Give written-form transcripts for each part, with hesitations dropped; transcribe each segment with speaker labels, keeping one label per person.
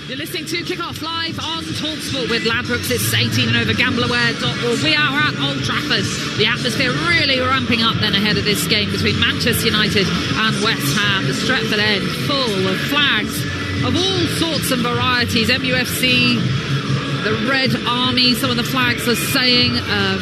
Speaker 1: You're listening to Kick-Off live on Talksport with Ladbrokes. It's 18 and over gambleware.org. We are at Old Trafford. The atmosphere really ramping up then ahead of this game between Manchester United and West Ham. The Stretford End full of flags of all sorts and varieties. MUFC, the Red Army, some of the flags are saying.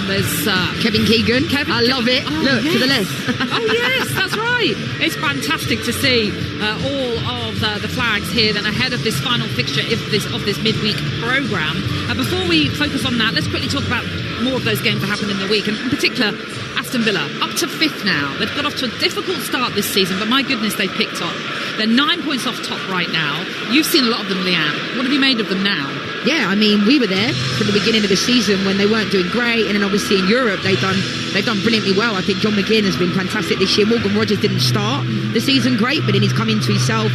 Speaker 1: There's
Speaker 2: Kevin Keegan. I love it.
Speaker 1: Oh,
Speaker 2: look,
Speaker 1: yes.
Speaker 2: to the left.
Speaker 1: Oh, yes, that's right. It's fantastic to see all of the flags here then ahead of this final fixture of this midweek programme. Before we focus on that, let's quickly talk about more of those games that happened in the week, and in particular Aston Villa, up to 5th now. They've got off to a difficult start this season, but my goodness, they've picked up. They're 9 points off top right now. You've seen a lot of them, Leanne. What have you made of them now?
Speaker 2: Yeah, I mean, we were there from the beginning of the season when they weren't doing great, and then obviously in Europe they've done brilliantly well. I think John McGinn has been fantastic this year. Morgan Rogers didn't start the season great, but then he's come into himself.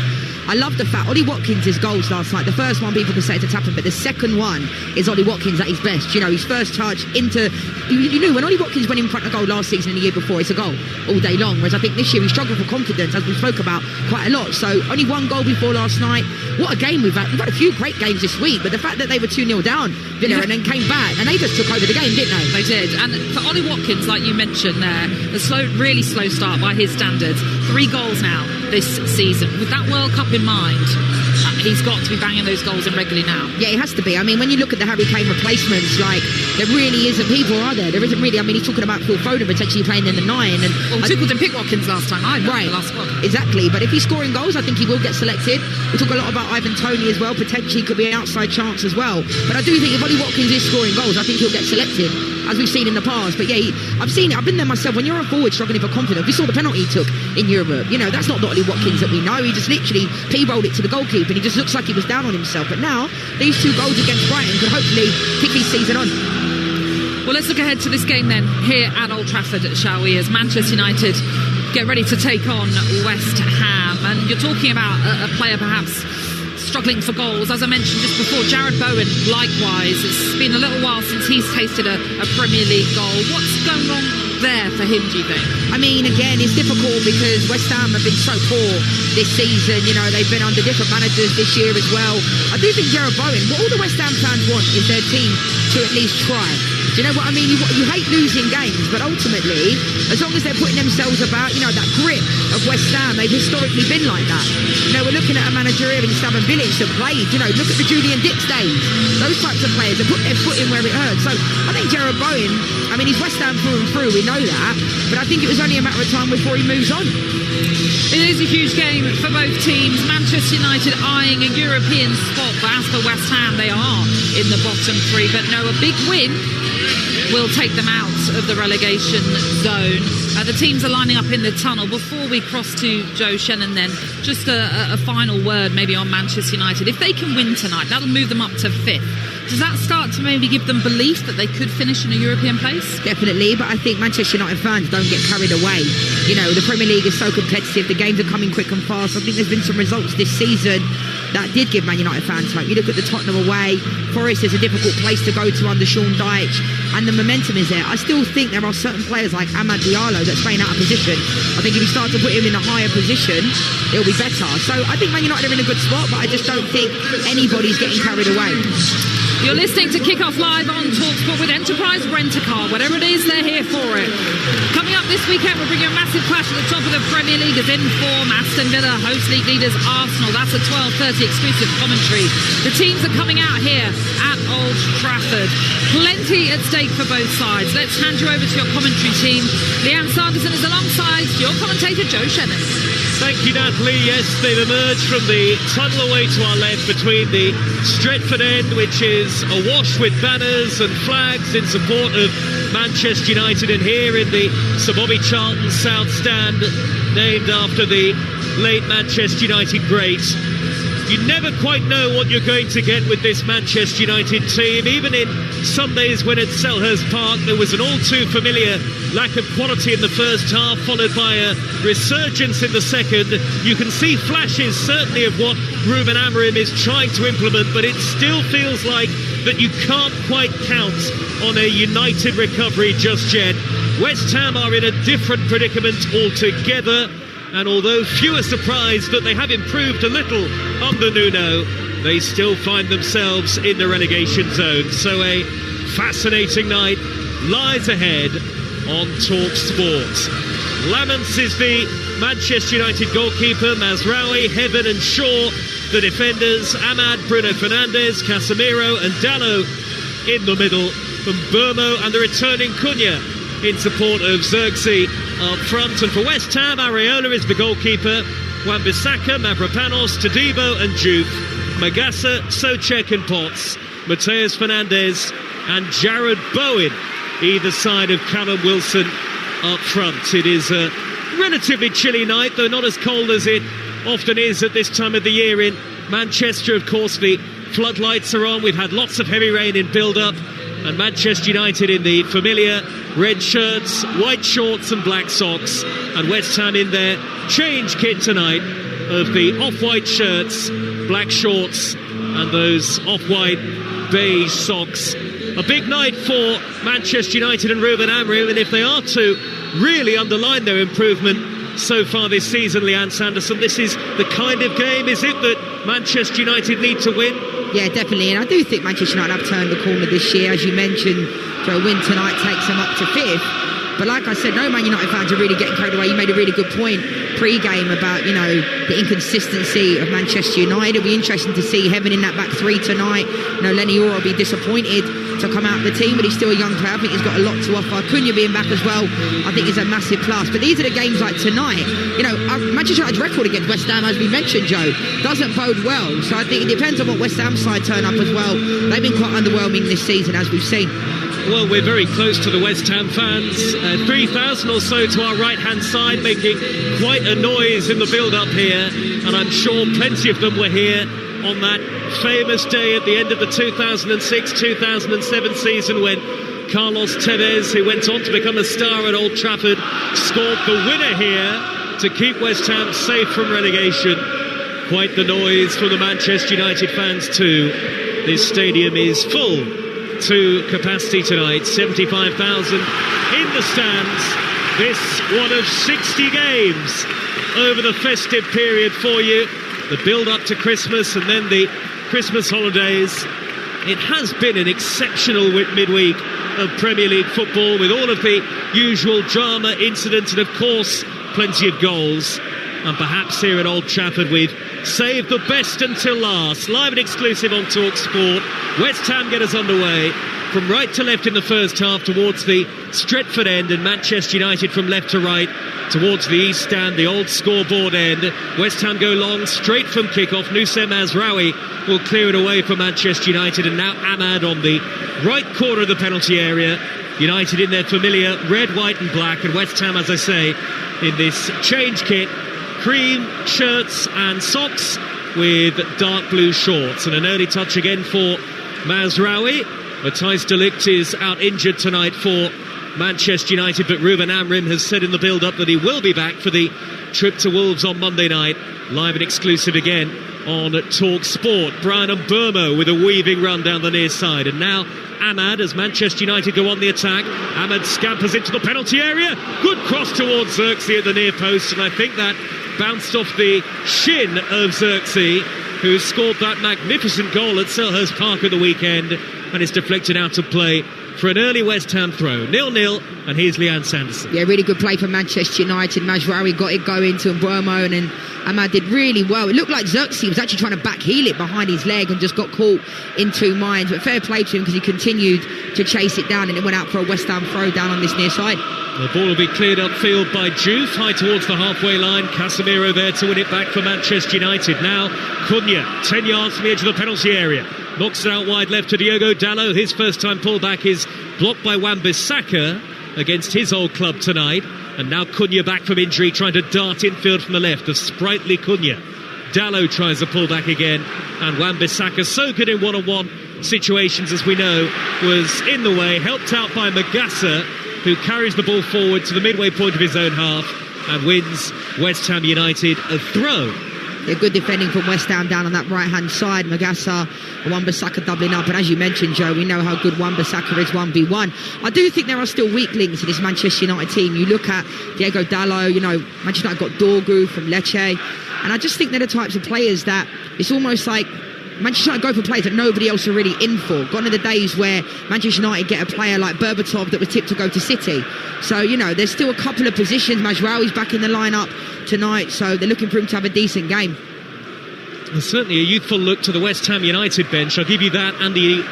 Speaker 2: I love the fact Ollie Watkins' goals last night. The first one people can say it's a tap-in, but the second one is Ollie Watkins at his best. You know, his first touch into... You knew when Ollie Watkins went in front of goal last season and the year before, it's a goal all day long. Whereas I think this year he struggled for confidence, as we spoke about quite a lot. So only one goal before last night. What a game we've had. We've had a few great games this week, but the fact that they were 2-0 down, Villa, and then came back, and they just took over the game, didn't they?
Speaker 1: They did. And for Ollie Watkins, like you mentioned there, the really slow start by his standards. 3 goals now this season. With that World Cup in mind, he's got to be banging those goals in regularly now.
Speaker 2: Yeah, he has to be. I mean, when you look at the Harry Kane replacements, like, there really isn't people, are there? There isn't really. I mean, he's talking about Phil Foden potentially playing in the 9. And
Speaker 1: Tuchel didn't pick Watkins last time either.
Speaker 2: Right,
Speaker 1: the last squad.
Speaker 2: Exactly. But if he's scoring goals, I think he will get selected. We talk a lot about Ivan Toney as well. Potentially could be an outside chance as well. But I do think if Ollie Watkins is scoring goals, I think he'll get selected, as we've seen in the past. But yeah, I've been there myself. When you're a forward struggling for confidence, we saw the penalty he took in Europe. You know, that's not the Ollie Watkins that we know. He just literally P-rolled it to the goalkeeper, and he just looks like he was down on himself. But now, these 2 goals against Brighton could hopefully kick his season on.
Speaker 1: Well, let's look ahead to this game then, here at Old Trafford, shall we, as Manchester United get ready to take on West Ham. And you're talking about a player perhaps struggling for goals. As I mentioned just before, Jared Bowen, likewise. It's been a little while since he's tasted a Premier League goal. What's going wrong there for him, do you think?
Speaker 2: I mean, again, it's difficult because West Ham have been so poor this season. You know, they've been under different managers this year as well. I do think Jared Bowen, what all the West Ham fans want is their team to at least try. Do you know what I mean? You hate losing games, but ultimately, as long as they're putting themselves about, you know, that grit of West Ham, they've historically been like that. You know, we're looking at a manager here in Stubborn Village that played, you know, look at the Julian Dix days. Those types of players that put their foot in where it hurts. So I think Jared Bowen, I mean, he's West Ham through and through, we know that, but I think it was only a matter of time before he moves on.
Speaker 1: It is a huge game for both teams. Manchester United eyeing a European spot, but as for West Ham, they are in the bottom 3. But no, a big win will take them out of the relegation zone. The teams are lining up in the tunnel. Before we cross to Joe Shannon then, just a final word maybe on Manchester United. If they can win tonight, that'll move them up to 5th. Does that start to maybe give them belief that they could finish in a European place?
Speaker 2: Definitely, but I think Manchester United fans don't get carried away. You know, the Premier League is so competitive, the games are coming quick and fast. I think there's been some results this season that did give Man United fans hope. You look at the Tottenham away, Forest is a difficult place to go to under Sean Dyche, and the momentum is there. I still think there are certain players like Amad Diallo that's playing out of position. I think if you start to put him in a higher position, it'll be better. So I think Man United are in a good spot, but I just don't think anybody's getting carried away.
Speaker 1: You're listening to Kick-Off Live on Talksport with Enterprise Rent-A-Car. Whatever it is, they're here for it. Coming up this weekend, we'll bring you a massive clash at the top of the Premier League as in form. Aston Villa host league leaders Arsenal. That's a 12:30 exclusive commentary. The teams are coming out here at Old Trafford. Plenty at stake for both sides. Let's hand you over to your commentary team. Leanne Sanderson is alongside your commentator, Joe Shannon.
Speaker 3: Thank you, Natalie. Yes, they've emerged from the tunnel away to our left between the Stretford End, which is awash with banners and flags in support of Manchester United, and here in the Sir Bobby Charlton South Stand, named after the late Manchester United great. You never quite know what you're going to get with this Manchester United team. Even in Sundays when at Selhurst Park there was an all too familiar lack of quality in the first half, followed by a resurgence in the second. You can see flashes certainly of what Ruben Amorim is trying to implement, but it still feels like that you can't quite count on a United recovery just yet. West Ham are in a different predicament altogether. And although few are surprised that they have improved a little under Nuno, they still find themselves in the relegation zone. So a fascinating night lies ahead on Talksport. Laments is the Manchester United goalkeeper, Mazraoui, Heaven and Shaw the defenders, Ahmad, Bruno Fernandes, Casemiro and Dalot in the middle, from Burmo and the returning Cunha in support of Xerxes up front. And for West Ham, Areola is the goalkeeper, Wan-Bissaka, Mavropanos, Todibo and Juve, Magassa, Souček and Potts, Mateus Fernandes and Jared Bowen either side of Callum Wilson up front. It is a relatively chilly night, though not as cold as it often is at this time of the year in Manchester. Of course, the floodlights are on. We've had lots of heavy rain in build-up, and Manchester United in the familiar red shirts, white shorts and black socks, and West Ham in their change kit tonight of the off-white shirts, black shorts and those off-white beige socks. A big night for Manchester United and Ruben Amorim, and if they are to really underline their improvement so far this season, Leanne Sanderson, this is the kind of game, is it, that Manchester United need to win?
Speaker 2: Yeah, definitely, and I do think Manchester United have turned the corner this year. As you mentioned, a win tonight takes them up to 5th. But like I said, no Man United fans are really getting carried away. You made a really good point pre-game about, the inconsistency of Manchester United. It'll be interesting to see Heaven in that back three tonight. Lenny Orr will be disappointed to come out of the team, but he's still a young player. I think he's got a lot to offer. Cunha being back as well, I think is a massive plus. But these are the games like tonight. Manchester United's record against West Ham, as we mentioned, Joe, doesn't bode well. So I think it depends on what West Ham side turn up as well. They've been quite underwhelming this season, as we've seen.
Speaker 3: Well, we're very close to the West Ham fans. 3,000 or so to our right-hand side, making quite a noise in the build-up here. And I'm sure plenty of them were here on that famous day at the end of the 2006-2007 season when Carlos Tevez, who went on to become a star at Old Trafford, scored the winner here to keep West Ham safe from relegation. Quite the noise from the Manchester United fans too. This stadium is full to capacity tonight, 75,000 in the stands. This one of 60 games over the festive period for you, the build up to Christmas and then the Christmas holidays. It has been an exceptional midweek of Premier League football, with all of the usual drama, incidents and of course plenty of goals. And perhaps here at Old Trafford we've saved the best until last. Live and exclusive on Talksport. West Ham get us underway from right to left in the first half towards the Stretford end, and Manchester United from left to right towards the east stand, the old scoreboard end. West Ham go long straight from kick-off. Nusayr Mazraoui will clear it away for Manchester United, and now Ahmad on the right corner of the penalty area. United in their familiar red, white and black, and West Ham, as I say, in this change kit, cream shirts and socks with dark blue shorts. And an early touch again for Mazraoui. Matthijs de Ligt is out injured tonight for Manchester United, but Ruben Amorim has said in the build-up that he will be back for the trip to Wolves on Monday night. Live and exclusive again on Talksport. Brian and Burmo with a weaving run down the near side, and now Ahmad as Manchester United go on the attack. Ahmad scampers into the penalty area. Good cross towards Xerxes at the near post, and I think that bounced off the shin of Xerxes, who scored that magnificent goal at Selhurst Park at the weekend, and it's deflected out of play for an early West Ham throw. 0-0, and here's Leanne Sanderson.
Speaker 2: Yeah, really good play for Manchester United. Mazraoui got it going to Burmo, and then Ahmad did really well. It looked like Xerxes was actually trying to backheel it behind his leg and just got caught in two minds. But fair play to him because he continued to chase it down, and it went out for a West Ham throw down on this near side.
Speaker 3: The ball will be cleared upfield by Juve, high towards the halfway line. Casemiro there to win it back for Manchester United. Now Cunha, 10 yards from the edge of the penalty area. Knocks it out wide left to Diogo Dalot. His first time pullback is blocked by Wan-Bissaka against his old club tonight. And now Cunha back from injury, trying to dart infield from the left. The sprightly Cunha. Dalot tries a pullback again, and Wan-Bissaka, so good in one-on-one situations, as we know, was in the way, helped out by Magassa, who carries the ball forward to the midway point of his own half and wins West Ham United a throw.
Speaker 2: Yeah, good defending from West Ham down on that right-hand side. Magassa and Wan-Bissaka doubling up. And as you mentioned, Joe, we know how good Wan-Bissaka is 1v1. I do think there are still weak links in this Manchester United team. You look at Diogo Dalot, Manchester United got Dorgu from Lecce. And I just think they're the types of players that it's almost like Manchester United go for players that nobody else are really in for. Gone are the days where Manchester United get a player like Berbatov that was tipped to go to City. So, there's still a couple of positions. Mazraoui's back in the lineup tonight, so they're looking for him to have a decent game.
Speaker 3: Well, certainly a youthful look to the West Ham United bench. I'll give you that, and the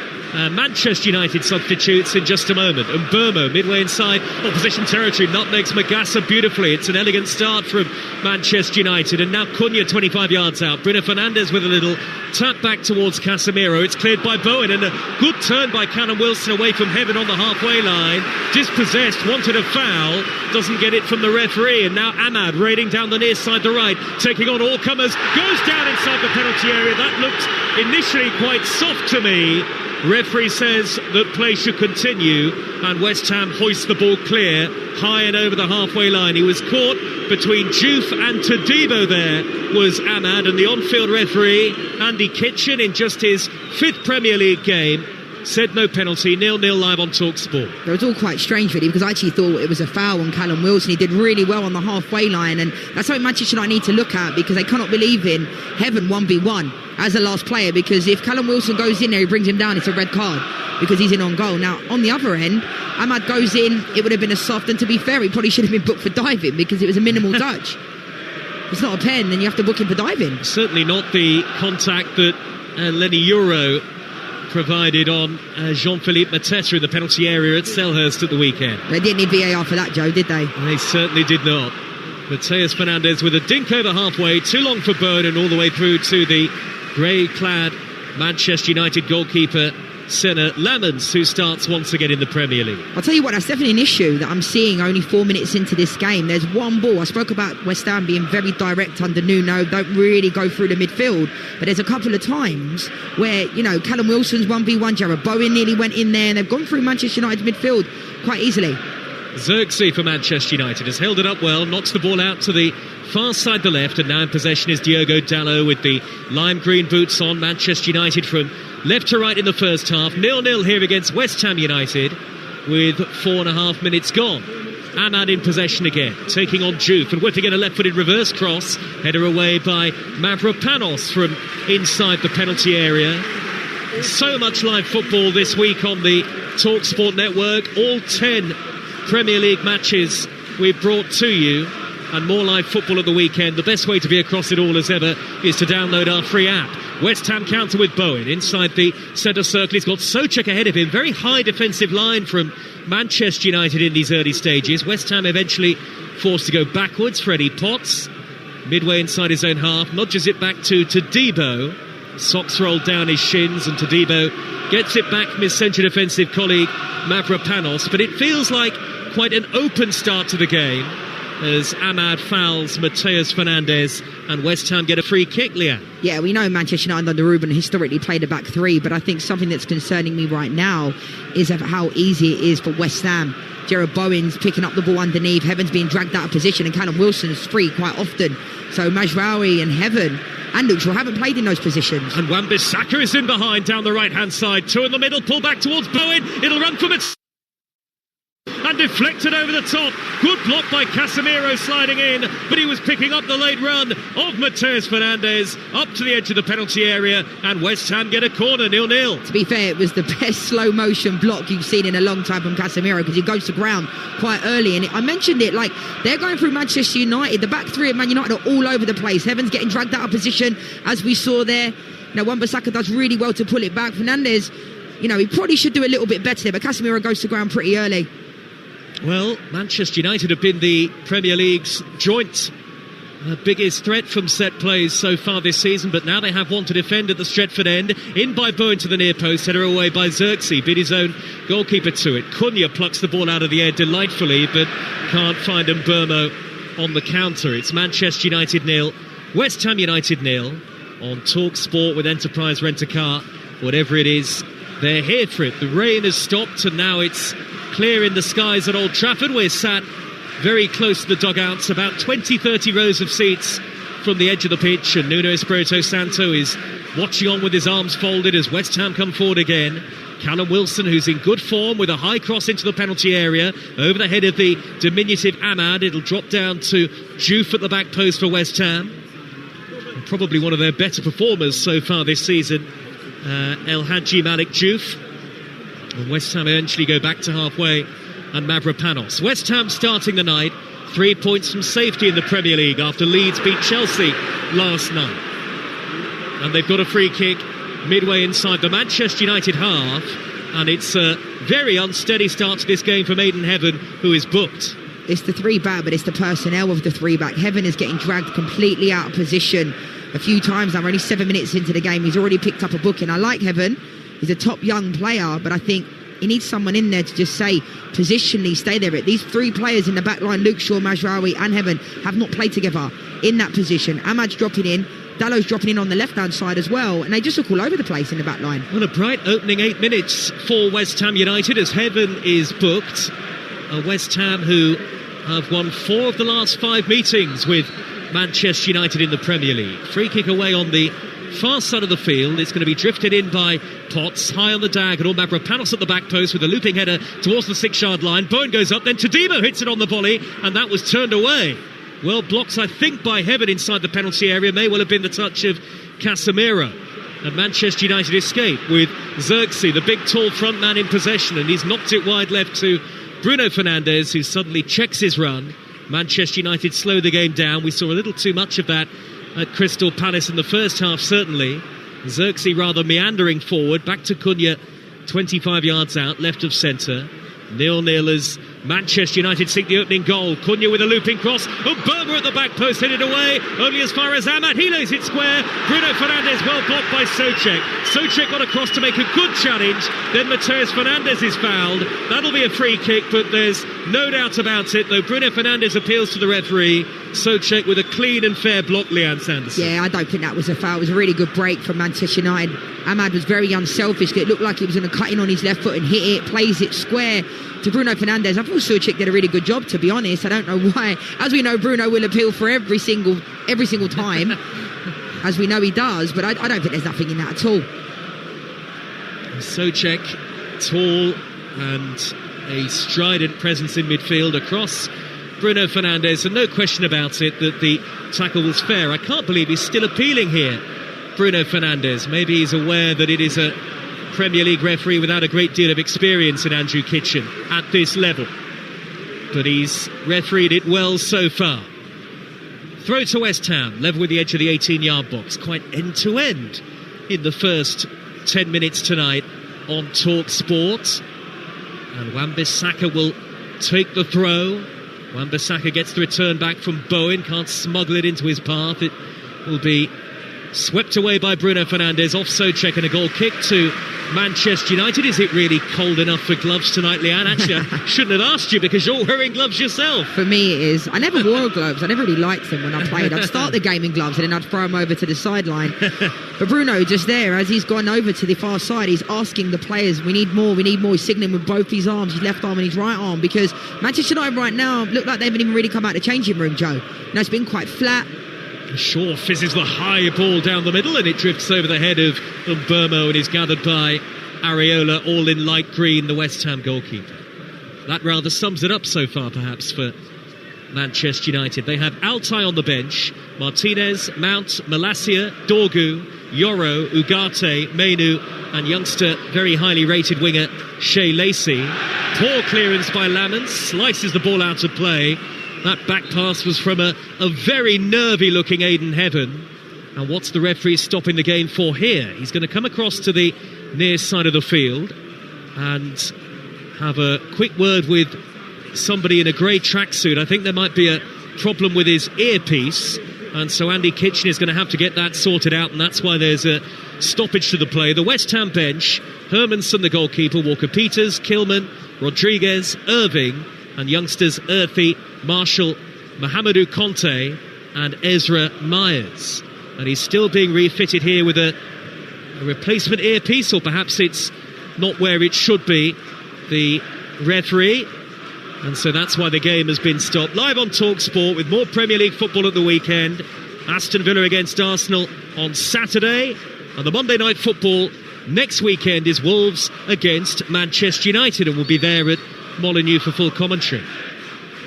Speaker 3: Manchester United substitutes in just a moment. And Burmo, midway inside opposition territory, nutmegs Magassa beautifully. It's an elegant start from Manchester United. And now Cunha 25 yards out. Bruno Fernandes with a little tap back towards Casemiro. It's cleared by Bowen, and a good turn by Callum Wilson away from Heaven on the halfway line. Dispossessed, wanted a foul, doesn't get it from the referee. And now Ahmad raiding down the near side, the right, taking on all comers, goes down inside the penalty area. That looked initially quite soft to me. Referee says that play should continue, and West Ham hoist the ball clear, high and over the halfway line. He was caught between Diouf and Todibo. There was Ahmad, and the on-field referee, Andy Kitchen, in just his 5th Premier League game, said no penalty. 0-0 live on Talksport.
Speaker 2: It was all quite strange, really, because I actually thought it was a foul on Callum Wilson. He did really well on the halfway line, and that's something Manchester United need to look at, because they cannot believe in Heaven 1v1 as a last player, because if Callum Wilson goes in there, he brings him down, it's a red card, because he's in on goal. Now, on the other end, Ahmad goes in, it would have been a soft, and to be fair, he probably should have been booked for diving, because it was a minimal touch. It's not a pen, then you have to book him for diving.
Speaker 3: Certainly not the contact that Lenny Euro provided on Jean-Philippe Mateta in the penalty area at Selhurst at the weekend.
Speaker 2: They didn't need VAR for that, Joe, did they?
Speaker 3: They certainly did not. Mateus Fernandes with a dink over halfway, too long for Bowen, and all the way through to the grey-clad Manchester United goalkeeper Senna Lamens, who starts once again in the Premier League.
Speaker 2: I'll tell you what, that's definitely an issue that I'm seeing only 4 minutes into this game. There's one ball. I spoke about West Ham being very direct under Nuno, don't really go through the midfield, but there's a couple of times where, Callum Wilson's 1v1, Jarrod Bowen nearly went in there, and they've gone through Manchester United's midfield quite easily.
Speaker 3: Xerxes for Manchester United has held it up well, knocks the ball out to the far side the left, and now in possession is Diogo Dalot with the lime green boots on. Manchester United from left to right in the first half. 0-0 here against West Ham United with 4.5 minutes gone. Ahmad in possession again, taking on Diouf and whipping in a left-footed reverse cross. Header away by Mavropanos from inside the penalty area. So much live football this week on the Talksport network. All 10 Premier League matches we've brought to you, and more live football at the weekend. The best way to be across it all as ever is to download our free app. West Ham counter with Bowen inside the centre circle. He's got Souček ahead of him. Very high defensive line from Manchester United in these early stages. West Ham eventually forced to go backwards. Freddie Potts midway inside his own half, nudges it back to Todibo. Socks rolled down his shins, and Todibo gets it back from his central defensive colleague Mavropanos. But it feels like quite an open start to the game as Ahmad fouls Mateus Fernandes and West Ham get a free kick, Leah. Yeah,
Speaker 2: we know Manchester United under Ruben historically played a back three, but I think something that's concerning me right now is of how easy it is for West Ham. Jarrod Bowen's picking up the ball underneath, Heaven's being dragged out of position, and Callum Wilson's free quite often. So Mazraoui and Heaven and Luke Shaw haven't played in those positions.
Speaker 3: And Wan-Bissaka is in behind down the right-hand side. Two in the middle, pull back towards Bowen. It'll run from it. And deflected over the top. Good block by Casemiro sliding in, but he was picking up the late run of Mateus Fernandes up to the edge of the penalty area, and West Ham get a corner, 0-0.
Speaker 2: To be fair, it was the best slow motion block you've seen in a long time from Casemiro, because he goes to ground quite early, and I mentioned it, like, they're going through Manchester United. The back three of Man United are all over the place. Heaven's getting dragged out of position, as we saw there. Now Wan-Bissaka does really well to pull it back. Fernandes, he probably should do a little bit better there, but Casemiro goes to ground pretty early.
Speaker 3: Well, Manchester United have been the Premier League's joint biggest threat from set plays so far this season, but now they have one to defend at the Stretford end. In by Bowen to the near post, header away by Xerxes, beat his own goalkeeper to it. Cunha plucks the ball out of the air delightfully, but can't find Mbermo on the counter. It's Manchester United 0, West Ham United 0 on Talksport with Enterprise Rent-A-Car. Whatever it is, they're here for it. The rain has stopped, and now it's clear in the skies at Old Trafford. We're sat very close to the dugouts, about 20-30 rows of seats from the edge of the pitch, and Nuno Espirito Santo is watching on with his arms folded as West Ham come forward again. Callum Wilson, who's in good form, with a high cross into the penalty area over the head of the diminutive Ahmad. It'll drop down to Diouf at the back post for West Ham. probably one of their better performers so far this season, El Hadji Malik Diouf. And West Ham eventually go back to halfway and Mavropanos. West Ham starting the night 3 points from safety in the Premier League after Leeds beat Chelsea last night. And they've got a free kick midway inside the Manchester United half, and it's a very unsteady start to this game from Aidan Heaven, who is booked.
Speaker 2: It's the three back, but it's the personnel of the three back. Heaven is getting dragged completely out of position a few times. We're only 7 minutes into the game. He's already picked up a booking. I like Heaven. He's a top young player, but I think he needs someone in there to just say, positionally, stay there. These three players in the back line, Luke Shaw, Mazraoui and Heaven, have not played together in that position. Ahmad's dropping in. Dallow's dropping in on the left-hand side as well, and they just look all over the place in the back line.
Speaker 3: Well, a bright opening 8 minutes for West Ham United as Heaven is booked. A West Ham who have won 4 of the last 5 meetings with Manchester United in the Premier League. Free kick away on the far side of the field. It's going to be drifted in by Potts, high on the diagonal. Mavropanos at the back post with a looping header towards the 6-yard line. Bowen goes up, then Tadimo hits it on the volley, and that was turned away. Well blocked, I think, by Heaven inside the penalty area. May well have been the touch of Casemiro. And Manchester United escape with Xerxes, the big tall front man, in possession, and he's knocked it wide left to Bruno Fernandes, who suddenly checks his run. Manchester United slow the game down. We saw a little too much of that at Crystal Palace in the first half, certainly. Xerxes rather meandering forward, back to Cunha, 25 yards out, left of centre. 0-0 as Manchester United seek the opening goal. Cunha with a looping cross, and Burma at the back post, headed away, only as far as Ahmad. He lays it square. Bruno Fernandes well blocked by Souček. Souček got across to make a good challenge, then Mateus Fernandes is fouled. That'll be a free kick, but there's no doubt about it, though Bruno Fernandes appeals to the referee. Souček with a clean and fair block, Leanne Sanderson.
Speaker 2: Yeah, I don't think that was a foul. It was a really good break from Manchester United. Ahmad was very unselfish. It looked like he was going to cut in on his left foot and hit it, plays it square to Bruno Fernandes. I thought Souček did a really good job, to be honest. I don't know why. As we know, Bruno will appeal for every single time, as we know he does, but I don't think there's nothing in that at all.
Speaker 3: Souček, tall and a strident presence in midfield across Bruno Fernandes, and no question about it that the tackle was fair. I can't believe he's still appealing here, Bruno Fernandes. Maybe he's aware that it is a Premier League referee without a great deal of experience in Andrew Kitchen at this level, but he's refereed it well so far. Throw to West Ham, level with the edge of the 18-yard box, quite end-to-end in the first 10 minutes tonight on Talksport. And Wan-Bissaka will take the throw. Wan-Bissaka gets the return back from Bowen, can't smuggle it into his path. It will be swept away by Bruno Fernandes off Souček, and a goal kick to Manchester United. Is it really cold enough for gloves tonight, Leanne? Actually, I shouldn't have asked you because you're wearing gloves yourself.
Speaker 2: For me it is. I never wore gloves. I never really liked them when I played. I'd start the game in gloves and then I'd throw them over to the sideline. But Bruno, just there, as he's gone over to the far side, he's asking the players, we need more. He's signalling with both his arms, his left arm and his right arm, because Manchester United right now look like they haven't even really come out of the changing room, Joe. Now, it's been quite flat.
Speaker 3: Shaw fizzes the high ball down the middle, and it drifts over the head of Burmo and is gathered by Areola, all in light green, the West Ham goalkeeper. That rather sums it up so far, perhaps, for Manchester United. They have Altay on the bench, Martinez, Mount, Malacia, Dorgu, Yoro, Ugarte, Mainu, and youngster, very highly rated winger Shea Lacey. Poor clearance by Lamons, slices the ball out of play. That back pass was from a very nervy-looking Aidan Heaven. And what's the referee stopping the game for here? He's going to come across to the near side of the field and have a quick word with somebody in a grey tracksuit. I think there might be a problem with his earpiece, and so Andy Kitchen is going to have to get that sorted out, and that's why there's a stoppage to the play. The West Ham bench, Hermanson the goalkeeper, Walker-Peters, Kilman, Rodriguez, Irving, and youngsters Earthy, Marshall, Mohamedou Conte and Ezra Myers. And he's still being refitted here with a replacement earpiece, or perhaps it's not where it should be, the referee. And so that's why the game has been stopped. Live on Talksport with more Premier League football at the weekend. Aston Villa against Arsenal on Saturday. And the Monday night football next weekend is Wolves against Manchester United, and we'll be there at Molineux for full commentary.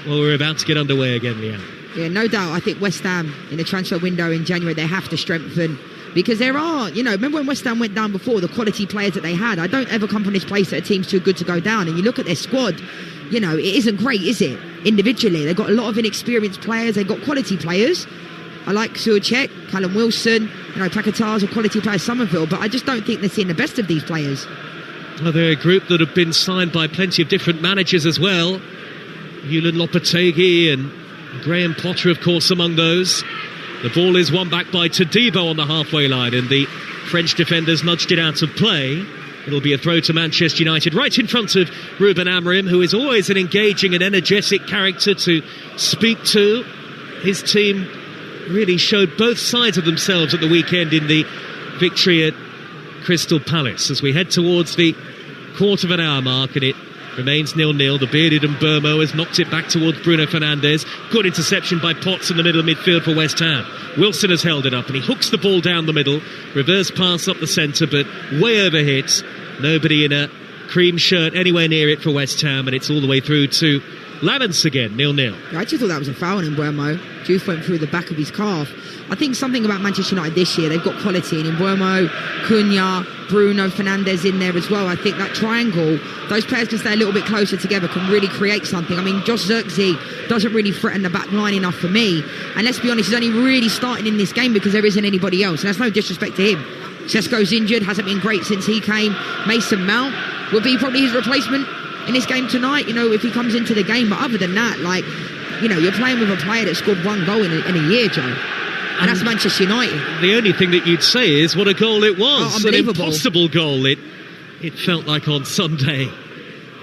Speaker 3: Well, we're about to get underway again, Leanne.
Speaker 2: Yeah, no doubt. I think West Ham in the transfer window in January, they have to strengthen, because there are, remember when West Ham went down before, the quality players that they had. I don't ever come from this place that a team's too good to go down. And you look at their squad, it isn't great, is it? Individually, they've got a lot of inexperienced players. They've got quality players. I like Suchek, Callum Wilson, Paquetá's a quality player, Somerville, but I just don't think they're seeing the best of these players.
Speaker 3: Well, they're a group that have been signed by plenty of different managers as well. Julian Lopetegui and Graham Potter, of course, among those. The ball is won back by Todibo on the halfway line, and the French defenders nudged it out of play. It'll be a throw to Manchester United, right in front of Ruben Amorim, who is always an engaging and energetic character to speak to. His team really showed both sides of themselves at the weekend in the victory at Crystal Palace. As we head towards the quarter of an hour mark, and it remains 0-0. The bearded Mbeumo has knocked it back towards Bruno Fernandes. Good interception by Potts in the middle of midfield for West Ham. Wilson has held it up and he hooks the ball down the middle. Reverse pass up the centre, but way overhit. Nobody in a cream shirt anywhere near it for West Ham, and it's all the way through to Lamens again, 0-0.
Speaker 2: I actually thought that was a foul in Mbeumo. Juve went through the back of his calf. I think something about Manchester United this year, they've got quality, and in Mbeumo, Cunha, Bruno Fernandes in there as well. I think that triangle, those players can stay a little bit closer together, can really create something. I mean, Josh Zirkzee doesn't really threaten the back line enough for me, and let's be honest, he's only really starting in this game because there isn't anybody else, and that's no disrespect to him. Sesko's injured, hasn't been great since he came. Mason Mount will be probably his replacement in this game tonight, if he comes into the game. But other than that, you're playing with a player that scored one goal in a year, Joe. And that's Manchester United. The
Speaker 3: only thing that you'd say is what a goal it was.
Speaker 2: An
Speaker 3: impossible goal it felt like on Sunday.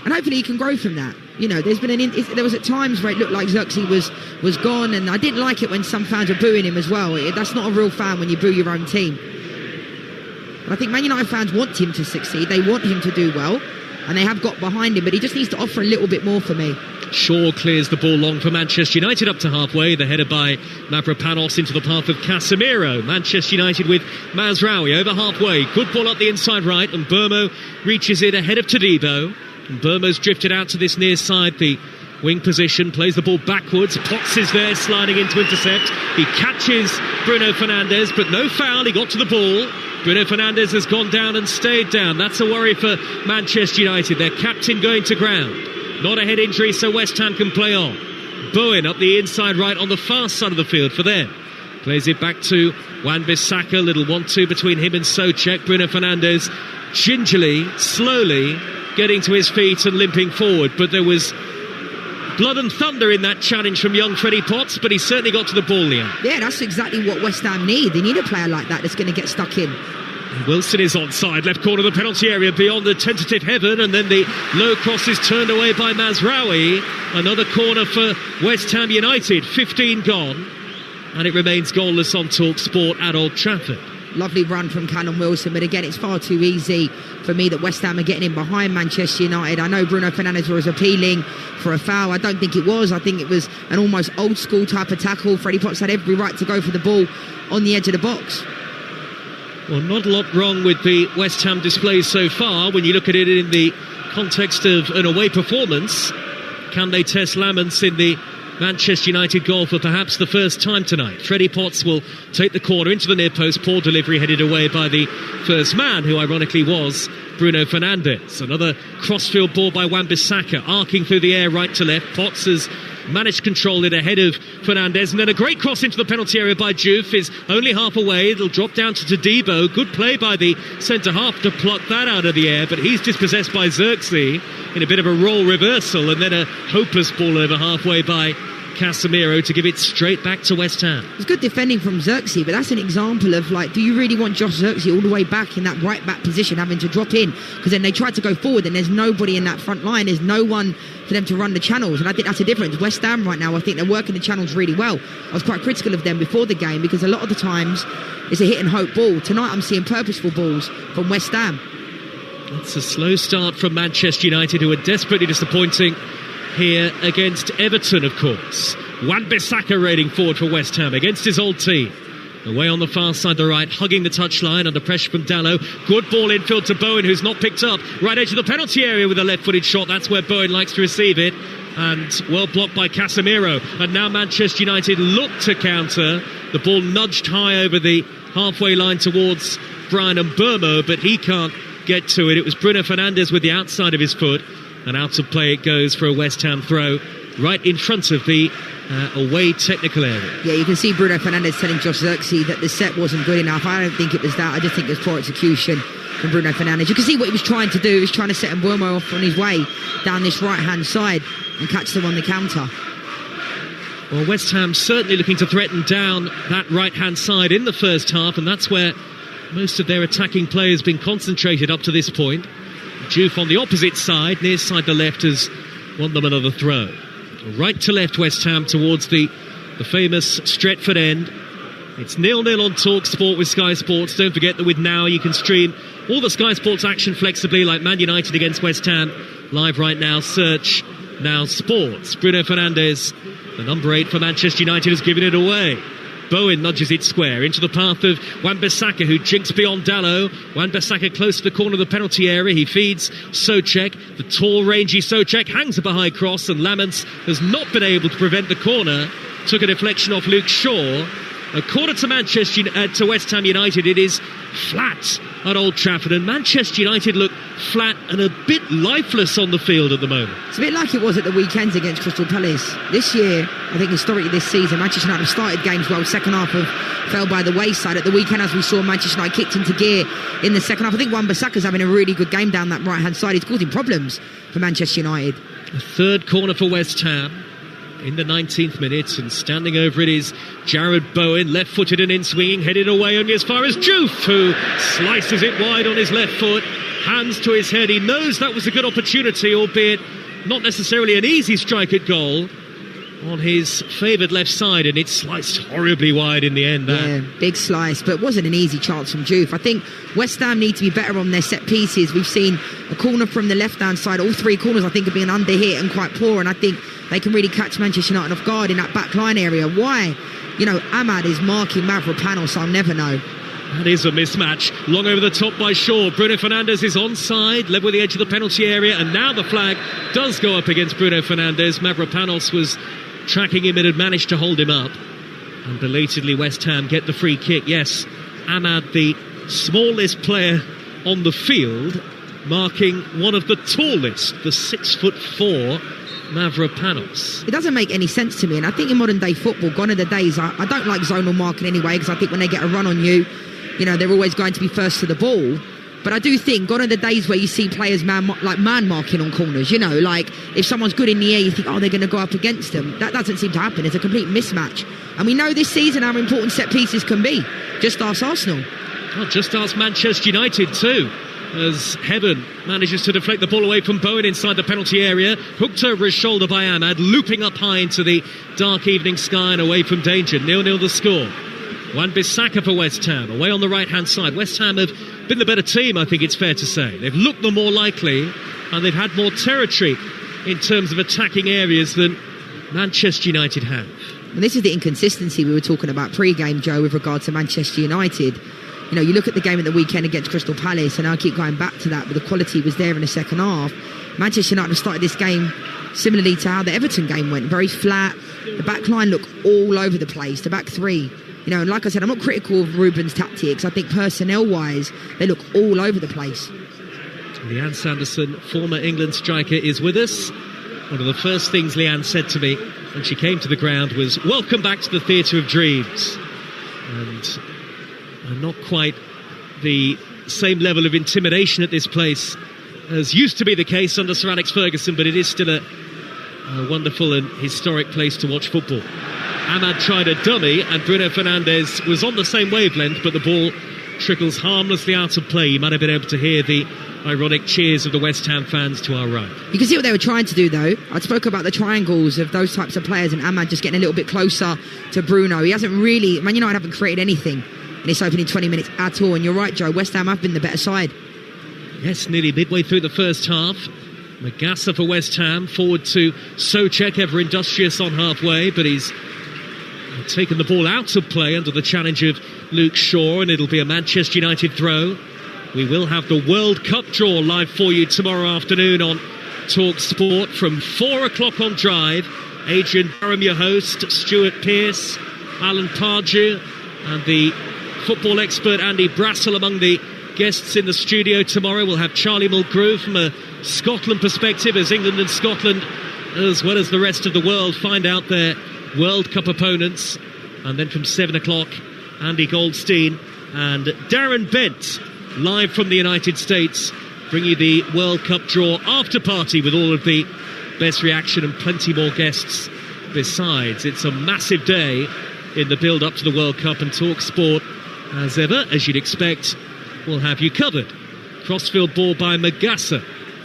Speaker 2: And hopefully he can grow from that. There was at times where it looked like Zirkzee was gone, and I didn't like it when some fans were booing him as well. That's not a real fan when you boo your own team. But I think Man United fans want him to succeed. They want him to do well, and they have got behind him, but he just needs to offer a little bit more for me.
Speaker 3: Shaw clears the ball long for Manchester United up to halfway. The header by Mavropanos into the path of Casemiro. Manchester United with Mazraoui over halfway. Good ball up the inside right, and Mbeumo reaches it ahead of Todibo. And Burmo's drifted out to this near side, the wing position, plays the ball backwards. Potts is there, sliding in to intercept. He catches Bruno Fernandes, but no foul. He got to the ball. Bruno Fernandes has gone down and stayed down. That's a worry for Manchester United. Their captain going to ground. Not a head injury, so West Ham can play on. Bowen up the inside right on the far side of the field for them. Plays it back to Wan-Bissaka. Little 1-2 between him and Souček. Bruno Fernandes gingerly, slowly getting to his feet and limping forward. But there was blood and thunder in that challenge from young Freddie Potts, but he certainly got to the ball, Leon.
Speaker 2: Yeah, that's exactly what West Ham need. They need a player like that that's going to get stuck in.
Speaker 3: Wilson is onside, left corner of the penalty area beyond the tentative heaven, and then the low cross is turned away by Mazraoui. Another corner for West Ham United, 15 gone, and it remains goalless on Talksport at Old Trafford.
Speaker 2: Lovely run from Callum Wilson, but again, it's far too easy for me that West Ham are getting in behind Manchester United. I know Bruno Fernandes was appealing for a foul. I don't think it was. I think it was an almost old school type of tackle. Freddie Potts had every right to go for the ball on the edge of the box.
Speaker 3: Well, not a lot wrong with the West Ham display so far when you look at it in the context of an away performance. Can they test Lamens in the Manchester United goal for perhaps the first time tonight? Freddie Potts will take the corner into the near post. Poor delivery headed away by the first man, who ironically was Bruno Fernandes. Another crossfield ball by Wan-Bissaka, arcing through the air right to left. Potts has managed to control it ahead of Fernandes, and then a great cross into the penalty area by Juve is only half away. It'll drop down to Todibo. Good play by the centre-half to pluck that out of the air, but he's dispossessed by Zirkzee in a bit of a role reversal, and then a hopeless ball over halfway by Casemiro to give it straight back to West Ham.
Speaker 2: It's good defending from Zirkzee, but that's an example of, do you really want Josh Zirkzee all the way back in that right back position, having to drop in? Because then they try to go forward and there's nobody in that front line. There's no one for them to run the channels, and I think that's a difference. West Ham right now, I think they're working the channels really well. I was quite critical of them before the game because a lot of the times it's a hit and hope ball. Tonight I'm seeing purposeful balls from West Ham.
Speaker 3: It's a slow start from Manchester United, who are desperately disappointing here against Everton, of course. Wan-Bissaka raiding forward for West Ham against his old team. Away on the far side, the right, hugging the touchline under pressure from Dallo. Good ball infield to Bowen, who's not picked up. Right edge of the penalty area with a left-footed shot. That's where Bowen likes to receive it. And well blocked by Casemiro. And now Manchester United look to counter. The ball nudged high over the halfway line towards Brian Mbeumo, but he can't get to it. It was Bruno Fernandes with the outside of his foot. And out of play it goes for a West Ham throw right in front of the away technical area.
Speaker 2: Yeah, you can see Bruno Fernandes telling Josh Zirkzee that the set wasn't good enough. I don't think it was that. I just think it was poor execution from Bruno Fernandes. You can see what he was trying to do. He was trying to set Mbeumo off on his way down this right-hand side and catch them on the counter.
Speaker 3: Well, West Ham certainly looking to threaten down that right-hand side in the first half, and that's where most of their attacking play has been concentrated up to this point. Diouf on the opposite side, near side the left, has won them another throw. Right to left West Ham towards the famous Stretford end. It's 0-0 on Talksport with Sky Sports. Don't forget that with Now you can stream all the Sky Sports action flexibly, like Man United against West Ham. Live right now, search Now Sports. Bruno Fernandes, the number 8 for Manchester United, has given it away. Bowen nudges it square into the path of Wan-Bissaka, who jinks beyond Dallo. Wan-Bissaka close to the corner of the penalty area. He feeds Souček. The tall, rangy Souček hangs up a high cross, and Lamens has not been able to prevent the corner. Took a deflection off Luke Shaw. A corner to West Ham United. It is flat at Old Trafford, and Manchester United look flat and a bit lifeless on the field at the moment.
Speaker 2: It's a bit like it was at the weekends against Crystal Palace. This year, I think historically this season, Manchester United have started games well. Second half fell by the wayside. At the weekend, as we saw, Manchester United kicked into gear in the second half. I think Wan-Bissaka's having a really good game down that right-hand side. He's causing problems for Manchester United.
Speaker 3: A third corner for West Ham in the 19th minute, and standing over it is Jared Bowen, left-footed and in-swinging, headed away only as far as Diouf, who slices it wide on his left foot, hands to his head. He knows that was a good opportunity, albeit not necessarily an easy strike at goal, on his favoured left side, and it sliced horribly wide in the end.
Speaker 2: Yeah, big slice, but wasn't an easy chance from Diouf. I think West Ham need to be better on their set pieces. We've seen a corner from the left-hand side. All three corners, I think, have been under-hit and quite poor, and I think they can really catch Manchester United off guard in that back line area. Why? Ahmad is marking Mavropanos, I'll never know.
Speaker 3: That is a mismatch. Long over the top by Shaw. Bruno Fernandes is onside, level with the edge of the penalty area, and now the flag does go up against Bruno Fernandes. Mavropanos was tracking him and had managed to hold him up. And belatedly West Ham get the free kick. Yes, Ahmad, the smallest player on the field, marking one of the tallest, the 6'4" Mavropanos.
Speaker 2: It doesn't make any sense to me, and I think in modern day football, gone are the days. I don't like zonal marking anyway, because I think when they get a run on you, they're always going to be first to the ball. But I do think gone are the days where you see players man marking on corners. Like if someone's good in the air, you think, they're going to go up against them. That doesn't seem to happen. It's a complete mismatch, and we know this season how important set pieces can be. Just ask Arsenal.
Speaker 3: Just ask Manchester United too, as Heaven manages to deflect the ball away from Bowen inside the penalty area, hooked over his shoulder by Ahmad, looping up high into the dark evening sky and away from danger. 0-0 the score. Wan-Bissaka for West Ham, away on the right-hand side. West Ham have been the better team, I think it's fair to say. They've looked the more likely, and they've had more territory in terms of attacking areas than Manchester United have.
Speaker 2: And this is the inconsistency we were talking about pre-game, Joe, with regard to Manchester United. You look at the game at the weekend against Crystal Palace, and I keep going back to that, but the quality was there in the second half. Manchester United have started this game similarly to how the Everton game went, very flat. The back line looked all over the place, the back three. And like I said, I'm not critical of Ruben's tactics. I think personnel-wise, they look all over the place.
Speaker 3: Leanne Sanderson, former England striker, is with us. One of the first things Leanne said to me when she came to the ground was, "Welcome back to the Theatre of Dreams." And not quite the same level of intimidation at this place as used to be the case under Sir Alex Ferguson, but it is still a wonderful and historic place to watch football. Ahmad tried a dummy, and Bruno Fernandes was on the same wavelength, but the ball trickles harmlessly out of play. You might have been able to hear the ironic cheers of the West Ham fans to our right.
Speaker 2: You can see what they were trying to do, though. I spoke about the triangles of those types of players, and Ahmad just getting a little bit closer to Bruno. He hasn't really... Man United haven't created anything in this opening 20 minutes at all, and you're right, Joe, West Ham have been the better side.
Speaker 3: Yes, nearly midway through the first half. Magassa for West Ham, forward to Souček, ever industrious on halfway, but he's taken the ball out of play under the challenge of Luke Shaw, and it'll be a Manchester United throw. We will have the World Cup draw live for you tomorrow afternoon on Talksport from 4 o'clock on Drive. Adrian Durham, your host, Stuart Pearce, Alan Pardew, and the football expert Andy Brassel among the guests in the studio tomorrow. We'll have Charlie Mulgrew from a Scotland perspective, as England and Scotland, as well as the rest of the world, find out their World Cup opponents. And then from 7 o'clock, Andy Goldstein and Darren Bent, live from the United States, bring you the World Cup draw after party with all of the best reaction and plenty more guests besides. It's a massive day in the build-up to the World Cup, and Talksport, as ever, as you'd expect, will have you covered. Crossfield ball by Magassa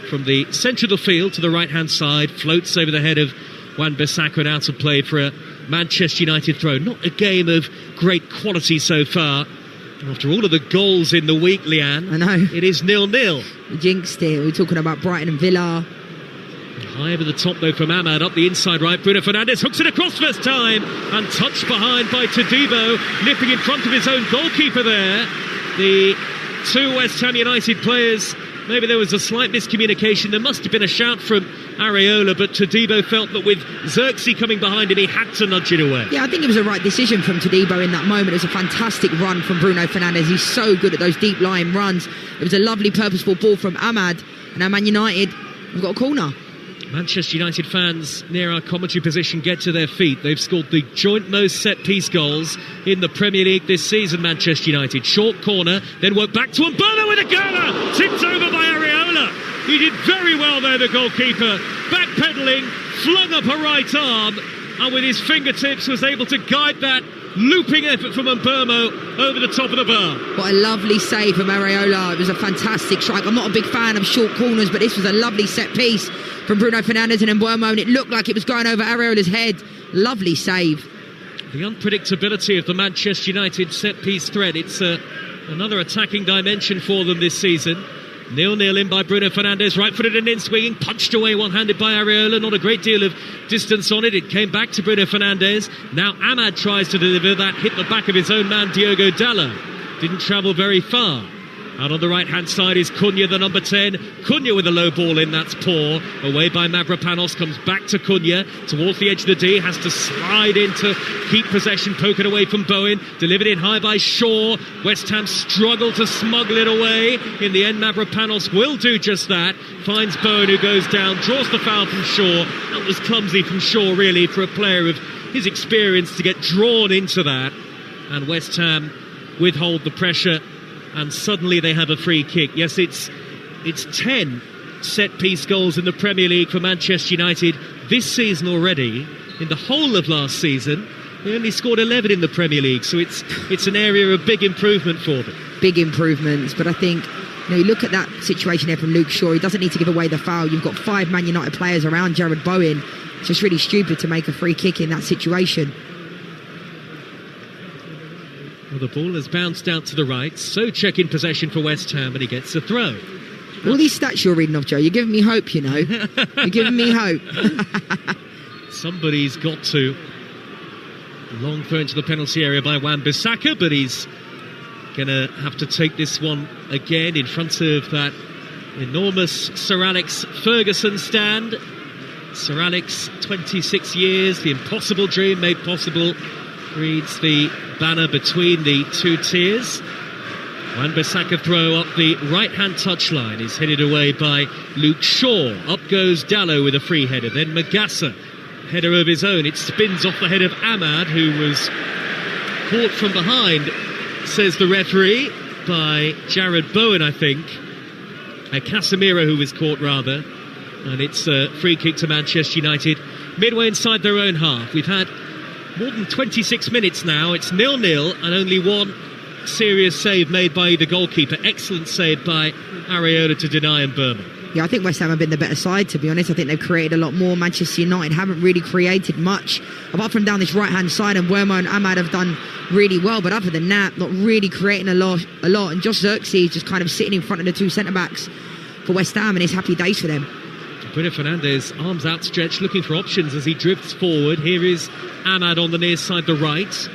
Speaker 3: from the centre of the field to the right-hand side, floats over the head of Wan-Bissaka and out of play for a Manchester United throw. Not a game of great quality so far. After all of the goals in the week, Leanne,
Speaker 2: I know.
Speaker 3: It is 0-0.
Speaker 2: We jinxed it. We're talking about Brighton and Villa.
Speaker 3: High over the top, though, from Ahmad, up the inside right. Bruno Fernandes hooks it across first time, and touched behind by Todibo, nipping in front of his own goalkeeper there. The two West Ham United players, maybe there was a slight miscommunication. There must have been a shout from Areola, but Todibo felt that with Xerxes coming behind him, he had to nudge it away.
Speaker 2: Yeah, I think it was the right decision from Todibo in that moment. It was a fantastic run from Bruno Fernandes. He's so good at those deep lying runs. It was a lovely purposeful ball from Ahmad, and now Man United have got a corner.
Speaker 3: Manchester United fans near our commentary position get to their feet. They've scored the joint most set-piece goals in the Premier League this season, Manchester United. Short corner, then work back to Mbolo with a goaler! Tipped over by Areola. He did very well there, the goalkeeper. Backpedaling, flung up a right arm, and with his fingertips was able to guide that looping effort from Mbolo over the top of the bar.
Speaker 2: What a lovely save from Areola. It was a fantastic strike. I'm not a big fan of short corners, but this was a lovely set piece from Bruno Fernandes and Mbeumo, and it looked like it was going over Areola's head. Lovely save.
Speaker 3: The unpredictability of the Manchester United set-piece threat. It's another attacking dimension for them this season. 0-0 in by Bruno Fernandes, right-footed and in swinging, punched away one-handed by Areola. Not a great deal of distance on it. It came back to Bruno Fernandes. Now Ahmad tries to deliver that, hit the back of his own man Diogo Dalot. Didn't travel very far. Out on the right-hand side is Cunha, the number 10. Cunha with a low ball in, that's poor. Away by Mavropanos, comes back to Cunha, towards the edge of the D, has to slide in to keep possession, poke it away from Bowen. Delivered in high by Shaw. West Ham struggle to smuggle it away. In the end, Mavropanos will do just that. Finds Bowen, who goes down, draws the foul from Shaw. That was clumsy from Shaw, really, for a player of his experience to get drawn into that. And West Ham withhold the pressure, and suddenly they have a free kick. Yes, it's 10 set-piece goals in the Premier League for Manchester United this season already. In the whole of last season, they only scored 11 in the Premier League, so it's an area of big improvement for them.
Speaker 2: Big improvements, but I think, you look at that situation there from Luke Shaw. He doesn't need to give away the foul. You've got 5 Man United players around Jared Bowen. It's just really stupid to make a free kick in that situation.
Speaker 3: Well, the ball has bounced out to the right, so check in possession for West Ham, and he gets a throw.
Speaker 2: All these stats you're reading off, Joe, you're giving me hope, You're giving me hope.
Speaker 3: Somebody's got to. Long throw into the penalty area by Wan-Bissaka, but he's going to have to take this one again in front of that enormous Sir Alex Ferguson stand. Sir Alex, 26 years, the impossible dream made possible, reads the banner between the two tiers. Wan-Bissaka throw up the right-hand touchline is headed away by Luke Shaw. Up goes Dalot with a free header. Then Magassa, header of his own. It spins off the head of Ahmad, who was caught from behind, says the referee, by Jared Bowen, I think. Casemiro, who was caught, rather. And it's a free kick to Manchester United, midway inside their own half. We've had more than 26 minutes now. It's 0-0 and only one serious save made by the goalkeeper. Excellent save by Areola to deny Mbeumo.
Speaker 2: Yeah, I think West Ham have been the better side, to be honest. I think they've created a lot more. Manchester United haven't really created much, apart from down this right-hand side, and Mbeumo and Ahmad have done really well, but other than that, not really creating a lot. And Josh Xerxes just kind of sitting in front of the two centre-backs for West Ham, and it's happy days for them.
Speaker 3: Bruno Fernandes, arms outstretched, looking for options as he drifts forward. Here is Ahmad on the near side, the right.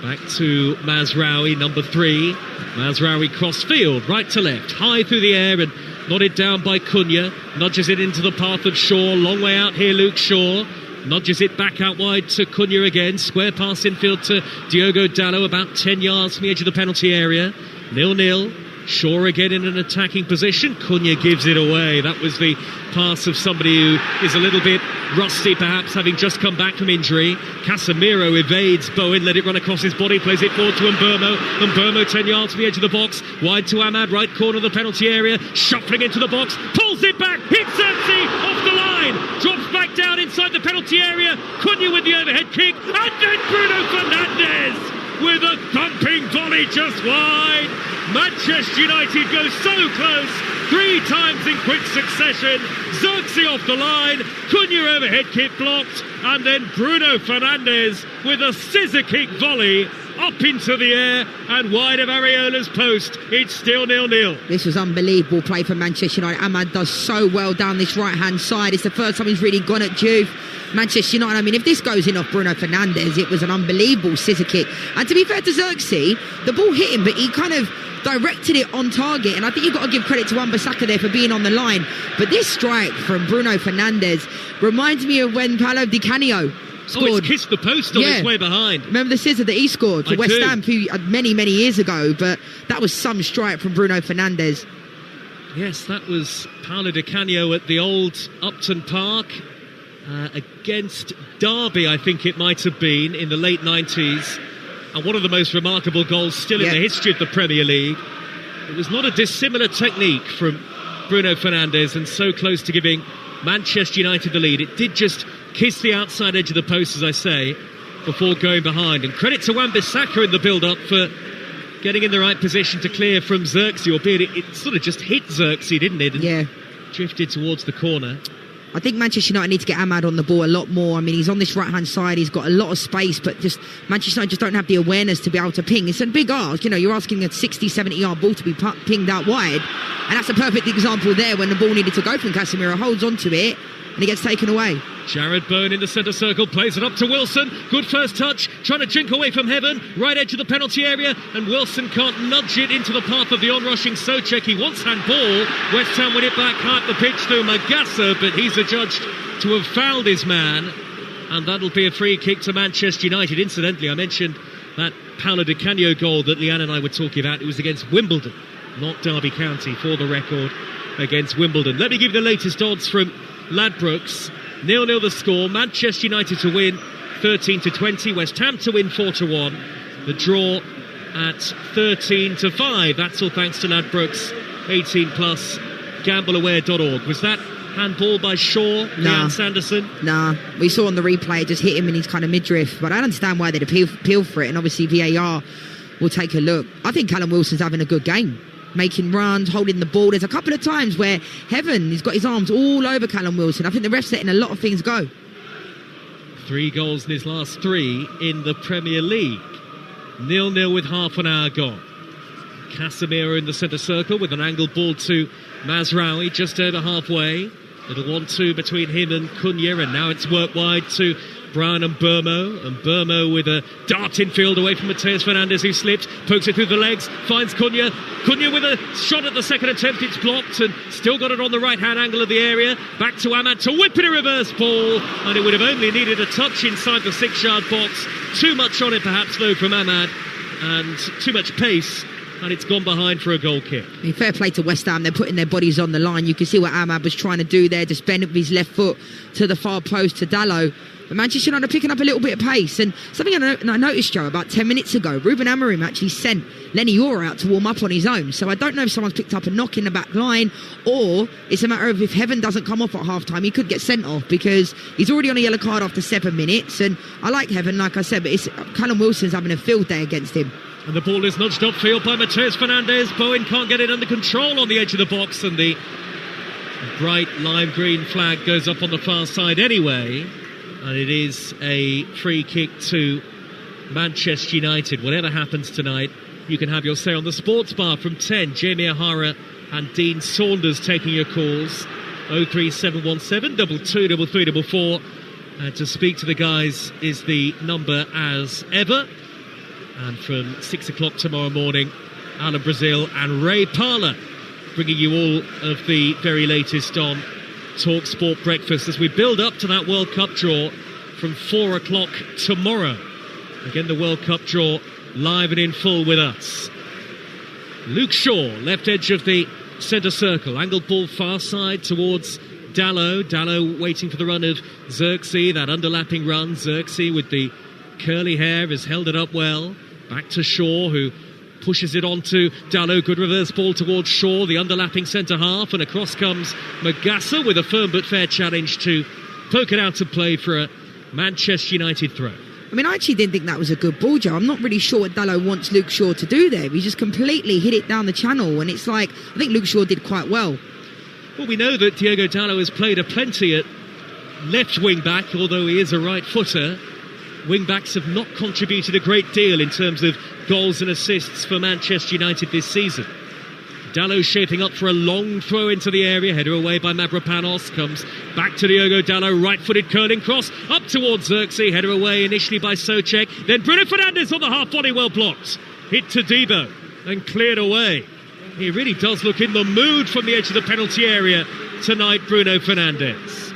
Speaker 3: Back to Mazraoui, number 3. Mazraoui cross field, right to left, high through the air and nodded down by Cunha. Nudges it into the path of Shaw. Long way out here, Luke Shaw. Nudges it back out wide to Cunha again. Square pass infield to Diogo Dalot, about 10 yards from the edge of the penalty area. 0-0. Shaw again in an attacking position. Cunha gives it away. That was the pass of somebody who is a little bit rusty, perhaps, having just come back from injury. Casemiro evades Bowen, let it run across his body, plays it forward to Mbeumo. Mbeumo 10 yards from the edge of the box, wide to Ahmad, right corner of the penalty area, shuffling into the box, pulls it back, hits Xerxes off the line, drops back down inside the penalty area. Cunha with the overhead kick, and then Bruno Fernandes with a thumping volley just wide. Manchester United go so close, 3 times in quick succession. Xerxes off the line, Cunha overhead kick blocked, and then Bruno Fernandes with a scissor kick volley up into the air and wide of Areola's post. It's still 0-0.
Speaker 2: This was unbelievable play for Manchester United. Ahmad does so well down this right-hand side. It's the first time he's really gone at Juve. Manchester United, I mean, if this goes in off Bruno Fernandes, it was an unbelievable scissor kick. And to be fair to Xerxes, the ball hit him, but he kind of directed it on target. And I think you've got to give credit to Wan-Bissaka there for being on the line. But this strike from Bruno Fernandes reminds me of when Paolo Di Canio scored.
Speaker 3: Oh, it's kissed the post on his way behind.
Speaker 2: Remember the scissor that he scored for West Ham many, many years ago? But that was some strike from Bruno Fernandes.
Speaker 3: Yes, that was Paolo Di Canio at the old Upton Park. Against Derby, I think it might have been, in the late 90s. And one of the most remarkable goals still in the history of the Premier League. It was not a dissimilar technique from Bruno Fernandes, and so close to giving Manchester United the lead. It did just kiss the outside edge of the post, as I say, before going behind. And credit to Wan-Bissaka in the build-up for getting in the right position to clear from Xerxes, albeit it sort of just hit Xerxes, didn't it? And drifted towards the corner.
Speaker 2: I think Manchester United need to get Ahmad on the ball a lot more. I mean, he's on this right-hand side. He's got a lot of space, but just Manchester United just don't have the awareness to be able to ping. It's a big ask. You know, you're asking a 60, 70-yard ball to be pinged out wide. And that's a perfect example there when the ball needed to go from Casemiro. Holds on to it, and he gets taken away.
Speaker 3: Jared Bowen in the centre circle, plays it up to Wilson. Good first touch, trying to drink away from Heaven. Right edge of the penalty area, and Wilson can't nudge it into the path of the on-rushing Souček. He wants handball. West Ham win it back high up the pitch through Magassa, but he's adjudged to have fouled his man. And that'll be a free kick to Manchester United. Incidentally, I mentioned that Paolo Di Canio goal that Leanne and I were talking about. It was against Wimbledon, not Derby County, for the record, against Wimbledon. Let me give you the latest odds from Ladbrokes. 0-0 the score. Manchester United to win 13-20. West Ham to win 4-1. The draw at 13-5. That's all thanks to Ladbrokes. 18 plus. Gambleaware.org. Was that handball by Shaw?
Speaker 2: Nah.
Speaker 3: Sanderson?
Speaker 2: Nah. We saw on the replay it just hit him in his kind of midriff. But I don't understand why they'd appeal for it. And obviously VAR will take a look. I think Callum Wilson's having a good game. Making runs, holding the ball. There's a couple of times where Heaven, he's got his arms all over Callum Wilson. I think the ref's letting a lot of things go.
Speaker 3: 3 goals in his last 3 in the Premier League. 0-0 with half an hour gone. Casemiro in the centre circle with an angled ball to Mazraoui just over halfway. Little 1-2 between him and Cunha, and now it's work wide to Brown and Mbeumo with a dart in field away from Mateus Fernandes, who slipped, pokes it through the legs, finds Cunha with a shot at the second attempt. It's blocked and still got it on the right hand angle of the area. Back to Ahmad to whip in a reverse ball, and it would have only needed a touch inside the 6-yard box. Too much on it perhaps though from Ahmad, and too much pace, and it's gone behind for a goal kick.
Speaker 2: I mean, fair play to West Ham. They're putting their bodies on the line. You can see what Ahmad was trying to do there, just bend with his left foot to the far post to Dalot. But Manchester United are picking up a little bit of pace. And something I noticed, Joe, about 10 minutes ago, Ruben Amorim actually sent Lenny Orr out to warm up on his own. So I don't know if someone's picked up a knock in the back line, or it's a matter of if Heaven doesn't come off at half-time, he could get sent off because he's already on a yellow card after 7 minutes. And I like Heaven, like I said, but it's Callum Wilson's having a field day against him.
Speaker 3: And the ball is nudged upfield by Mateus Fernandes. Bowen can't get it under control on the edge of the box, and the bright lime green flag goes up on the far side anyway. And it is a free kick to Manchester United. Whatever happens tonight, you can have your say on the sports bar from 10. Jamie O'Hara and Dean Saunders taking your calls. 03717 22 3344. And to speak to the guys is the number as ever. And from 6 o'clock tomorrow morning, Alan Brazil and Ray Parlour bringing you all of the very latest on Talksport Breakfast as we build up to that World Cup draw from 4 o'clock tomorrow. Again, the World Cup draw live and in full with us. Luke Shaw, left edge of the centre circle, angled ball far side towards Dalot. Dalot waiting for the run of Xerxes, that underlapping run. Xerxes with the curly hair has held it up well. Back to Shaw, who pushes it on to Dalot. Good reverse ball towards Shaw, the underlapping centre half, and across comes Magassa with a firm but fair challenge to poke it out to play for a Manchester United throw.
Speaker 2: I mean, I actually didn't think that was a good ball, Joe. I'm not really sure what Dalot wants Luke Shaw to do there. He just completely hit it down the channel, and it's like, I think Luke Shaw did quite well.
Speaker 3: Well, we know that Diogo Dalot has played a plenty at left wing-back, although he is a right-footer. Wing-backs have not contributed a great deal in terms of goals and assists for Manchester United this season. Dalot shaping up for a long throw into the area, header away by Mavropanos, comes back to Diogo Dalot, right-footed curling cross, up towards Xerxes, header away initially by Souček, then Bruno Fernandes on the half-volley, well blocked, hit to Debo and cleared away. He really does look in the mood from the edge of the penalty area tonight, Bruno Fernandes.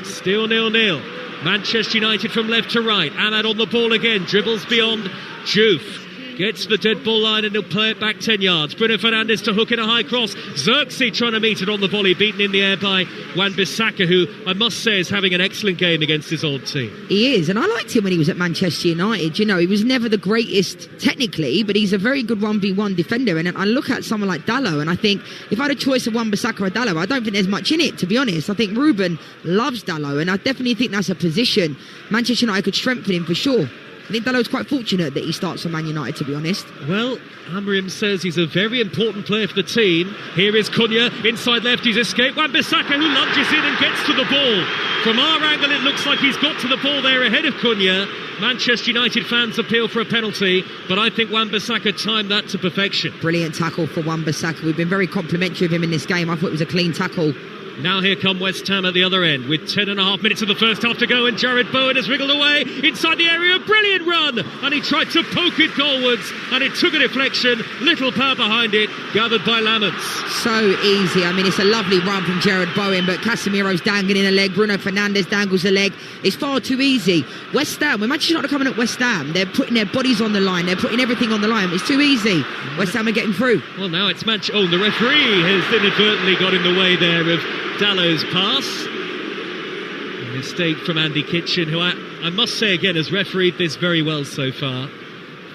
Speaker 3: Still 0-0. Manchester United from left to right. Ahmad on the ball again, dribbles beyond Diouf. Gets the dead ball line and he'll play it back 10 yards. Bruno Fernandes to hook in a high cross. Xerxes trying to meet it on the volley, beaten in the air by Wan-Bissaka, who I must say is having an excellent game against his old team.
Speaker 2: He is, and I liked him when he was at Manchester United. You know, he was never the greatest technically, but he's a very good 1v1 defender. And I look at someone like Dalot and I think if I had a choice of Wan-Bissaka or Dalot, I don't think there's much in it, to be honest. I think Ruben loves Dalot, and I definitely think that's a position Manchester United could strengthen him for sure. I think Dalot's quite fortunate that he starts for Man United, to be honest.
Speaker 3: Well, Amorim says he's a very important player for the team. Here is Cunha, inside left, he's escaped. Wan-Bissaka who lunges in and gets to the ball. From our angle, it looks like he's got to the ball there ahead of Cunha. Manchester United fans appeal for a penalty, but I think Wan-Bissaka timed that to perfection.
Speaker 2: Brilliant tackle for Wan-Bissaka. We've been very complimentary of him in this game. I thought it was a clean tackle.
Speaker 3: Now here come West Ham at the other end with 10.5 minutes of the first half to go, and Jared Bowen has wriggled away inside the area. Brilliant run, and he tried to poke it goalwards, and it took a deflection. Little power behind it, gathered by Laments.
Speaker 2: So easy. I mean, it's a lovely run from Jared Bowen, but Casemiro's dangling in a leg. Bruno Fernandes dangles a leg. It's far too easy. West Ham, when Manchester United are coming at West Ham, they're putting their bodies on the line. They're putting everything on the line. It's too easy. West Ham are getting through.
Speaker 3: Well, now it's Oh, the referee has inadvertently got in the way there of Dalot's pass. A mistake from Andy Kitchen, who I must say again has refereed this very well so far.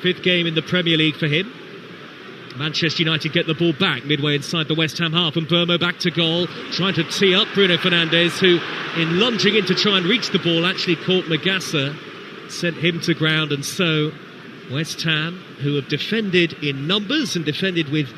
Speaker 3: 5th game in the Premier League for him. Manchester United get the ball back midway inside the West Ham half, and Burmo back to goal, trying to tee up Bruno Fernandes, who in lunging in to try and reach the ball actually caught Magassa, sent him to ground. And so West Ham, who have defended in numbers and defended with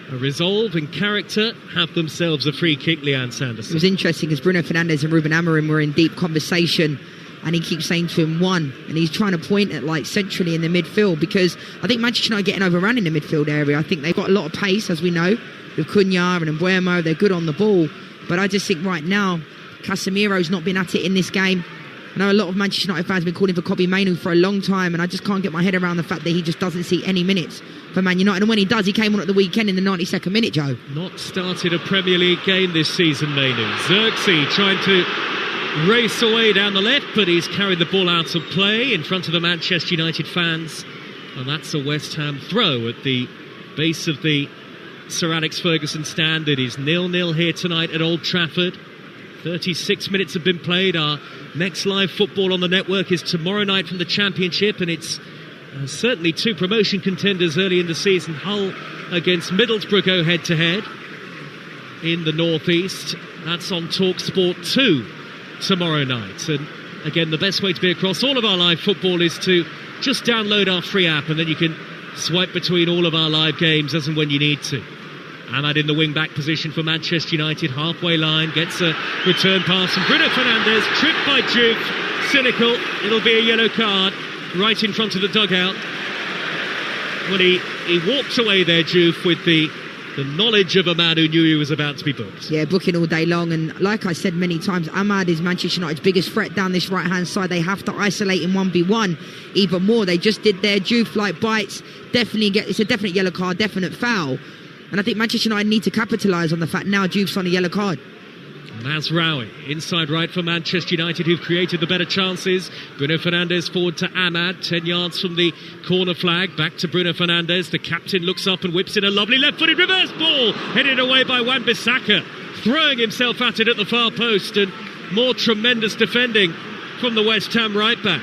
Speaker 3: a resolve and character, have themselves a free kick, Leanne Sanderson.
Speaker 2: It was interesting because Bruno Fernandes and Ruben Amorim were in deep conversation, and he keeps saying to him one, and he's trying to point at like centrally in the midfield, because I think Manchester United are getting overrun in the midfield area. I think they've got a lot of pace, as we know, with Cunha and Mbeumo. They're good on the ball, but I just think right now Casemiro's not been at it in this game. I know a lot of Manchester United fans have been calling for Kobbie Mainoo for a long time, and I just can't get my head around the fact that he just doesn't see any minutes for Man United. And when he does, he came on at the weekend in the 92nd minute, Joe.
Speaker 3: Not started a Premier League game this season, Mainoo. Xerxes trying to race away down the left, but he's carried the ball out of play in front of the Manchester United fans. And that's a West Ham throw at the base of the Sir Alex Ferguson stand. It is 0-0 here tonight at Old Trafford. 36 minutes have been played. Our next live football on the network is tomorrow night from the Championship, and it's certainly 2 promotion contenders early in the season. Hull against Middlesbrough go head-to-head in the North East. That's on Talksport 2 tomorrow night. And again, the best way to be across all of our live football is to just download our free app, and then you can swipe between all of our live games as and when you need to. Ahmad in the wing-back position for Manchester United, halfway line, gets a return pass from Bruno Fernandes, tripped by Diouf, cynical, it'll be a yellow card, right in front of the dugout. Well, he walked away there, Diouf, with the the knowledge of a man who knew he was about to be booked.
Speaker 2: Yeah, booking all day long. And like I said many times, Ahmad is Manchester United's biggest threat down this right-hand side. They have to isolate him 1v1 even more. They just did their Juve-like bites. It's a definite yellow card, definite foul. And I think Manchester United need to capitalise on the fact now Juve's on a yellow card.
Speaker 3: Mazraoui, inside right for Manchester United, who've created the better chances. Bruno Fernandes forward to Ahmad, 10 yards from the corner flag. Back to Bruno Fernandes. The captain looks up and whips in a lovely left-footed reverse ball, headed away by Wan-Bissaka, throwing himself at it at the far post, and more tremendous defending from the West Ham right-back.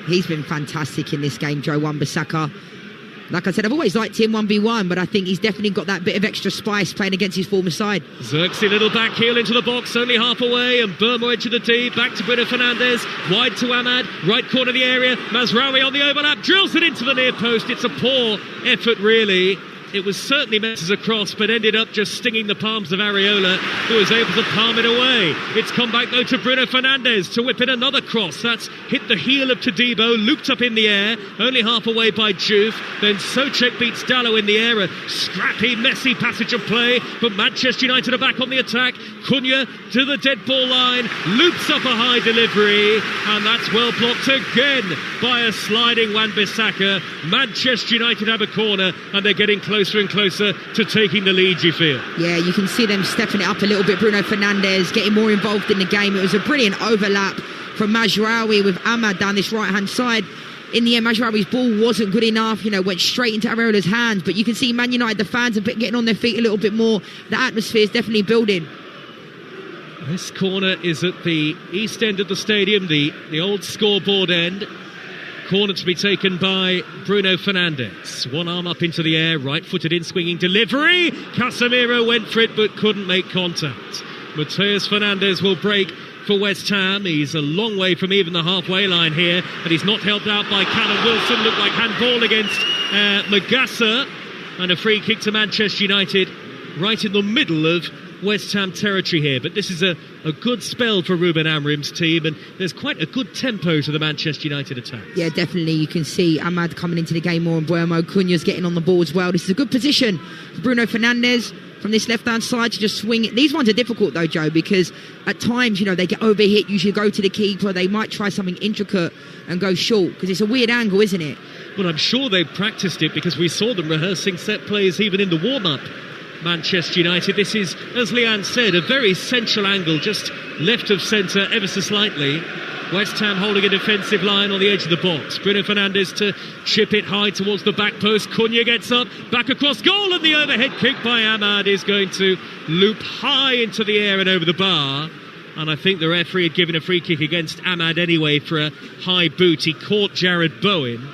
Speaker 2: He's been fantastic in this game, Joe Wan-Bissaka. Like I said, I've always liked him 1v1, but I think he's definitely got that bit of extra spice playing against his former side.
Speaker 3: Xerxes, little back heel into the box, only half away, and Burma edge of the D, back to Bruno Fernandes, wide to Ahmad, right corner of the area, Mazraoui on the overlap, drills it into the near post. It's a poor effort, really. It was certainly meant as a cross, but ended up just stinging the palms of Areola, who was able to palm it away. It's come back, though, to Bruno Fernandes to whip in another cross. That's hit the heel of Todibo, looped up in the air, only half away by Juve. Then Souček beats Dalot in the air. A scrappy, messy passage of play, but Manchester United are back on the attack. Cunha to the dead ball line, loops up a high delivery, and that's well blocked again by a sliding Wan-Bissaka. Manchester United have a corner, and they're getting closer and closer to taking the lead, you feel?
Speaker 2: Yeah, you can see them stepping it up a little bit. Bruno Fernandes getting more involved in the game. It was a brilliant overlap from Mazraoui with Ahmad down this right-hand side. In the end, Mazraoui's ball wasn't good enough, went straight into Areola's hands. But you can see Man United, the fans are getting on their feet a little bit more. The atmosphere is definitely building.
Speaker 3: This corner is at the east end of the stadium, the old scoreboard end. Corner to be taken by Bruno Fernandes. One arm up into the air, right-footed in, swinging delivery. Casemiro went for it but couldn't make contact. Mateus Fernandes will break for West Ham. He's a long way from even the halfway line here, and he's not helped out by Callum Wilson. Looked like handball against Magassa, and a free kick to Manchester United right in the middle of West Ham territory here. But this is a good spell for Ruben Amorim's team, and there's quite a good tempo to the Manchester United attack. Yeah,
Speaker 2: definitely. You can see Ahmad coming into the game more, and Buemo. Cunha's getting on the ball as well. This is a good position for Bruno Fernandes from this left-hand side to just swing it. These ones are difficult though, Joe, because at times, they get overhit, usually go to the keeper. They might try something intricate and go short, because it's a weird angle, isn't it?
Speaker 3: Well, I'm sure they've practiced it, because we saw them rehearsing set plays even in the warm-up. Manchester United, this is, as Leanne said, a very central angle, just left of centre ever so slightly. West Ham holding a defensive line on the edge of the box. Bruno Fernandes to chip it high towards the back post. Cunha gets up, back across goal, and the overhead kick by Ahmad is going to loop high into the air and over the bar. And I think the referee had given a free kick against Ahmad anyway for a high boot. He caught Jared Bowen,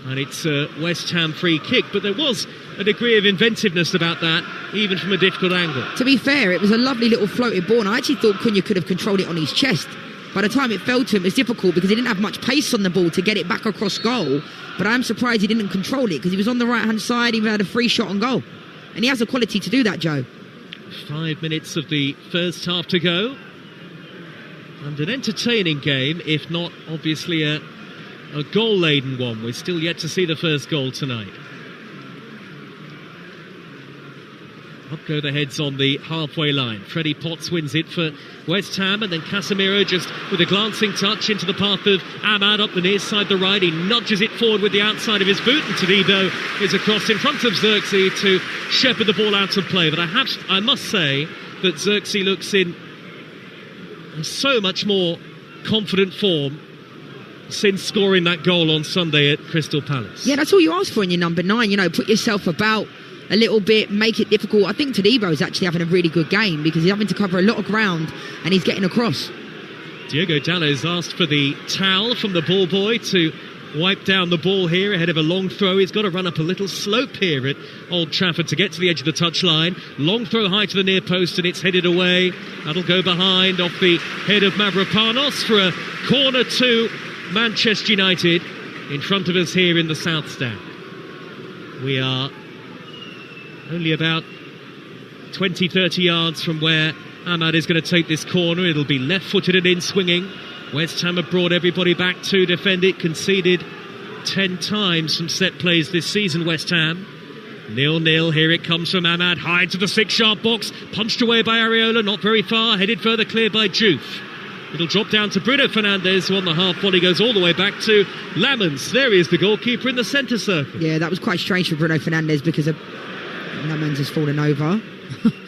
Speaker 3: and it's a West Ham free kick. But there was a degree of inventiveness about that, even from a difficult angle.
Speaker 2: To be fair, it was a lovely little floated ball, and I actually thought Cunha could have controlled it on his chest. By the time it fell to him, it was difficult because he didn't have much pace on the ball to get it back across goal. But I'm surprised he didn't control it, because he was on the right-hand side, he had a free shot on goal. And he has the quality to do that, Joe.
Speaker 3: 5 minutes of the first half to go. And an entertaining game, if not obviously a goal-laden one. We're still yet to see the first goal tonight. Up go the heads on the halfway line. Freddie Potts wins it for West Ham, and then Casemiro just with a glancing touch into the path of Ahmad up the near side, the right. He nudges it forward with the outside of his boot, and Todibo is across in front of Xerxes to shepherd the ball out of play. But I must say that Xerxes looks in so much more confident form since scoring that goal on Sunday at Crystal Palace.
Speaker 2: Yeah, that's all you ask for in your number 9. Put yourself about a little bit, make it difficult. I think Todibo is actually having a really good game, because he's having to cover a lot of ground and he's getting across.
Speaker 3: Diogo Dalot's asked for the towel from the ball boy to wipe down the ball here ahead of a long throw. He's got to run up a little slope here at Old Trafford to get to the edge of the touchline. Long throw high to the near post, and it's headed away. That'll go behind off the head of Mavropanos for a corner to Manchester United in front of us here in the South Stand. We are only about 20-30 yards from where Ahmad is going to take this corner. It'll be left-footed and in swinging. West Ham have brought everybody back to defend it. Conceded 10 times from set plays this season, West Ham. 0-0. Here it comes from Ahmad. High to the 6-yard box. Punched away by Areola. Not very far. Headed further clear by Juve. It'll drop down to Bruno Fernandes, who on the half volley goes all the way back to Lamens. There is the goalkeeper in the centre circle.
Speaker 2: Yeah, that was quite strange for Bruno Fernandes because Lamens has fallen over.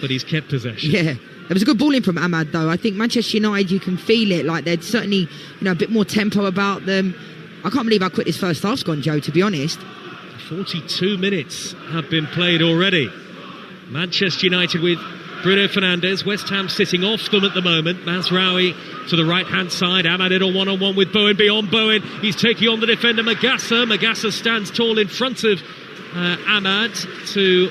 Speaker 3: But he's kept possession.
Speaker 2: Yeah. It was a good ball in from Ahmad, though. I think Manchester United, you can feel it. Like, they're certainly, a bit more tempo about them. I can't believe how quick this first half's gone, Joe, to be honest.
Speaker 3: 42 minutes have been played already. Manchester United with Bruno Fernandes. West Ham sitting off them at the moment. Mazraoui to the right-hand side. Ahmad in a one-on-one with Bowen. Beyond Bowen, he's taking on the defender Magassa. Magassa stands tall in front of Ahmad to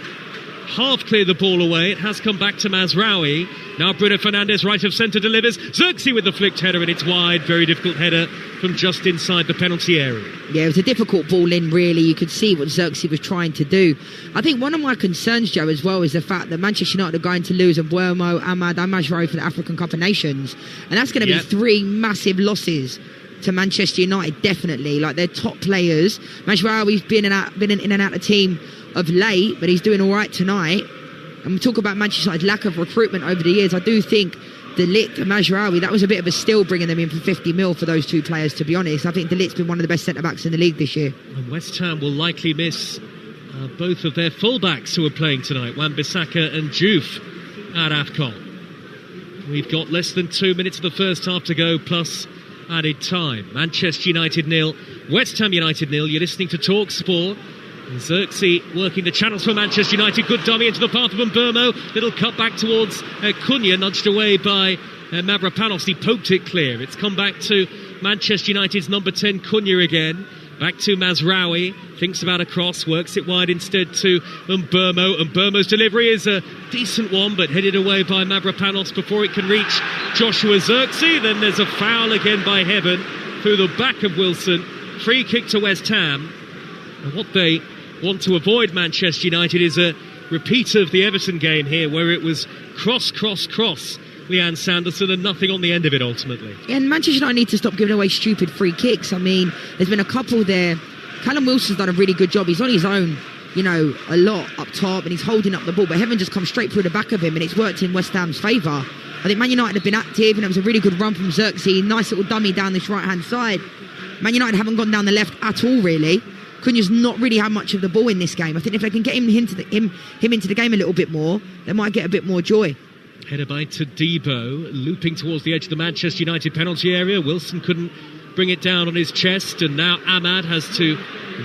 Speaker 3: half clear the ball away. It has come back to Mazraoui. Now Bruno Fernandes, right of centre, delivers. Xerxes with the flicked header, and it's wide. Very difficult header from just inside the penalty area. Yeah,
Speaker 2: it was a difficult ball in, really. You could see what Xerxes was trying to do. I think one of my concerns, Joe, as well, is the fact that Manchester United are going to lose Mbuemo, Ahmad and Mazraoui for the African Cup of Nations. And that's going to be 3 massive losses to Manchester United, definitely. Like, they're top players. Mazraoui's been in and out of the team of late, but he's doing all right tonight. And we talk about Manchester United's lack of recruitment over the years. I do think De Ligt and Mazraoui, that was a bit of a steal bringing them in for 50 mil for those two players, to be honest. I think De Ligt's been one of the best centre-backs in the league this year.
Speaker 3: And West Ham will likely miss both of their full-backs who are playing tonight, Wan-Bissaka and Diouf at AFCON. We've got less than 2 minutes of the first half to go, plus added time. Manchester United 0, West Ham United 0. You're listening to Talksport. Xerxes working the channels for Manchester United. Good dummy into the path of Mbuemo. Little cut back towards Cunha, nudged away by Mavropanos. He poked it clear. It's come back to Manchester United's number 10, Cunha again. Back to Mazraoui. Thinks about a cross. Works it wide instead to Mbuemo. Mbuemo's delivery is a decent one, but headed away by Mavropanos before it can reach Joshua Xerxes. Then there's a foul again by Heaven through the back of Wilson. Free kick to West Ham. And what they want to avoid, Manchester United, is a repeat of the Everton game here, where it was cross, Leanne Sanderson, and nothing on the end of it ultimately.
Speaker 2: Yeah, and Manchester United need to stop giving away stupid free kicks. I mean, there's been a couple there. Callum Wilson's done a really good job. He's on his own, a lot up top, and he's holding up the ball, but Heaven just comes straight through the back of him, and it's worked in West Ham's favour. I think Man United have been active, and it was a really good run from Xerxes. Nice little dummy down this right-hand side. Man United haven't gone down the left at all, really. Cunha's not really had much of the ball in this game. I think if they can get him into the game a little bit more, they might get a bit more joy.
Speaker 3: Header by Todibo, looping towards the edge of the Manchester United penalty area. Wilson couldn't bring it down on his chest, and now Ahmad has to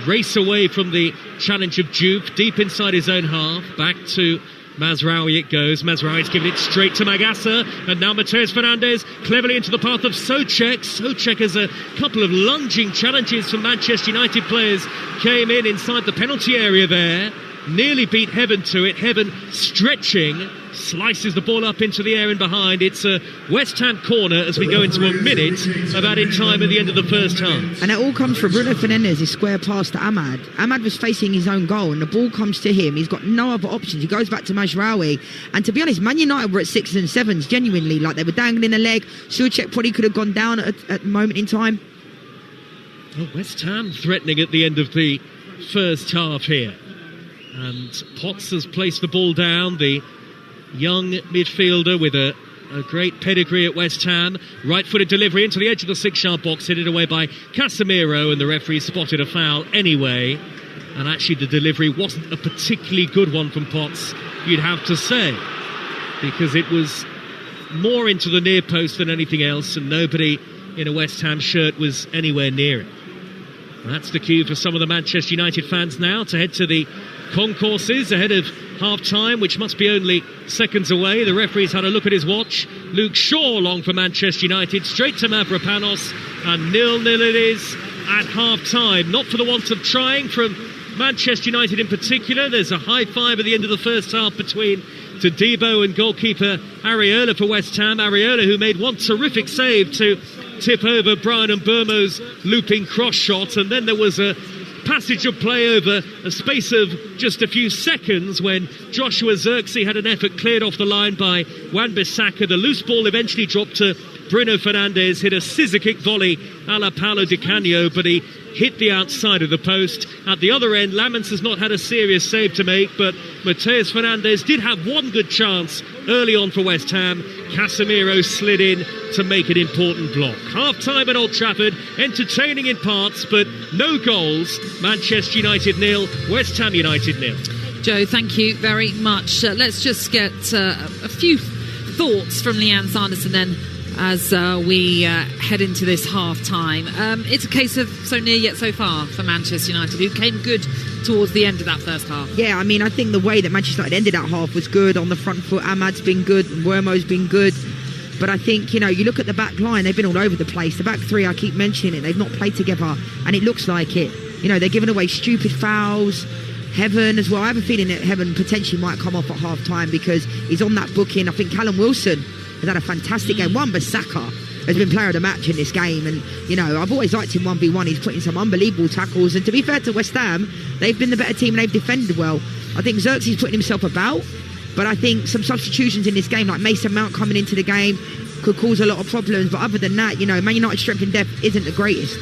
Speaker 3: race away from the challenge of Diouf, deep inside his own half. Back to Mazraoui it goes. Mazraoui's given it straight to Magassa, and now Matheus Fernandes cleverly into the path of Souček. Souček has a couple of lunging challenges from Manchester United players. Came in inside the penalty area there, nearly beat Heaven to it. Heaven stretching, slices the ball up into the air and behind. It's a West Ham corner as we go into a minute of added time at the end of the first half.
Speaker 2: And it all comes from Bruno Fernandes, his square pass to Ahmad. Ahmad was facing his own goal, and the ball comes to him. He's got no other options. He goes back to Mazraoui. And to be honest, Man United were at 6s and 7s, genuinely. Like, they were dangling a leg. Souček probably could have gone down at the moment in time.
Speaker 3: Well, West Ham threatening at the end of the first half here. And Potts has placed the ball down. The young midfielder with a great pedigree at West Ham. Right-footed delivery into the edge of the 6-yard box, headed away by Casemiro, and the referee spotted a foul anyway. And actually the delivery wasn't a particularly good one from Potts, you'd have to say, because it was more into the near post than anything else, and nobody in a West Ham shirt was anywhere near it. And that's the cue for some of the Manchester United fans now to head to the concourses ahead of half-time, which must be only seconds away. The referee's had a look at his watch. Luke Shaw long for Manchester United, straight to Mavropanos, and 0-0 it is at half-time. Not for the want of trying from Manchester United in particular. There's a high five at the end of the first half between Todibo and goalkeeper Areola for West Ham. Areola, who made one terrific save to tip over Brian Mbuemo's looping cross shot, and then there was a passage of play over a space of just a few seconds when Joshua Xerxes had an effort cleared off the line by Wan-Bissaka. The loose ball eventually dropped to Bruno Fernandes hit a scissor-kick volley a la Paolo Di Canio, but he hit the outside of the post. At the other end, Lamens has not had a serious save to make, but Mateus Fernandes did have one good chance early on for West Ham. Casemiro slid in to make an important block. Half-time at Old Trafford, entertaining in parts, but no goals. Manchester United 0, West Ham United 0.
Speaker 1: Joe, thank you very much. Let's just get a few thoughts from Leanne Sanderson then as we head into this half-time. It's a case of so near yet so far for Manchester United, who came good towards the end of that first half.
Speaker 2: Yeah, I mean, I think the way that Manchester United ended that half was good. On the front foot, Ahmad's been good, Wermo's been good. But I think, you look at the back line, they've been all over the place. The back three, I keep mentioning it, they've not played together, and it looks like it. They're giving away stupid fouls. Heaven as well. I have a feeling that Heaven potentially might come off at half-time because he's on that booking. I think Callum Wilson has had a fantastic game. Wan-Bissaka has been player of the match in this game, and I've always liked him 1v1. He's putting some unbelievable tackles, and to be fair to West Ham, they've been the better team and they've defended well. I think Xerxes putting himself about, but I think some substitutions in this game, like Mason Mount coming into the game, could cause a lot of problems. But other than that, Man United's strength in depth isn't the greatest.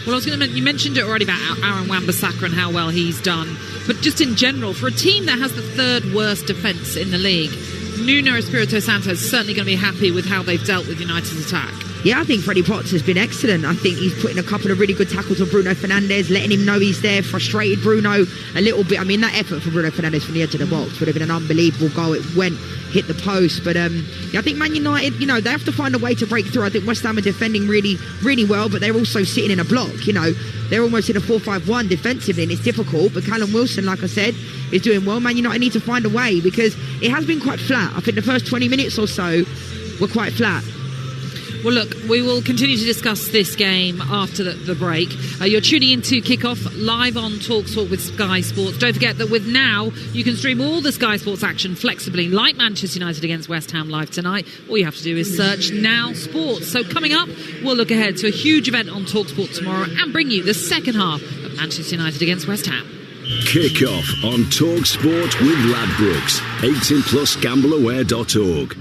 Speaker 1: Well, I was going to mention, you mentioned it already about Aaron Wan-Bissaka and how well he's done, but just in general, for a team that has the third worst defence in the league, Nuno Espirito Santo is certainly going to be happy with how they've dealt with United's attack.
Speaker 2: Yeah, I think Freddie Potts has been excellent. I think he's putting a couple of really good tackles on Bruno Fernandes, letting him know he's there, frustrated Bruno a little bit. I mean, that effort from Bruno Fernandes from the edge of the box would have been an unbelievable goal. It went, hit the post. But I think Man United, they have to find a way to break through. I think West Ham are defending really, really well, but they're also sitting in a block. They're almost in a 4-5-1 defensively, and it's difficult. But Callum Wilson, like I said, is doing well. Man United need to find a way because it has been quite flat. I think the first 20 minutes or so were quite flat.
Speaker 1: Well, look, we will continue to discuss this game after the break. You're tuning into Kickoff live on Talksport with Sky Sports. Don't forget that with Now, you can stream all the Sky Sports action flexibly, like Manchester United against West Ham live tonight. All you have to do is search Now Sports. So coming up, we'll look ahead to a huge event on Talksport tomorrow and bring you the second half of Manchester United against West Ham.
Speaker 4: Kickoff on Talksport with Ladbrokes. 18plusgambleaware.org.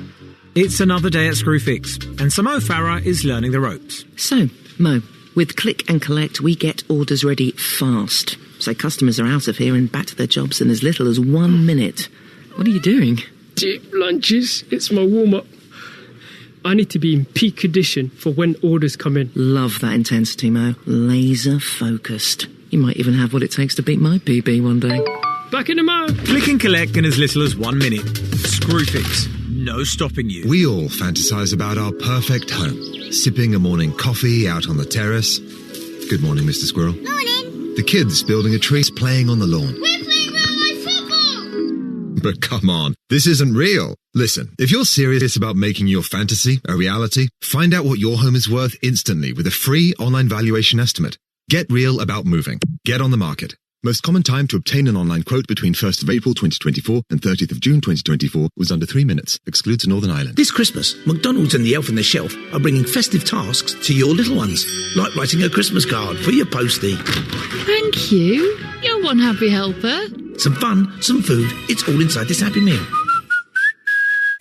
Speaker 5: It's another day at Screwfix, and Mo Farah is learning the ropes.
Speaker 6: So, Mo, with Click and Collect, we get orders ready fast. So customers are out of here and back to their jobs in as little as 1 minute. What are you doing?
Speaker 7: Deep lunches. It's my warm-up. I need to be in peak condition for when orders come in.
Speaker 6: Love that intensity, Mo. Laser focused. You might even have what it takes to beat my PB one day.
Speaker 7: Back in a mo.
Speaker 5: Click and collect in as little as 1 minute. Screwfix. No stopping you.
Speaker 8: We all fantasize about our perfect home. Sipping a morning coffee out on the terrace. Good morning, Mr. Squirrel.
Speaker 9: Morning.
Speaker 8: The kids building a tree, playing on the lawn.
Speaker 9: We're playing real life football.
Speaker 8: But come on, this isn't real. Listen, if you're serious about making your fantasy a reality, find out what your home is worth instantly with a free online valuation estimate. Get real about moving. Get on the market. Most common time to obtain an online quote between 1st of April 2024 and 30th of June 2024 was under 3 minutes. Excludes Northern Ireland.
Speaker 10: This Christmas, McDonald's and the Elf on the Shelf are bringing festive tasks to your little ones, like writing a Christmas card for your postie.
Speaker 11: Thank you. You're one happy helper.
Speaker 10: Some fun, some food, it's all inside this Happy Meal.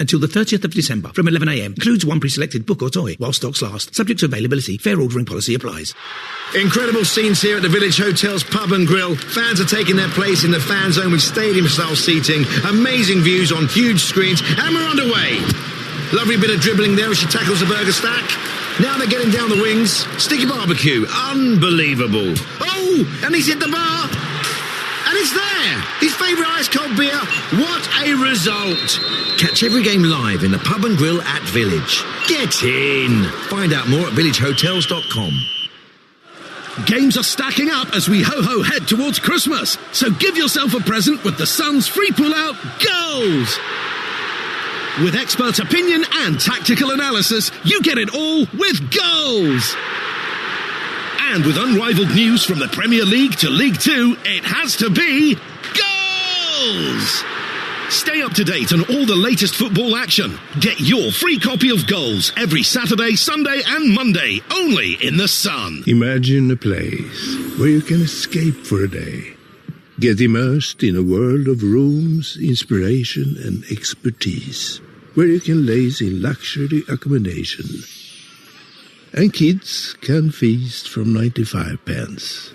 Speaker 10: Until the 30th of December from 11 a.m. Includes one pre-selected book or toy while stocks last. Subject to availability. Fair ordering policy applies.
Speaker 12: Incredible scenes here at the Village Hotel's Pub and Grill. Fans are taking their place in the fan zone with stadium-style seating, amazing views on huge screens, and we're underway. Lovely bit of dribbling there as she tackles the burger stack. Now they're getting down the wings. Sticky barbecue. Unbelievable. Oh, and he's hit the bar. And it's there! His favourite ice-cold beer. What a result! Catch every game live in the Pub and Grill at Village. Get in! Find out more at villagehotels.com.
Speaker 13: Games are stacking up as we ho-ho head towards Christmas. So give yourself a present with the Sun's free pull-out goals. With expert opinion and tactical analysis, you get it all with goals. And with unrivaled news from the Premier League to League Two, it has to be goals! Stay up to date on all the latest football action. Get your free copy of Goals every Saturday, Sunday and Monday, only in the Sun.
Speaker 14: Imagine a place where you can escape for a day. Get immersed in a world of rooms, inspiration and expertise. Where you can laze in luxury accommodation and kids can feast from 95 pence.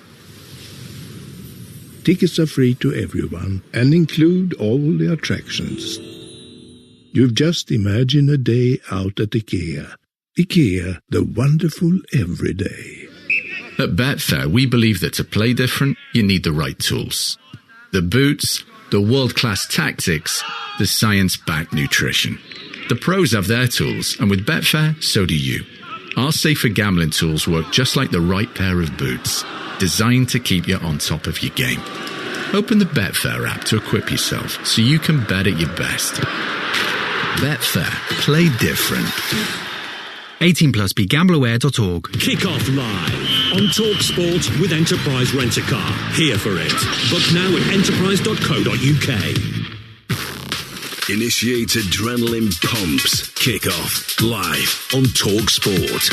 Speaker 14: Tickets are free to everyone and include all the attractions. You've just imagined a day out at IKEA. IKEA, the wonderful everyday.
Speaker 15: At Betfair, we believe that to play different, you need the right tools. The boots, the world-class tactics, the science-backed nutrition. The pros have their tools, and with Betfair, so do you. Our safer gambling tools work just like the right pair of boots, designed to keep you on top of your game. Open the Betfair app to equip yourself so you can bet at your best. Betfair. Play different.
Speaker 5: 18 plus, begambleaware.org.
Speaker 16: Kick off live on Talksport with Enterprise Rent-A-Car. Here for it. Book now at enterprise.co.uk.
Speaker 4: Initiate adrenaline pumps. Kick off live on Talksport.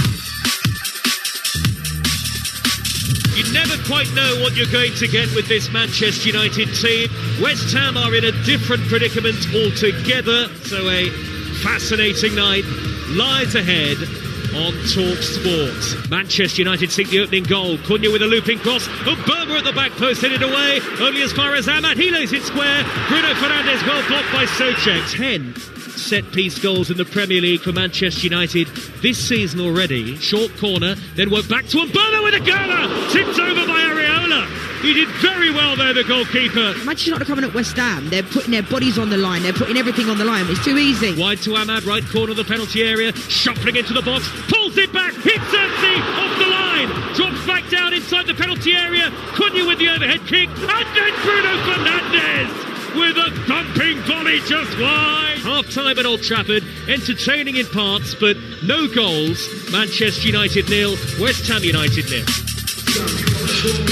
Speaker 3: You never quite know what you're going to get with this Manchester United team. West Ham are in a different predicament altogether, so a fascinating night lies ahead on Talksport. Manchester United seek the opening goal. Cunha with a looping cross. Burma at the back post, headed away. Only as far as Ahmad. He lays it square. Bruno Fernandes well blocked by Souček. 10 set-piece goals in the Premier League for Manchester United this season already. Short corner, then went back to Burma with a goaler. Tipped over by Areola. He did very well there, the goalkeeper.
Speaker 2: Manchester United are coming at West Ham. They're putting their bodies on the line. They're putting everything on the line. It's too easy.
Speaker 3: Wide to Ahmad, right corner of the penalty area. Shuffling into the box. Pulls it back. Hits empty. Off the line. Drops back down inside the penalty area. Cunha with the overhead kick. And then Bruno Fernandes with a thumping volley just wide. Half-time at Old Trafford. Entertaining in parts, but no goals. Manchester United 0. West Ham United 0.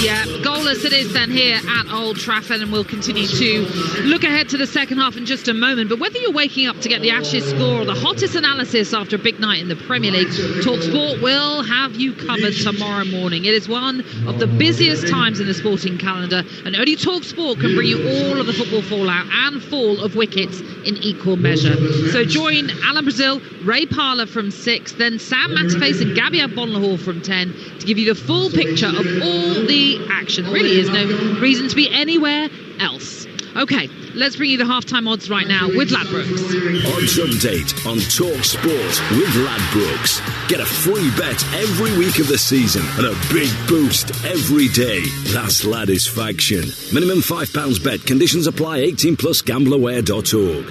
Speaker 1: Yeah, goalless it is then here at Old Trafford, and we'll continue to look ahead to the second half in just a moment. But whether you're waking up to get the Ashes score or the hottest analysis after a big night in the Premier League, Talksport will have you covered tomorrow morning. It is one of the busiest times in the sporting calendar, and only Talksport can bring you all of the football fallout and fall of wickets in equal measure. So join Alan Brazil, Ray Parlour from 6, then Sam Matterface and Gabby Bonlahor from 10 to give you the full picture of all the action. There really is no reason to be anywhere else. Okay, let's bring you the halftime odds right now with Ladbrokes.
Speaker 4: Odds update on Talksport with Ladbrokes. Get a free bet every week of the season and a big boost every day. That's Ladisfaction. Minimum £5 bet. Conditions apply. 18 plus gambleaware.org.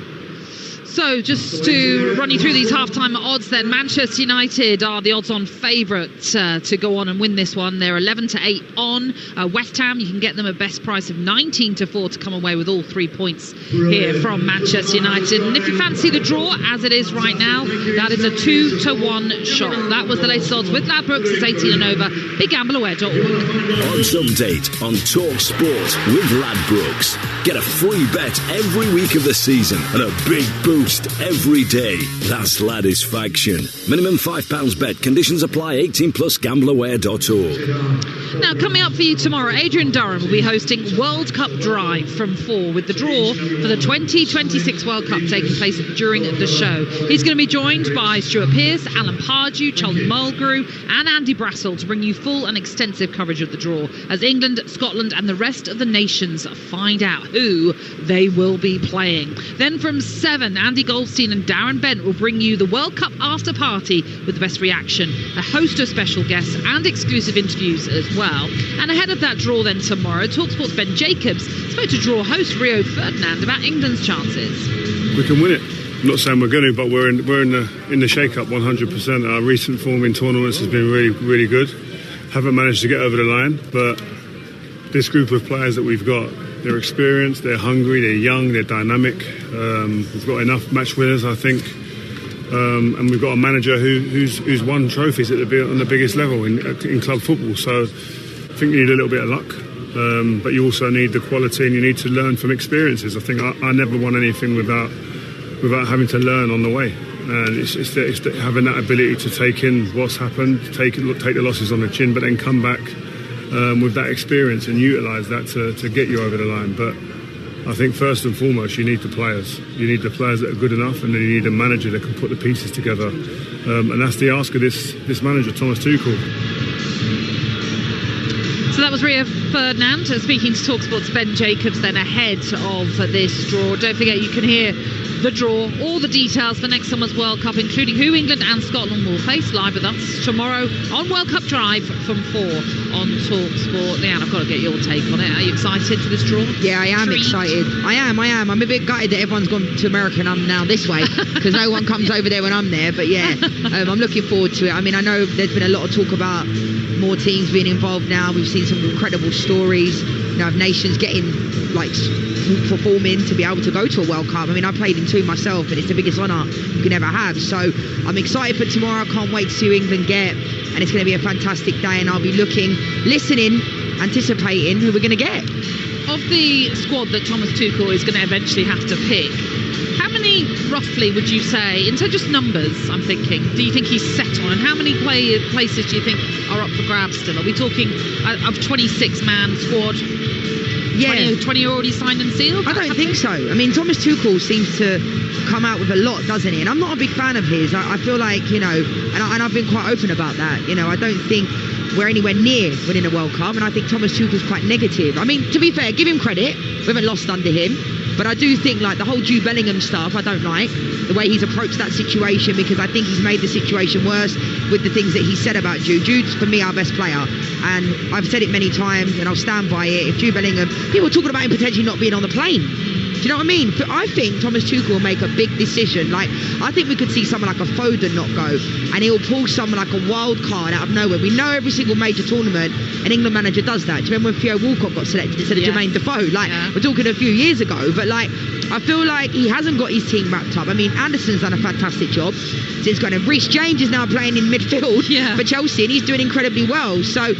Speaker 1: So just to run you through these halftime odds then, Manchester United are the odds-on favourite to go on and win this one. They're 11-8 on. West Ham, you can get them at best price of 19-4 to come away with all 3 points here from Manchester United. And if you fancy the draw, as it is right now, that is a 2-1 shot. That was the latest odds with Ladbrokes. It's 18 and over. BigGambleAware.org.
Speaker 4: Odds update on Talksport with Ladbrokes. Get a free bet every week of the season and a big boost every day. That's Ladisfaction. Minimum £5 bet. Conditions apply. 18 plus gambleaware.org.
Speaker 1: Now, coming up for you tomorrow, Adrian Durham will be hosting World Cup Drive from 4 with the draw for the 2026 World Cup taking place during the show. He's going to be joined by Stuart Pearce, Alan Pardew, Charlie Mulgrew and Andy Brassel to bring you full and extensive coverage of the draw as England, Scotland and the rest of the nations find out who they will be playing. Then from 7, Andy Goldstein and Darren Bent will bring you the World Cup after party with the best reaction, a host of special guests and exclusive interviews as well. And ahead of that draw then tomorrow, Talksport's Ben Jacobs spoke to draw host Rio Ferdinand about England's chances.
Speaker 17: We can win it. I'm not saying we're going to, but we're in the shake-up 100%. Our recent form in tournaments has been really, really good. Haven't managed to get over the line, but this group of players that we've got, they're experienced, they're hungry, they're young, they're dynamic. We've got enough match winners, I think. And we've got a manager who's won trophies on the biggest level in club football. So I think you need a little bit of luck, but you also need the quality and you need to learn from experiences. I think I never won anything without having to learn on the way. And it's having that ability to take in what's happened, take the losses on the chin, but then come back with that experience and utilise that to get you over the line. But I think first and foremost you need the players. You need the players that are good enough, and then you need a manager that can put the pieces together. And that's the ask of this manager, Thomas Tuchel.
Speaker 1: So that was Rio Ferdinand speaking to Talksport's Ben Jacobs then ahead of this draw. Don't forget you can hear the draw, all the details for next summer's World Cup, including who England and Scotland will face, live with us tomorrow on World Cup Drive from 4 on Talksport. Leanne, I've got to get your take on it. Are you excited for this draw?
Speaker 2: Yeah, I am excited. I am. I'm a bit gutted that everyone's gone to America and I'm now this way, because no one comes over there when I'm there. But yeah, I'm looking forward to it. I mean, I know there's been a lot of talk about more teams being involved now. We've seen some incredible stories, of nations getting performing to be able to go to a World Cup. I mean, I played in 2 myself, and it's the biggest honour you can ever have. So I'm excited for tomorrow. I can't wait to see who England get, and it's going to be a fantastic day. And I'll be listening, anticipating who we're going to get.
Speaker 1: Of the squad that Thomas Tuchel is going to eventually have to pick, how many roughly would you say, in terms of just numbers, I'm thinking, do you think he's set on? And how many places do you think are up for grabs still? Are we talking of 26-man squad?
Speaker 2: Yeah,
Speaker 1: 20 already signed and sealed?
Speaker 2: I don't think so. I mean, Thomas Tuchel seems to come out with a lot, doesn't he? And I'm not a big fan of his. I feel like, and I've been quite open about that. I don't think we're anywhere near winning a World Cup, and I think Thomas Tuchel's quite negative. I mean, to be fair, give him credit. We haven't lost under him. But I do think, the whole Jude Bellingham stuff, I don't like the way he's approached that situation, because I think he's made the situation worse with the things that he said about Jude. Jude's, for me, our best player. And I've said it many times, and I'll stand by it. If Jude Bellingham, people are talking about him potentially not being on the plane. Do you know what I mean? I think Thomas Tuchel will make a big decision. I think we could see someone like a Foden not go, and he'll pull someone like a wild card out of nowhere. We know every single major tournament an England manager does that. Do you remember when Theo Walcott got selected instead of Jermaine Defoe? We're talking a few years ago, but I feel like he hasn't got his team wrapped up. I mean, Anderson's done a fantastic job since going in. Reece James is now playing in midfield for Chelsea, and he's doing incredibly well. So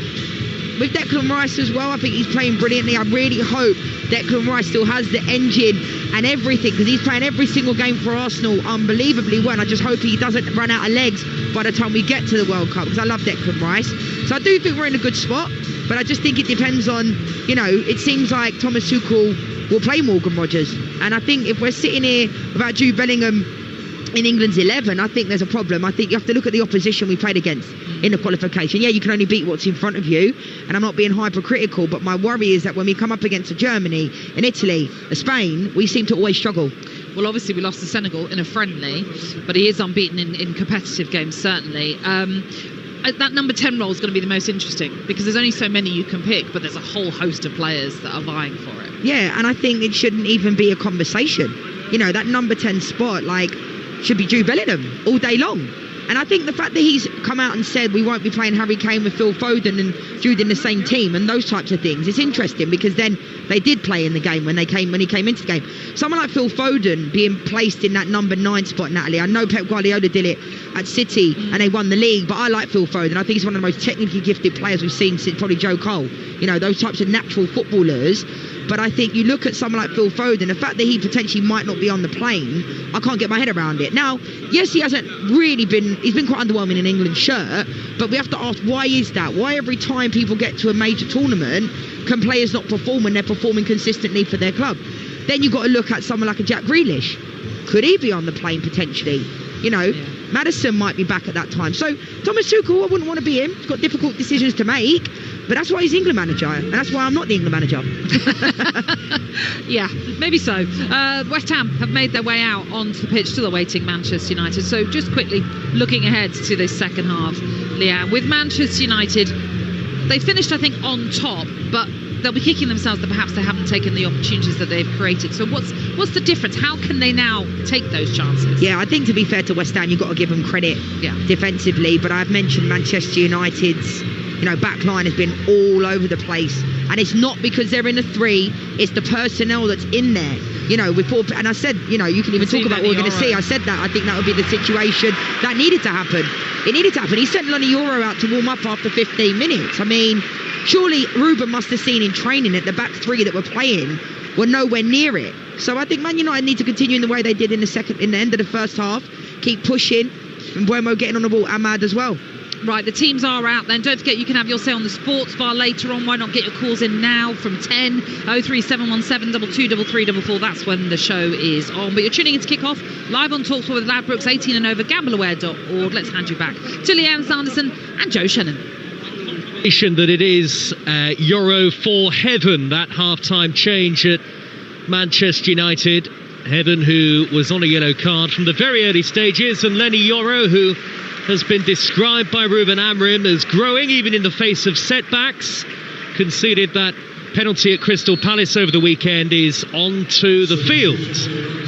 Speaker 2: with Declan Rice as well, I think he's playing brilliantly. I really hope Declan Rice still has the engine and everything, because he's playing every single game for Arsenal unbelievably well. And I just hope he doesn't run out of legs by the time we get to the World Cup, because I love Declan Rice. So I do think we're in a good spot, but I just think it depends on, it seems like Thomas Tuchel will play Morgan Rogers. And I think if we're sitting here without Jude Bellingham in England's 11, I think there's a problem. I think you have to look at the opposition we played against in the qualification. Yeah, you can only beat what's in front of you, and I'm not being hypercritical, but my worry is that when we come up against a Germany, an Italy, a Spain, we seem to always struggle.
Speaker 1: Well, obviously we lost to Senegal in a friendly, but he is unbeaten in competitive games, certainly. That number 10 role is going to be the most interesting, because there's only so many you can pick, but there's a whole host of players that are vying for it.
Speaker 2: Yeah, and I think it shouldn't even be a conversation. That number 10 spot, should be Jude Bellingham all day long. And I think the fact that he's come out and said we won't be playing Harry Kane with Phil Foden and Jude in the same team and those types of things, it's interesting, because then they did play in the game when he came into the game. Someone like Phil Foden being placed in that number 9 spot, Natalie. I know Pep Guardiola did it at City and they won the league, but I like Phil Foden. I think he's one of the most technically gifted players we've seen since probably Joe Cole. Those types of natural footballers. But I think you look at someone like Phil Foden, the fact that he potentially might not be on the plane, I can't get my head around it. Now, yes, he's been quite underwhelming in England's shirt, but we have to ask, why is that? Why every time people get to a major tournament can players not perform when they're performing consistently for their club? Then you've got to look at someone like a Jack Grealish. Could he be on the plane potentially? Maddison might be back at that time. So Thomas Tuchel, I wouldn't want to be him. He's got difficult decisions to make. But that's why he's England manager, and that's why I'm not the England manager.
Speaker 1: Yeah, maybe so. West Ham have made their way out onto the pitch, still awaiting Manchester United. So just quickly looking ahead to this second half, Leanne, with Manchester United, they finished, I think, on top, but they'll be kicking themselves that perhaps they haven't taken the opportunities that they've created. So what's the difference? How can they now take those chances?
Speaker 2: Yeah, I think to be fair to West Ham, you've got to give them credit defensively. But I've mentioned Manchester United's back line has been all over the place, and it's not because they're in a 3, it's the personnel that's in there. Before, and I said, you can even talk about what we're going to see. I said that I think that would be the situation that needed to happen. It needed to happen. He sent Lonnie Euro out to warm up after 15 minutes. I mean, surely Ruben must have seen in training that the back 3 that were playing were nowhere near it. So I think Man United need to continue in the way they did in the end of the first half, keep pushing, and Buemo getting on the ball, Ahmad as well.
Speaker 1: Right, the teams are out then. Don't forget you can have your say on the sports bar later on. Why not get your calls in now from 10 03717 223344. That's when the show is on. But you're tuning in to kick off live on Talksport with Ladbrokes, 18 and over, gambleaware.org. Let's hand you back to Leanne Sanderson and Joe Shannon.
Speaker 3: That it is Euro for Heaven, that half-time change at Manchester United. Heaven, who was on a yellow card from the very early stages, and Lenny Yoro, who has been described by Ruben Amorim as growing even in the face of setbacks, conceded that penalty at Crystal Palace over the weekend, is onto the field.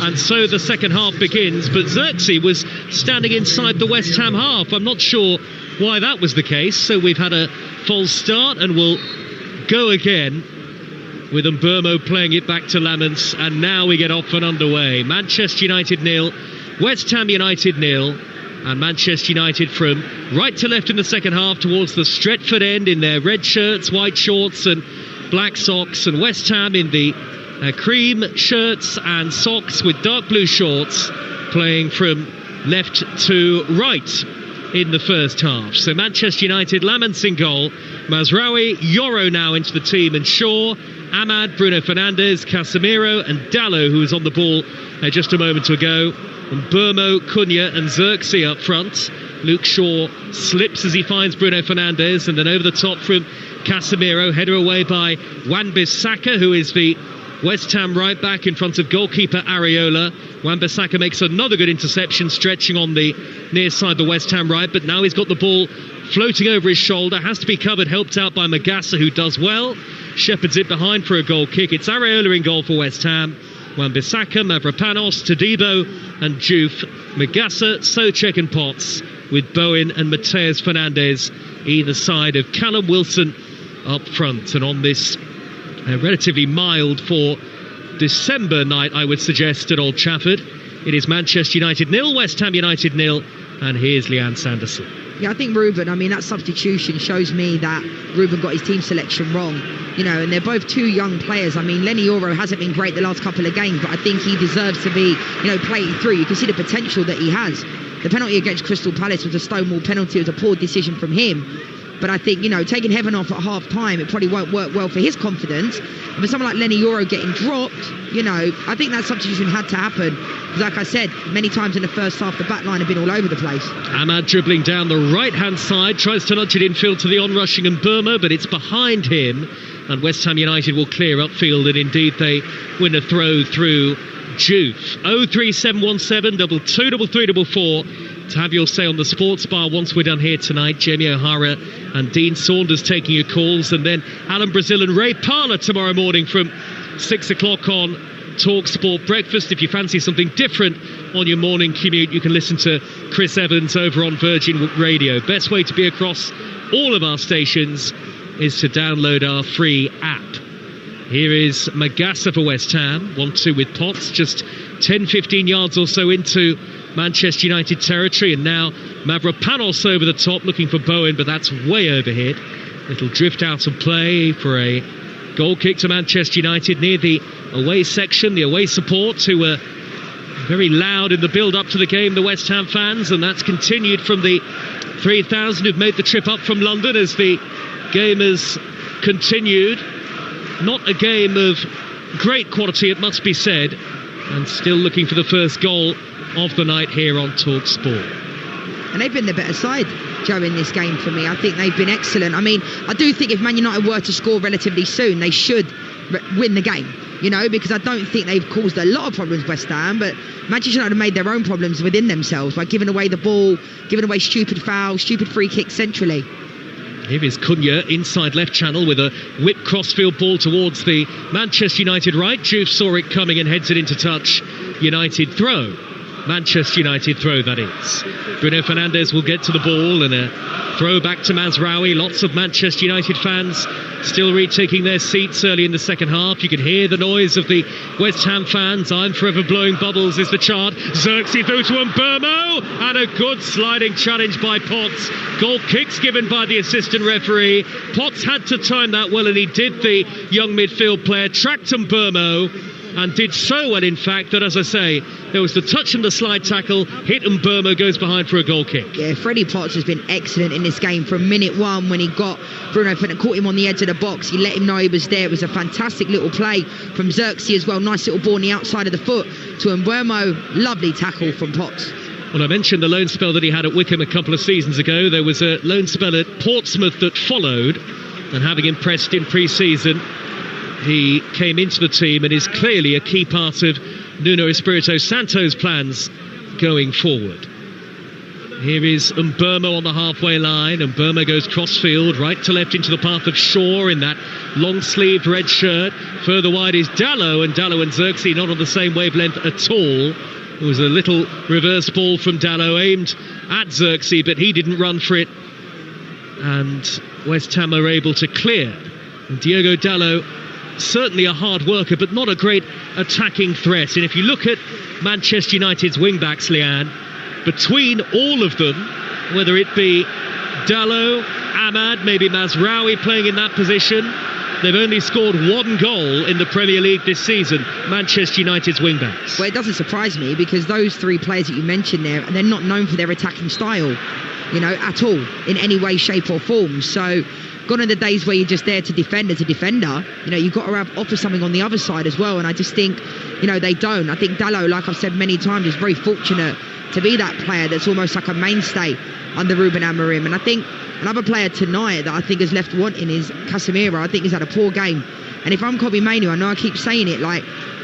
Speaker 3: And so the second half begins, but Xerxes was standing inside the West Ham half. I'm not sure why that was the case. So we've had a false start and we'll go again with Mbermo playing it back to Laments, and now we get off and underway. Manchester United 0, West Ham United 0. And Manchester United from right to left in the second half towards the Stretford end in their red shirts, white shorts and black socks, and West Ham in the cream shirts and socks with dark blue shorts, playing from left to right in the first half. So Manchester United, Laments in goal, Mazraoui, Yoro now into the team, and Shaw, Ahmad, Bruno Fernandes, Casemiro and Dalot, who was on the ball just a moment ago. And Burmo, Cunha and Xerxes up front. Luke Shaw slips as he finds Bruno Fernandes, and then over the top from Casemiro, header away by Wan-Bissaka, who is the West Ham right back in front of goalkeeper Areola. Wan-Bissaka makes another good interception, stretching on the near side, the West Ham right, but now he's got the ball floating over his shoulder, has to be covered, helped out by Magassa, who does well, shepherds it behind for a goal kick. It's Areola in goal for West Ham. Wan-Bissaka, Mavropanos, Todibo and Diouf, Magassa, Souček and Potts, with Bowen and Mateus Fernandes either side of Callum Wilson up front. And on this relatively mild for December night, I would suggest, at Old Trafford, it is Manchester United 0, West Ham United 0, and here's Leanne Sanderson.
Speaker 2: Yeah, I think Ruben, that substitution shows me that Ruben got his team selection wrong, and they're both two young players. Lenny Yoro hasn't been great the last couple of games, but I think he deserves to be, playing through. You can see the potential that he has. The penalty against Crystal Palace was a Stonewall penalty. It was a poor decision from him. But I think, taking Heaven off at half time, it probably won't work well for his confidence. And for someone like Lenny Yoro getting dropped, I think that substitution had to happen. Because like I said, many times in the first half, the back line have been all over the place.
Speaker 3: Ahmad dribbling down the right-hand side, tries to nudge it infield to the on-rushing Mbermo, but it's behind him. And West Ham United will clear upfield, and indeed they win a throw through Diouf. 03717 223344 to have your say on the sports bar once we're done here tonight. Jamie O'Hara and Dean Saunders taking your calls, and then Alan Brazil and Ray Parlour tomorrow morning from 6 o'clock on Talksport Breakfast. If you fancy something different on your morning commute, you can listen to Chris Evans over on Virgin Radio. Best way to be across all of our stations is to download our free app. Here is Magassa for West Ham, 1-2 with Potts, just 10-15 yards or so into Manchester United territory, and now Mavropanos over the top looking for Bowen, but that's way overhead. Little drift out of play for a goal kick to Manchester United near the away section, the away support, who were very loud in the build-up to the game, the West Ham fans, and that's continued from the 3,000 who've made the trip up from London as the game has continued. Not a game of great quality, it must be said, and still looking for the first goal of the night here on Talksport.
Speaker 2: And they've been the better side, Joe, in this game for me. I think they've been excellent. I do think if Man United were to score relatively soon, they should win the game, because I don't think they've caused a lot of problems, West Ham, but Manchester United have made their own problems within themselves by giving away the ball, giving away stupid fouls, stupid free kicks centrally.
Speaker 3: Here is Cunha inside left channel with a whip crossfield ball towards the Manchester United right. Diouf saw it coming and heads it into touch. United throw. Manchester United throw, that is. Bruno Fernandes will get to the ball, and a throw back to Mazraoui. Lots of Manchester United fans still retaking their seats early in the second half. You can hear the noise of the West Ham fans. I'm forever blowing bubbles is the chant. Xerxes through to Mbermo, and a good sliding challenge by Potts. Goal kicks given by the assistant referee. Potts had to time that well, and he did. The young midfield player tracked Mbermo, and did so well, in fact, that, as I say, there was the touch and the slide tackle, hit, and Burma goes behind for a goal kick.
Speaker 2: Yeah, Freddie Potts has been excellent in this game from minute one when he got Bruno Fernandes, caught him on the edge of the box. He let him know he was there. It was a fantastic little play from Xerxes as well. Nice little ball on the outside of the foot to Mbeumo. Lovely tackle from Potts.
Speaker 3: Well, I mentioned the loan spell that he had at Wickham a couple of seasons ago. There was a loan spell at Portsmouth that followed, and having impressed in pre-season, he came into the team and is clearly a key part of Nuno Espirito Santo's plans going forward. Here is Mbeumo on the halfway line, and Mbeumo goes crossfield, right to left into the path of Shaw in that long-sleeved red shirt. Further wide is Dalot, and Dalot and Xerxes not on the same wavelength at all. It was a little reverse ball from Dalot aimed at Xerxes, but he didn't run for it, and West Ham are able to clear. And Diogo Dalot, certainly a hard worker, but not a great attacking threat. And if you look at Manchester United's wing-backs, Leanne, between all of them, whether it be Dalot, Ahmad, maybe Mazraoui playing in that position, they've only scored one goal in the Premier League this season, Manchester United's wing-backs.
Speaker 2: Well, it doesn't surprise me, because those three players that you mentioned there, they're not known for their attacking style, at all, in any way, shape or form. So gone are the days where you're just there to defend as a defender. You've got to offer something on the other side as well, and I just think, they don't. I think Dalot, like I've said many times, is very fortunate to be that player that's almost like a mainstay under Ruben Amorim. And I think another player tonight that I think has left wanting is Casemiro. I think he's had a poor game. And if I'm Kobbie Mainoo, I know I keep saying it,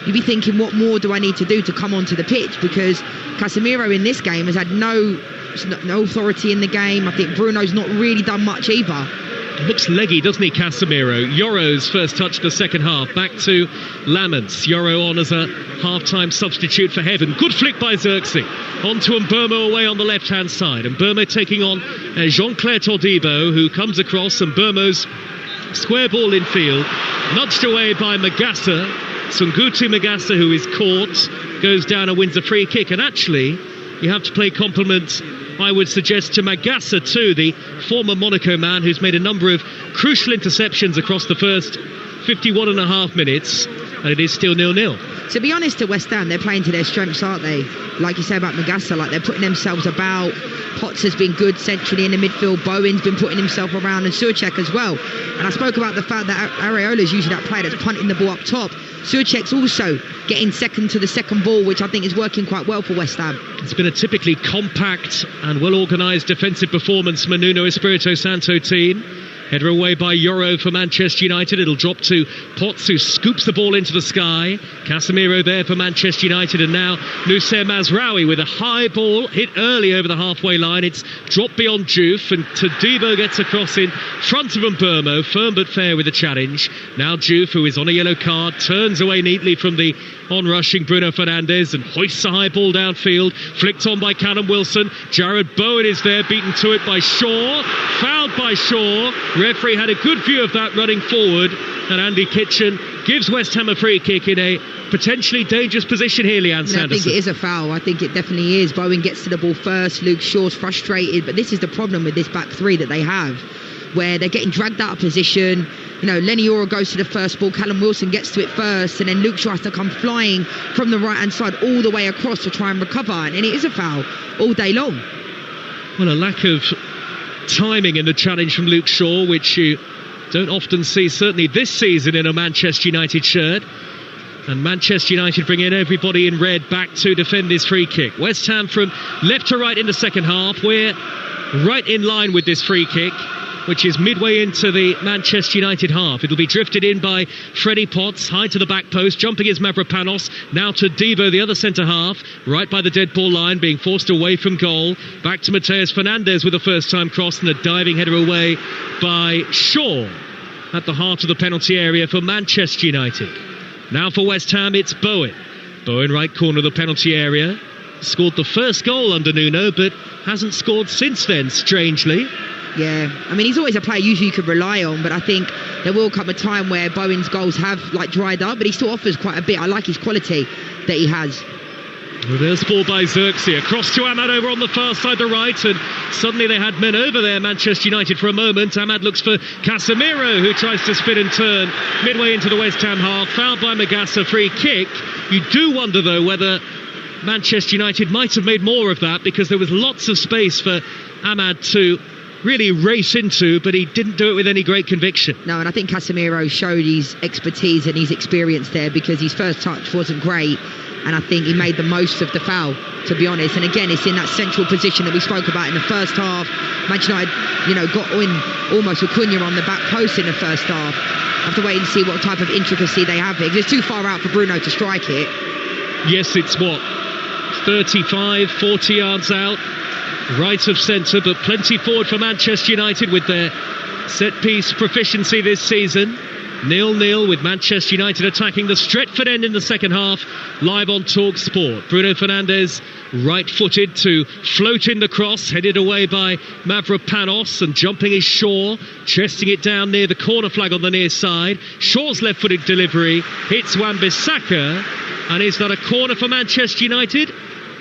Speaker 2: you'd be thinking, what more do I need to do to come onto the pitch? Because Casemiro in this game has had no authority in the game. I think Bruno's not really done much either.
Speaker 3: Looks leggy, doesn't he, Casemiro? Yoro's first touch in the second half. Back to Lamens. Yoro on as a half-time substitute for Heaven. Good flick by Xerxes. On to Mbeumo away on the left-hand side. Mbeumo taking on Jean-Claire Todibo, who comes across, and Mbeumo's square ball in field. Nudged away by Magassa. Sungutu Magassa, who is caught, goes down and wins a free kick. And actually, you have to play compliment, I would suggest, to Magassa too, the former Monaco man who's made a number of crucial interceptions across the first 51 and a half minutes, and it is still 0-0.
Speaker 2: To be honest, to West Ham, they're playing to their strengths, aren't they? Like you say about Magassa, they're putting themselves about. Potts has been good centrally in the midfield. Bowen's been putting himself around, and Souček as well. And I spoke about the fact that Areola's usually that player that's punting the ball up top. Souček's also getting second to the second ball, which I think is working quite well for West Ham.
Speaker 3: It's been a typically compact and well-organised defensive performance from the Nuno Espirito Santo team. Header away by Yoro for Manchester United. It'll drop to Potts, who scoops the ball into the sky. Casemiro there for Manchester United, and now Noussair Mazraoui with a high ball hit early over the halfway line. It's dropped beyond Diouf, and Todibo gets across in front of Mbeumo, firm but fair with the challenge. Now Diouf, who is on a yellow card, turns away neatly from the on-rushing Bruno Fernandes and hoists a high ball downfield, flicked on by Callum Wilson. Jared Bowen is there, beaten to it by Shaw, fouled by Shaw. Referee had a good view of that running forward, and Andy Kitchen gives West Ham a free kick in a potentially dangerous position here, Leanne Sanderson.
Speaker 2: I think it is a foul. I think it definitely is. Bowen gets to the ball first. Luke Shaw's frustrated, but this is the problem with this back three that they have, where they're getting dragged out of position. Lenny Yoro goes to the first ball, Callum Wilson gets to it first, and then Luke Shaw has to come flying from the right-hand side all the way across to try and recover, and it is a foul all day long.
Speaker 3: Well, a lack of timing in the challenge from Luke Shaw, which you don't often see, certainly this season, in a Manchester United shirt. And Manchester United bring in everybody in red back to defend this free kick. West Ham from left to right in the second half. We're right in line with this free kick, which is midway into the Manchester United half. It'll be drifted in by Freddie Potts, high to the back post. Jumping is Mavropanos. Now to Devo, the other centre half, right by the dead ball line, being forced away from goal. Back to Mateus Fernandes with a first-time cross and a diving header away by Shaw at the heart of the penalty area for Manchester United. Now for West Ham, it's Bowen. Bowen, right corner of the penalty area. Scored the first goal under Nuno, but hasn't scored since then, strangely.
Speaker 2: Yeah, he's always a player usually you could rely on, but I think there will come a time where Bowen's goals have dried up, but he still offers quite a bit. I like his quality that he has.
Speaker 3: Reverse ball by Xerxes, across to Ahmad over on the far side, the right, and suddenly they had men over there, Manchester United, for a moment. Ahmad looks for Casemiro, who tries to spin and turn midway into the West Ham half, fouled by Magassa, free kick. You do wonder, though, whether Manchester United might have made more of that, because there was lots of space for Ahmad to really race into, but he didn't do it with any great conviction.
Speaker 2: No, and I think Casemiro showed his expertise and his experience there, because his first touch wasn't great. And I think he made the most of the foul, to be honest. And again, it's in that central position that we spoke about in the first half. Manchester United, got in almost with Cunha on the back post in the first half. Have to wait and see what type of intricacy they have here. It's too far out for Bruno to strike it.
Speaker 3: Yes, it's what, 35, 40 yards out, right of centre, but plenty forward for Manchester United with their set-piece proficiency this season. 0-0 with Manchester United attacking the Stretford end in the second half, live on Talksport. Bruno Fernandes, right-footed to float in the cross, headed away by Mavropanos, and jumping is Shaw, chesting it down near the corner flag on the near side. Shaw's left-footed delivery hits Wan-Bissaka, and is that a corner for Manchester United?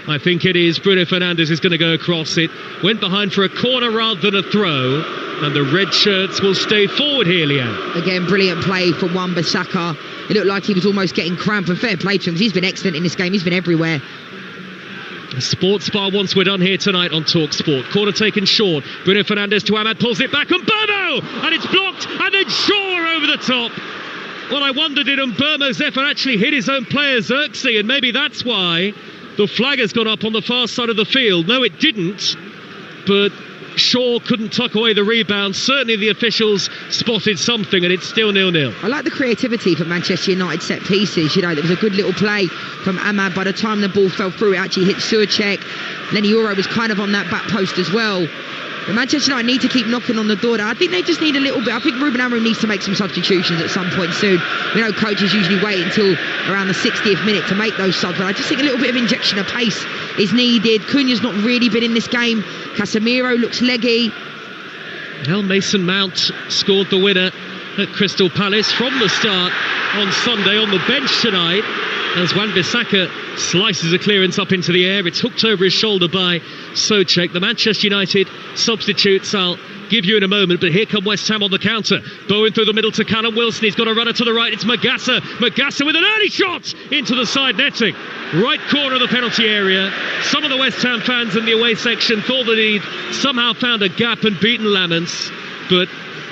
Speaker 3: I think it is. Bruno Fernandes is going to go across it. Went behind for a corner rather than a throw, and the red shirts will stay forward here, Leanne.
Speaker 2: Again, brilliant play from Wan-Bissaka. It looked like he was almost getting cramp, and fair play to him. He's been excellent in this game. He's been everywhere.
Speaker 3: Sports Bar once we're done here tonight on Talksport. Corner taken short. Bruno Fernandes to Ahmad, pulls it back, and Bono! And it's blocked, and then Shaw over the top. Well, I wonder, did Mbermo Zephyr actually hit his own player Xerxes, and maybe that's why the flag has gone up on the far side of the field. No, it didn't, but Shaw couldn't tuck away the rebound. Certainly the officials spotted something, and it's still 0-0.
Speaker 2: I like the creativity for Manchester United set pieces. There was a good little play from Ahmad. By the time the ball fell through, it actually hit Surchek. Lenny Euro was kind of on that back post as well. But Manchester United need to keep knocking on the door. I think they just need a little bit. I think Ruben Amorim needs to make some substitutions at some point soon. We know coaches usually wait until around the 60th minute to make those subs, but I just think a little bit of injection of pace is needed. Cunha's not really been in this game. Casemiro looks leggy.
Speaker 3: Well, Mason Mount scored the winner at Crystal Palace from the start on Sunday, on the bench tonight, as Wan-Bissaka slices a clearance up into the air. It's hooked over his shoulder by Souček. The Manchester United substitutes I'll give you in a moment, but here come West Ham on the counter. Bowen through the middle to Callum Wilson. He's got a runner to the right. It's Magassa. Magassa with an early shot into the side netting. Right corner of the penalty area. Some of the West Ham fans in the away section thought that he'd somehow found a gap and beaten Lamens, but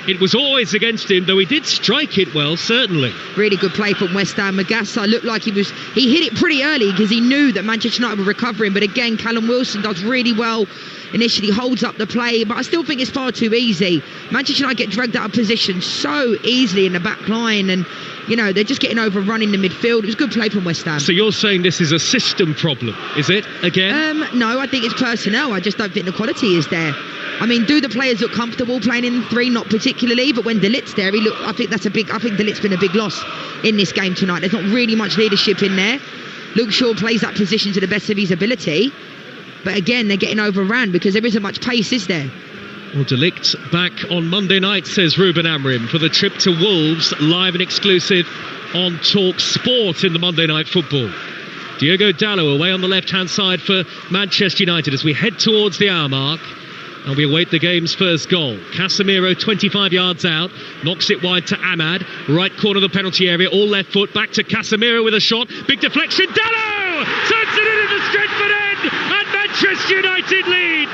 Speaker 3: it was always against him, though he did strike it well, certainly.
Speaker 2: Really good play from West Ham. Magassa looked like he hit it pretty early because he knew that Manchester United were recovering. But again, Callum Wilson does really well initially, holds up the play, but I still think it's far too easy. Manchester United get dragged out of position so easily in the back line, and they're just getting overrun in the midfield. It was good play from West Ham.
Speaker 3: So you're saying this is a system problem, is it, again?
Speaker 2: No, I think it's personnel. I just don't think the quality is there. I mean, do the players look comfortable playing in three? Not particularly, but when De Ligt's there, I think De Ligt's been a big loss in this game tonight. There's not really much leadership in there. Luke Shaw plays that position to the best of his ability, but again, they're getting overran because there isn't much pace, is there?
Speaker 3: Well, De Ligt back on Monday night, says Ruben Amorim, for the trip to Wolves, live and exclusive on Talksport in the Monday Night Football. Diogo Dalot away on the left-hand side for Manchester United as we head towards the hour mark. And we await the game's first goal. Casemiro, 25 yards out, knocks it wide to Ahmad. Right corner of the penalty area, all left foot. Back to Casemiro with a shot. Big deflection. Dalot turns it into the Stretford end, and Manchester United lead.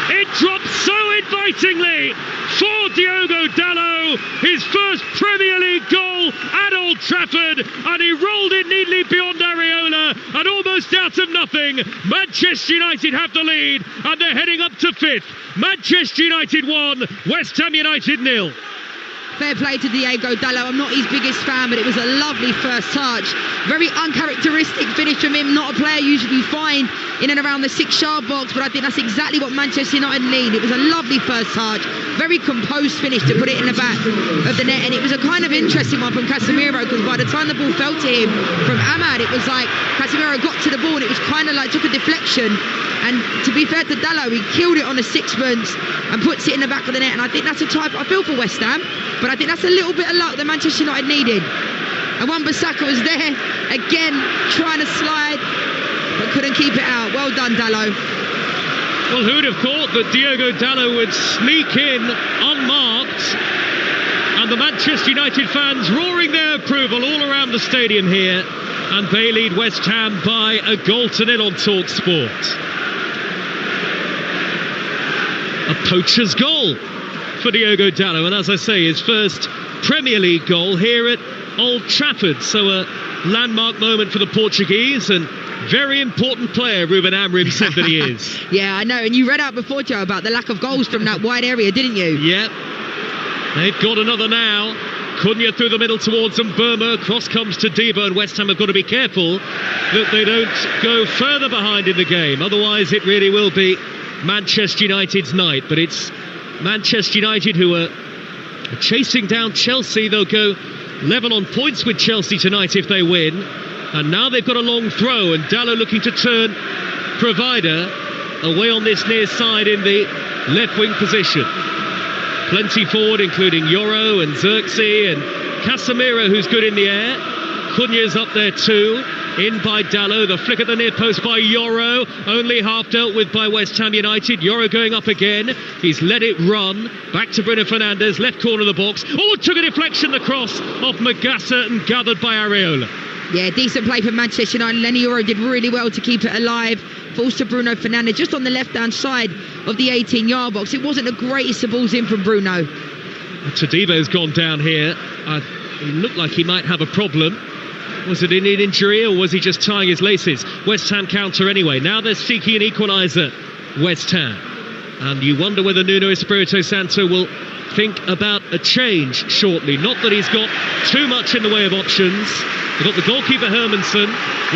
Speaker 3: It drops so invitingly for Diogo Dalot, his first Premier League goal at Old Trafford, and he rolled it neatly beyond Areola, and almost out of nothing, Manchester United have the lead, and they're heading up to fifth. Manchester United 1, West Ham United 0.
Speaker 2: Fair play to Diogo Dalot. I'm not his biggest fan, but it was a lovely first touch. Very uncharacteristic finish from him. Not a player usually you find in and around the 6-yard box, but I think that's exactly what Manchester United need. It was a lovely first touch. Very composed finish to put it in the back of the net, and it was a kind of interesting one from Casemiro, because by the time the ball fell to him from Ahmad, it was like Casemiro got to the ball and it was kind of like took a deflection. And to be fair to Dalot, he killed it on a sixpence and puts it in the back of the net. And I think that's a type, I feel for West Ham, but I think that's a little bit of luck that Manchester United needed. And Wan-Bissaka was there again, trying to slide. But couldn't keep it out. Well done, Dalot.
Speaker 3: Well, who would have thought that Diogo Dalot would sneak in unmarked, and the Manchester United fans roaring their approval all around the stadium here, and they lead West Ham by 1-0 on Talksport. A poacher's goal for Diogo Dalot, and as I say, his first Premier League goal here at Old Trafford, so a landmark moment for the Portuguese, and very important player Ruben Amorim said that he is.
Speaker 2: Yeah, I know, and you read out before, Joe, about the lack of goals from that wide area, didn't you?
Speaker 3: Yep. They've got another now. Cunha through the middle towards them. Burma, cross comes to Debo, and West Ham have got to be careful that they don't go further behind in the game. Otherwise, it really will be Manchester United's night. But it's Manchester United who are chasing down Chelsea. They'll go level on points with Chelsea tonight if they win. And now they've got a long throw, and Dalot looking to turn provider away on this near side in the left wing position. Plenty forward, including Yoro and Xerxes and Casemiro, who's good in the air. Cunha's up there too, in by Dalot. The flick at the near post by Yoro, only half dealt with by West Ham United. Yoro going up again, he's let it run, back to Bruno Fernandes, left corner of the box. Oh, took a deflection, the cross off Magassa and gathered by Areola.
Speaker 2: Yeah, decent play for Manchester United. Lenny Yoro did really well to keep it alive. Falls to Bruno Fernandes just on the left-hand side of the 18-yard box. It wasn't the greatest of balls in from Bruno.
Speaker 3: Tadibo's gone down here. He looked like he might have a problem. Was it an injury or was he just tying his laces? West Ham counter anyway. Now they're seeking an equaliser, West Ham. And you wonder whether Nuno Espirito Santo will think about a change shortly. Not that he's got too much in the way of options. We've got the goalkeeper Hermansen,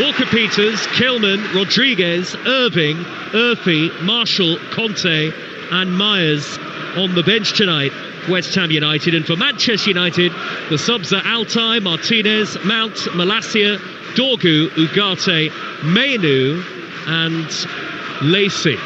Speaker 3: Walker-Peters, Kilman, Rodriguez, Irving, Urfi, Marshall, Conte and Myers on the bench tonight. West Ham United. And for Manchester United, the subs are Altai, Martinez, Mount, Malacia, Dorgu, Ugarte, Mainu and Lacey.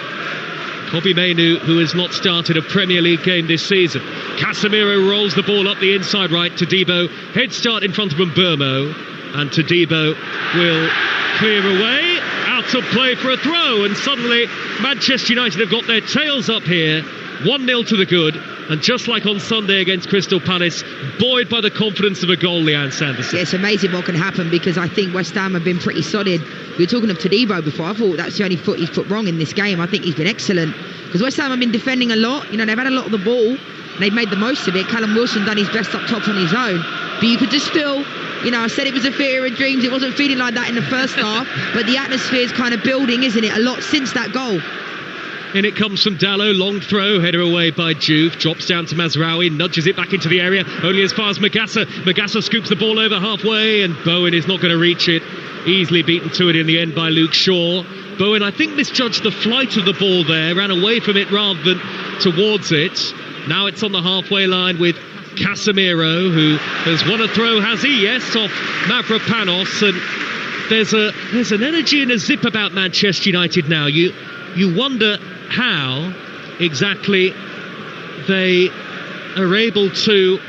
Speaker 3: Kobbie Mainu, who has not started a Premier League game this season. Casemiro rolls the ball up the inside right to Debo. Head start in front of Mbeumo. And Tadibo will clear away, out of play for a throw, and suddenly Manchester United have got their tails up here, 1-0 to the good, and just like on Sunday against Crystal Palace, buoyed by the confidence of a goal, Leanne Sanderson.
Speaker 2: Yeah, it's amazing what can happen, because I think West Ham have been pretty solid. We were talking of Tadibo before. I thought that's the only foot he's put wrong in this game. I think he's been excellent, because West Ham have been defending a lot. You know, they've had a lot of the ball, and they've made the most of it. Callum Wilson done his best up top on his own, but you could just feel... You know, I said it was a theatre of dreams. It wasn't feeling like that in the first half, but the atmosphere is kind of building, isn't it? A lot since that goal.
Speaker 3: In it comes from Dalot, long throw, header away by Juve, drops down to Mazraoui, nudges it back into the area, only as far as Magassa. Magassa scoops the ball over halfway, and Bowen is not going to reach it. Easily beaten to it in the end by Luke Shaw. Bowen, I think, misjudged the flight of the ball there, ran away from it rather than towards it. Now it's on the halfway line with Casemiro, who has won a throw, has he? Yes, off Mavropanos. And there's an energy and a zip about Manchester United now. You wonder how exactly they are able to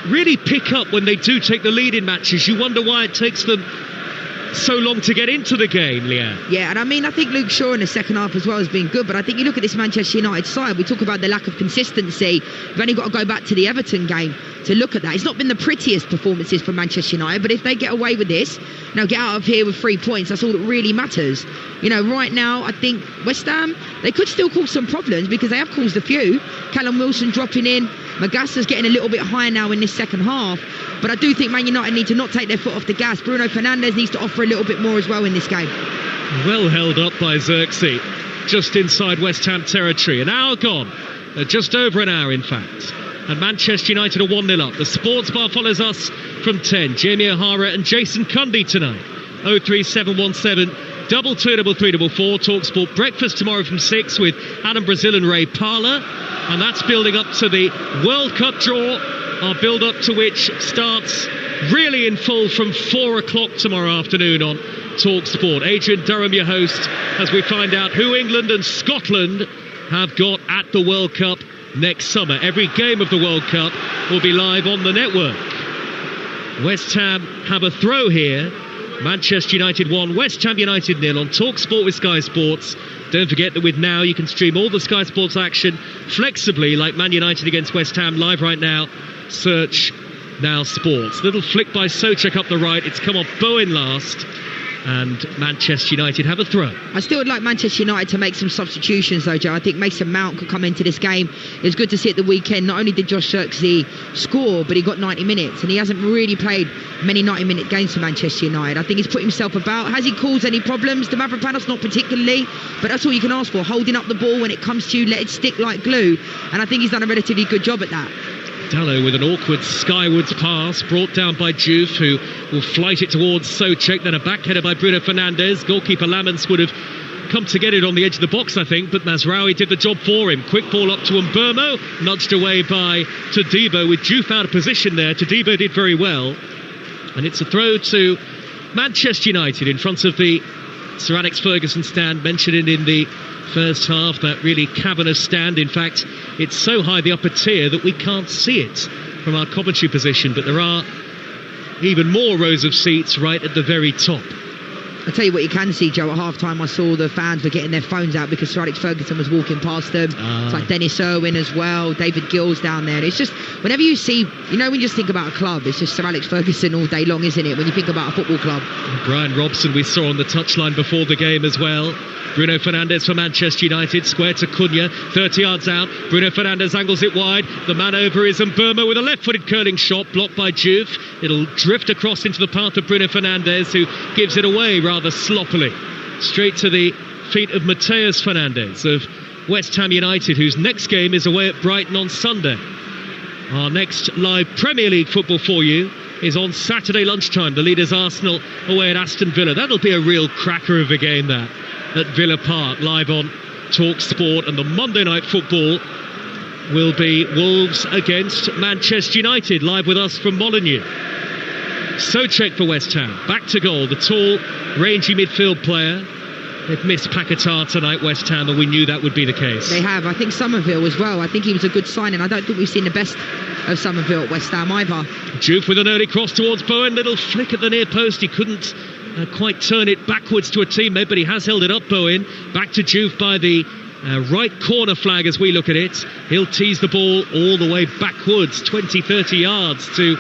Speaker 3: really pick up when they do take the lead in matches. You wonder why it takes them so long to get into the game, Leanne.
Speaker 2: Yeah, and I mean, I think Luke Shaw in the second half as well has been good, but I think you look at this Manchester United side, we talk about the lack of consistency. We've only got to go back to the Everton game to look at that. It's not been the prettiest performances for Manchester United, but if they get away with this, get out of here with 3 points, that's all that really matters. You know, right now, I think West Ham, they could still cause some problems, because they have caused a few. Callum Wilson dropping in, Magassa's getting a little bit higher now in this second half, but I do think Man United need to not take their foot off the gas. Bruno Fernandes needs to offer a little bit more as well in this game.
Speaker 3: Well held up by Xerxes, just inside West Ham territory. An hour gone, just over an hour in fact. And Manchester United are 1-0 up. The Sports Bar follows us from 10. Jamie O'Hara and Jason Cundy tonight. 03717 22334. Talksport breakfast tomorrow from 6 with Adam Brazil and Ray Parler. And that's building up to the World Cup draw, our build-up to which starts really in full from 4 o'clock tomorrow afternoon on Talksport. Adrian Durham, your host, as we find out who England and Scotland have got at the World Cup next summer. Every game of the World Cup will be live on the network. West Ham have a throw here Manchester United 1, West Ham United 0 on Talksport with Sky Sports. Don't forget that with Now you can stream all the Sky Sports action flexibly, like Man United against West Ham live right now. Search Now Sports. Little flick by Souček up the right. It's come off Bowen last. And Manchester United have a throw.
Speaker 2: I still would like Manchester United to make some substitutions though, Joe. I think Mason Mount could come into this game. It was good to see at the weekend, not only did Josh Zirkzee score, but he got 90 minutes. And he hasn't really played many 90-minute games for Manchester United. I think he's put himself about. Has he caused any problems? The Mavropanos, not particularly. But that's all you can ask for. Holding up the ball when it comes to you, let it stick like glue. And I think he's done a relatively good job at that.
Speaker 3: Dalot with an awkward skywards pass brought down by Juve, who will flight it towards Souček, then a backheader by Bruno Fernandes. Goalkeeper Lamens would have come to get it on the edge of the box, I think, but Mazraoui did the job for him. Quick ball up to Mbermo, nudged away by Todibo with Juve out of position there. Todibo did very well, and it's a throw to Manchester United in front of the Sir Alex Ferguson stand, mentioned in the first half, that really cavernous stand. In fact, it's so high the upper tier that we can't see it from our commentary position, but there are even more rows of seats right at the very top.
Speaker 2: I'll tell you what you can see, Joe. At half-time, I saw the fans were getting their phones out because Sir Alex Ferguson was walking past them. It's like Dennis Irwin as well, David Gill's down there. It's just, whenever you see, you know, when you just think about a club, it's just Sir Alex Ferguson all day long, isn't it, when you think about a football club?
Speaker 3: Brian Robson we saw on the touchline before the game as well. Bruno Fernandes for Manchester United, square to Cunha, 30 yards out. Bruno Fernandes angles it wide. The man over is Mbermo with a left-footed curling shot, blocked by Juve. It'll drift across into the path of Bruno Fernandes, who gives it away rather sloppily. Straight to the feet of Mateus Fernandes of West Ham United, whose next game is away at Brighton on Sunday. Our next live Premier League football for you is on Saturday lunchtime. The leaders Arsenal away at Aston Villa. That'll be a real cracker of a game, that, at Villa Park, live on Talksport. And the Monday night football will be Wolves against Manchester United, live with us from Molineux. Souček for West Ham, back to goal, the tall, rangy midfield player. They've missed Paquetá tonight, West Ham, and we knew that would be the case.
Speaker 2: They have. I think Somerville as well. I think he was a good signing. I don't think we've seen the best of Somerville at West Ham either.
Speaker 3: Juve with an early cross towards Bowen, little flick at the near post. He couldn't quite turn it backwards to a teammate, but he has held it up, Bowen. Back to Juve by the right corner flag as we look at it. He'll tease the ball all the way backwards, 20-30 yards to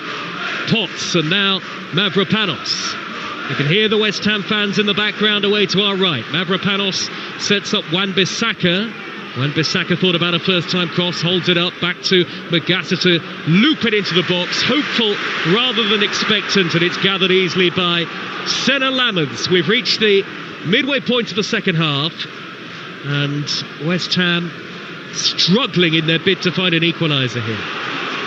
Speaker 3: Potts, and now Mavropanos. You can hear the West Ham fans in the background away to our right. Mavropanos sets up Wan-Bissaka. Wan-Bissaka thought about a first-time cross, holds it up, back to Magassa to loop it into the box, hopeful rather than expectant, and it's gathered easily by Senna Lamens. We've reached the midway point of the second half, and West Ham struggling in their bid to find an equaliser here.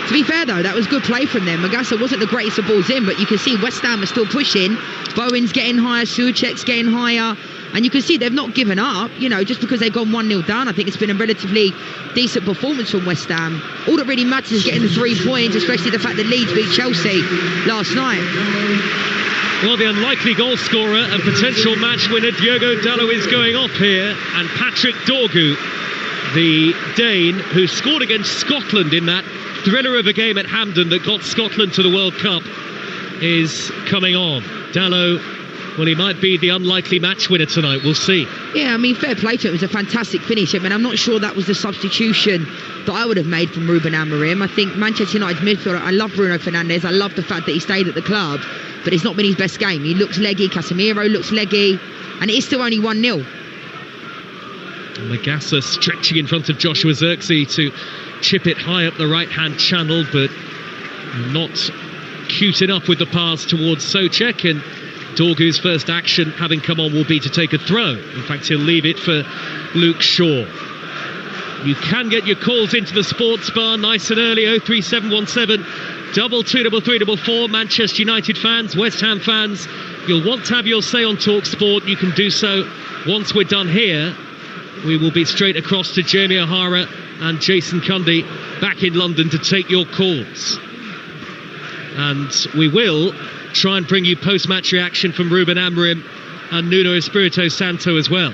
Speaker 2: To be fair though, that was good play from them. Magassa wasn't the greatest of balls in, but you can see West Ham are still pushing. Bowen's getting higher, Souček's getting higher, and you can see they've not given up, you know, just because they've gone 1-0 down. I think it's been a relatively decent performance from West Ham. All that really matters is getting the 3 points, especially the fact that Leeds beat Chelsea last night.
Speaker 3: Well, the unlikely goal scorer and potential match winner Diogo Dalot is going off here, and Patrick Dorgu, the Dane who scored against Scotland in that thriller of a game at Hampden that got Scotland to the World Cup, is coming on. Dalot, well, he might be the unlikely match winner tonight. We'll see. Yeah,
Speaker 2: I mean, fair play to him. It was a fantastic finish. I mean, I'm not sure that was the substitution that I would have made from Ruben Amorim. I think Manchester United's midfielder, I love Bruno Fernandes. I love the fact that he stayed at the club, but it's not been his best game. He looks leggy. Casemiro looks leggy, and it is still only 1-0.
Speaker 3: Magassa stretching in front of Joshua Zirkzee to chip it high up the right-hand channel, but not cute enough with the pass towards Souček, and Dorgu's first action, having come on, will be to take a throw. In fact, he'll leave it for Luke Shaw. You can get your calls into the sports bar nice and early, 03717 223344. Manchester United fans, West Ham fans, you'll want to have your say on Talksport. You can do so once we're done here. We will be straight across to Jamie O'Hara and Jason Cundy back in London to take your calls. And we will try and bring you post-match reaction from Ruben Amorim and Nuno Espirito Santo as well.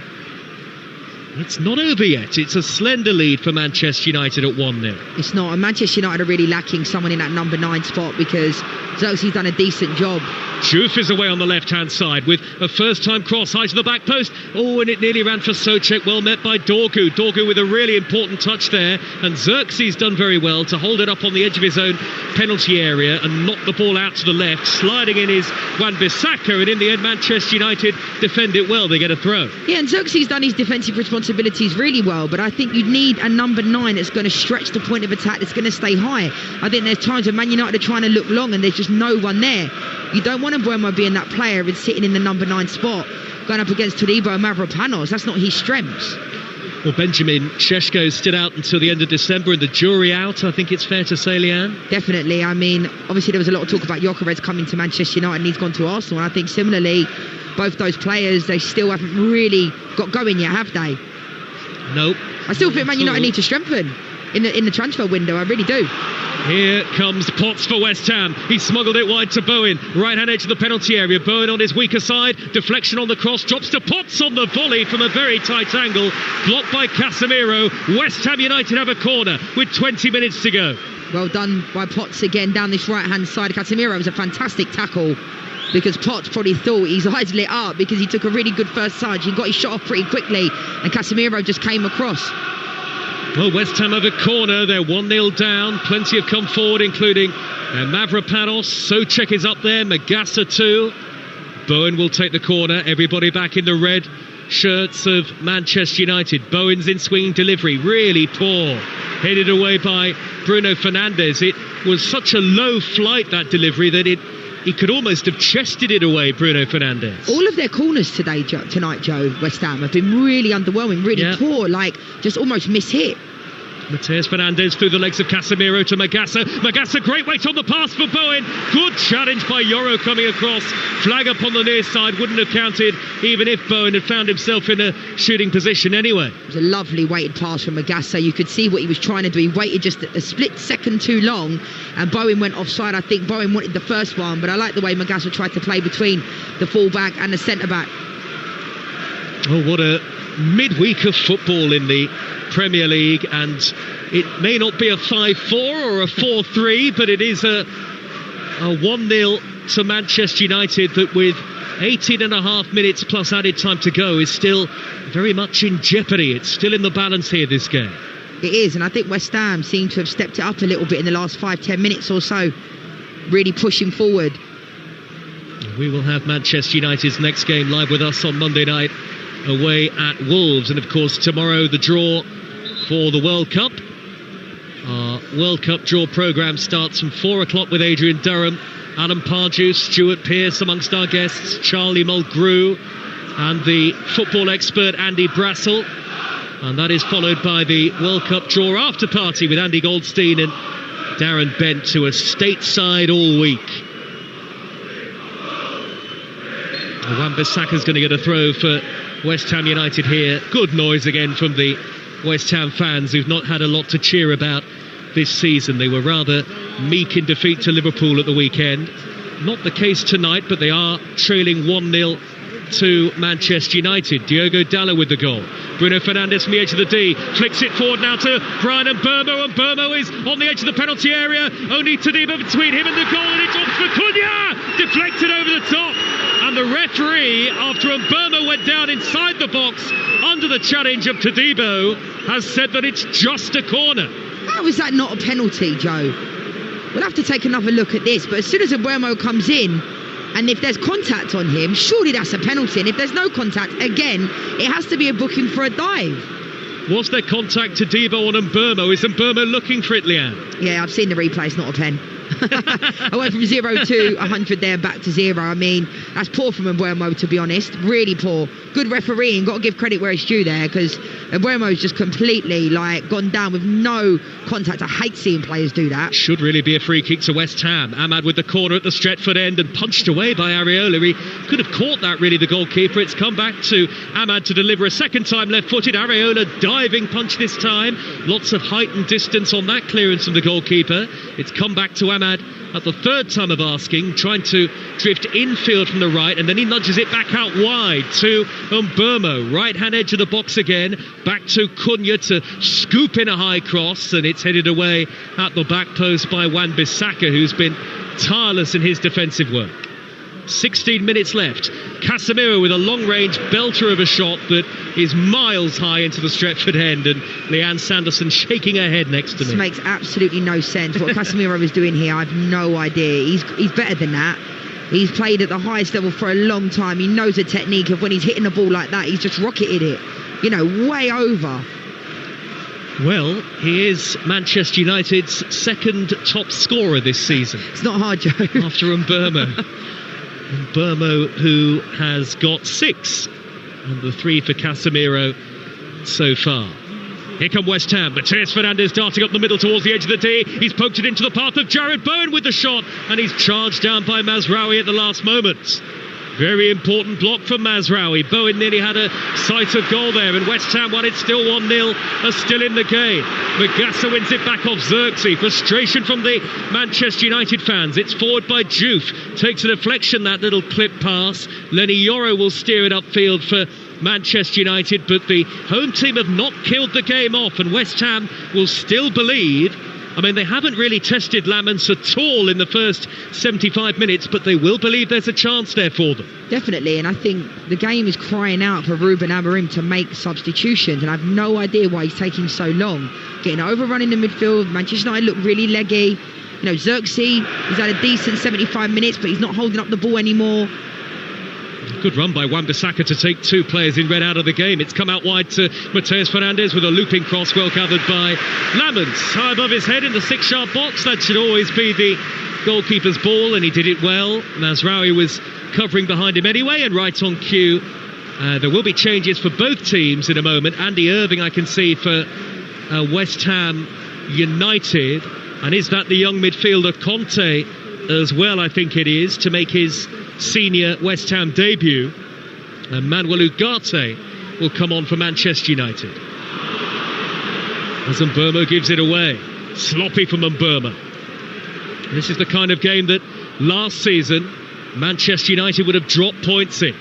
Speaker 3: It's not over yet. It's a slender lead for Manchester United at 1-0.
Speaker 2: It's not. And Manchester United are really lacking someone in that number 9 spot, because Zirkzee's done a decent job
Speaker 3: Juf is away on the left-hand side with a first-time cross high to the back post. Oh, and it nearly ran for Souček. Well met by Dorgu. Dorgu with a really important touch there. And Xerxes done very well to hold it up on the edge of his own penalty area and knock the ball out to the left. Sliding in is Wan-Bissaka, and in the end Manchester United defend it well. They get a throw.
Speaker 2: Yeah, and Xerxes done his defensive responsibilities really well, but I think you need a number 9 that's going to stretch the point of attack, that's going to stay high. I think there's times when Man United are trying to look long and there's just no one there. You don't want Mbeumo being that player and sitting in the number 9 spot going up against Todibo and Mavropanos. That's not his strengths.
Speaker 3: Well, Benjamin Šeško stood out until the end of December and the jury out, I think it's fair to say, Leanne.
Speaker 2: Definitely. I mean, obviously there was a lot of talk about Gyökeres coming to Manchester United and he's gone to Arsenal, and I think similarly both those players, they still haven't really got going yet, have they?
Speaker 3: Nope.
Speaker 2: I still think Man United need to strengthen in the transfer window. I really do.
Speaker 3: Here comes Potts for West Ham. He smuggled it wide to Bowen. Right-hand edge of the penalty area. Bowen on his weaker side. Deflection on the cross. Drops to Potts on the volley from a very tight angle. Blocked by Casemiro. West Ham United have a corner with 20 minutes to go.
Speaker 2: Well done by Potts again down this right-hand side. Casemiro was a fantastic tackle, because Potts probably thought his eyes lit up because he took a really good first touch. He got his shot off pretty quickly and Casemiro just came across.
Speaker 3: Well, West Ham have a corner. They're 1-0 down. Plenty have come forward, including Mavropanos. Souček is up there. Magassa too. Bowen will take the corner. Everybody back in the red shirts of Manchester United. Bowen's in swinging delivery. Really poor. Headed away by Bruno Fernandes. It was such a low flight, that delivery, that he could almost have chested it away, Bruno Fernandes.
Speaker 2: All of their corners tonight, Joe, West Ham, have been really underwhelming, really poor, like just almost mishit.
Speaker 3: Mateus Fernandes through the legs of Casemiro to Magassa. Magassa, great weight on the pass for Bowen. Good challenge by Yoro coming across. Flag up on the near side, wouldn't have counted even if Bowen had found himself in a shooting position anyway.
Speaker 2: It was a lovely weighted pass from Magassa. You could see what he was trying to do. He waited just a split second too long and Bowen went offside. I think Bowen wanted the first one, but I like the way Magassa tried to play between the full-back and the centre-back.
Speaker 3: Oh, what a midweek of football in the Premier League, and it may not be a 5-4 or a 4-3, but it is a 1-0 to Manchester United that with 18.5 minutes plus added time to go is still very much in jeopardy. It's still in the balance here, this game.
Speaker 2: It is, and I think West Ham seem to have stepped it up a little bit in the last 5-10 minutes or so, really pushing forward.
Speaker 3: We will have Manchester United's next game live with us on Monday night away at Wolves, and of course tomorrow the draw for the World Cup. Our World Cup draw programme starts from 4 o'clock with Adrian Durham, Alan Pardew, Stuart Pearce amongst our guests, Charlie Mulgrew and the football expert Andy Brassel, and that is followed by the World Cup draw after party with Andy Goldstein and Darren Bent to a stateside all week. Wan-Bissaka's going to get a throw for West Ham United here. Good noise again from the West Ham fans who've not had a lot to cheer about this season. They were rather meek in defeat to Liverpool at the weekend. Not the case tonight, but they are trailing 1-0 to Manchester United. Diogo Dalot with the goal. Bruno Fernandes from the edge of the D. Flicks it forward now to Brian Mbeumo, and Mbeumo is on the edge of the penalty area. Only Todibo between him and the goal, and it's off for Cunha! Deflected over the top. And the referee, after Mbeumo went down inside the box under the challenge of Todibo, has said that it's just a corner.
Speaker 2: How is that not a penalty, Joe? We'll have to take another look at this, but as soon as Mbeumo comes in, and if there's contact on him, surely that's a penalty. And if there's no contact, again, it has to be a booking for a dive.
Speaker 3: Was there contact to Todibo on Mbeumo? Is Mbeumo looking for it, Leanne?
Speaker 2: Yeah, I've seen the replay. It's not a pen. I went from 0 to 100 there, back to 0. I mean, that's poor from Mbeumo, to be honest. Really poor. Good refereeing. Got to give credit where it's due there, because Mbeumo's just completely gone down with no contact. I hate seeing players do that.
Speaker 3: Should really be a free kick to West Ham. Ahmad with the corner at the Stretford end and punched away by Areola. He could have caught that, really, the goalkeeper. It's come back to Ahmad to deliver a second time left-footed. Areola diving punch this time. Lots of height and distance on that clearance from the goalkeeper. It's come back to Ahmad at the third time of asking, trying to drift infield from the right, and then he nudges it back out wide to Mbeumo. Right-hand edge of the box again, back to Cunha to scoop in a high cross, and it's headed away at the back post by Wan-Bissaka, who's been tireless in his defensive work. 16 minutes left. Casemiro with a long-range belter of a shot that is miles high into the Stretford end, and Leanne Sanderson shaking her head next to me.
Speaker 2: This makes absolutely no sense. What Casemiro is doing here, I have no idea. He's better than that. He's played at the highest level for a long time. He knows the technique of when he's hitting the ball like that, he's just rocketed it, you know, way over.
Speaker 3: Well, he is Manchester United's second top scorer this season.
Speaker 2: It's not hard, Joe.
Speaker 3: After Mbeumo. Mbeumo, who has got 6, and the 3 for Casemiro so far. Here come West Ham. Matheus Fernandes darting up the middle towards the edge of the D. He's poked it into the path of Jared Bowen with the shot, and he's charged down by Mazraoui at the last moment. Very important block for Mazraoui. Bowen nearly had a sight of goal there, and West Ham won it still 1-0, are still in the game. Magassa wins it back off Xerxes. Frustration from the Manchester United fans. It's forward by Diouf. Takes a deflection, that little clip pass. Lenny Yoro will steer it upfield for Manchester United, but the home team have not killed the game off, and West Ham will still believe. I mean, they haven't really tested Lamens at all in the first 75 minutes, but they will believe there's a chance there for them.
Speaker 2: Definitely, and I think the game is crying out for Ruben Amorim to make substitutions, and I have no idea why he's taking so long. Getting overrun in the midfield, Manchester United look really leggy. You know, Xerxes, he's had a decent 75 minutes, but he's not holding up the ball anymore.
Speaker 3: Good run by Wan-Bissaka to take 2 players in red out of the game. It's come out wide to Matheus Fernandes with a looping cross, well gathered by Lamens. High above his head in the 6-yard box. That should always be the goalkeeper's ball, and he did it well. Mazraoui was covering behind him anyway, and right on cue. There will be changes for both teams in a moment. Andy Irving, I can see, for West Ham United. And is that the young midfielder Conte as well? I think it is, to make his senior West Ham debut. And Manuel Ugarte will come on for Manchester United as Mbeumo gives it away. Sloppy from Mbeumo. This is the kind of game that last season Manchester United would have dropped points in.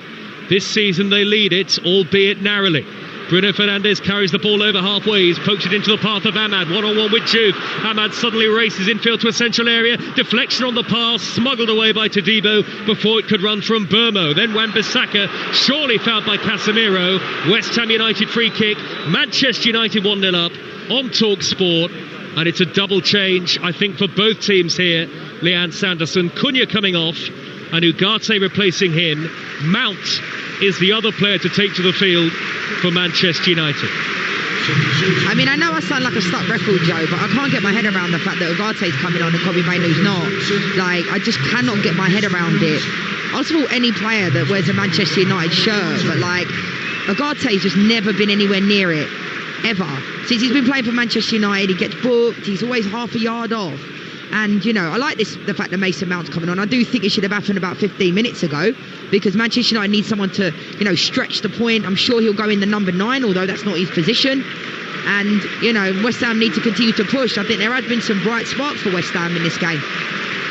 Speaker 3: This season they lead it, albeit narrowly. Bruno Fernandes carries the ball over halfway. He's poked it into the path of Ahmad. One-on-one with Diouf. Ahmad suddenly races infield to a central area. Deflection on the pass, smuggled away by Todibo before it could run from Mbeumo. Then Wan-Bissaka, surely fouled by Casemiro. West Ham United free kick. Manchester United 1-0 up on Talksport. And it's a double change, I think, for both teams here. Leanne Sanderson, Cunha coming off, and Ugarte replacing him. Mount is the other player to take to the field for Manchester United.
Speaker 2: I mean, I know I sound like a stuck record, Joe, but I can't get my head around the fact that Ugarte's coming on and Kobe Mainoo's not. Like, I just cannot get my head around it. I'll support any player that wears a Manchester United shirt, but like, Ugarte's just never been anywhere near it, ever. Since he's been playing for Manchester United, he gets booked, he's always half a yard off. And, you know, I like the fact that Mason Mount's coming on. I do think it should have happened about 15 minutes ago, because Manchester United needs someone to, you know, stretch the point. I'm sure he'll go in the number 9, although that's not his position. And, you know, West Ham need to continue to push. I think there has been some bright sparks for West Ham in this game.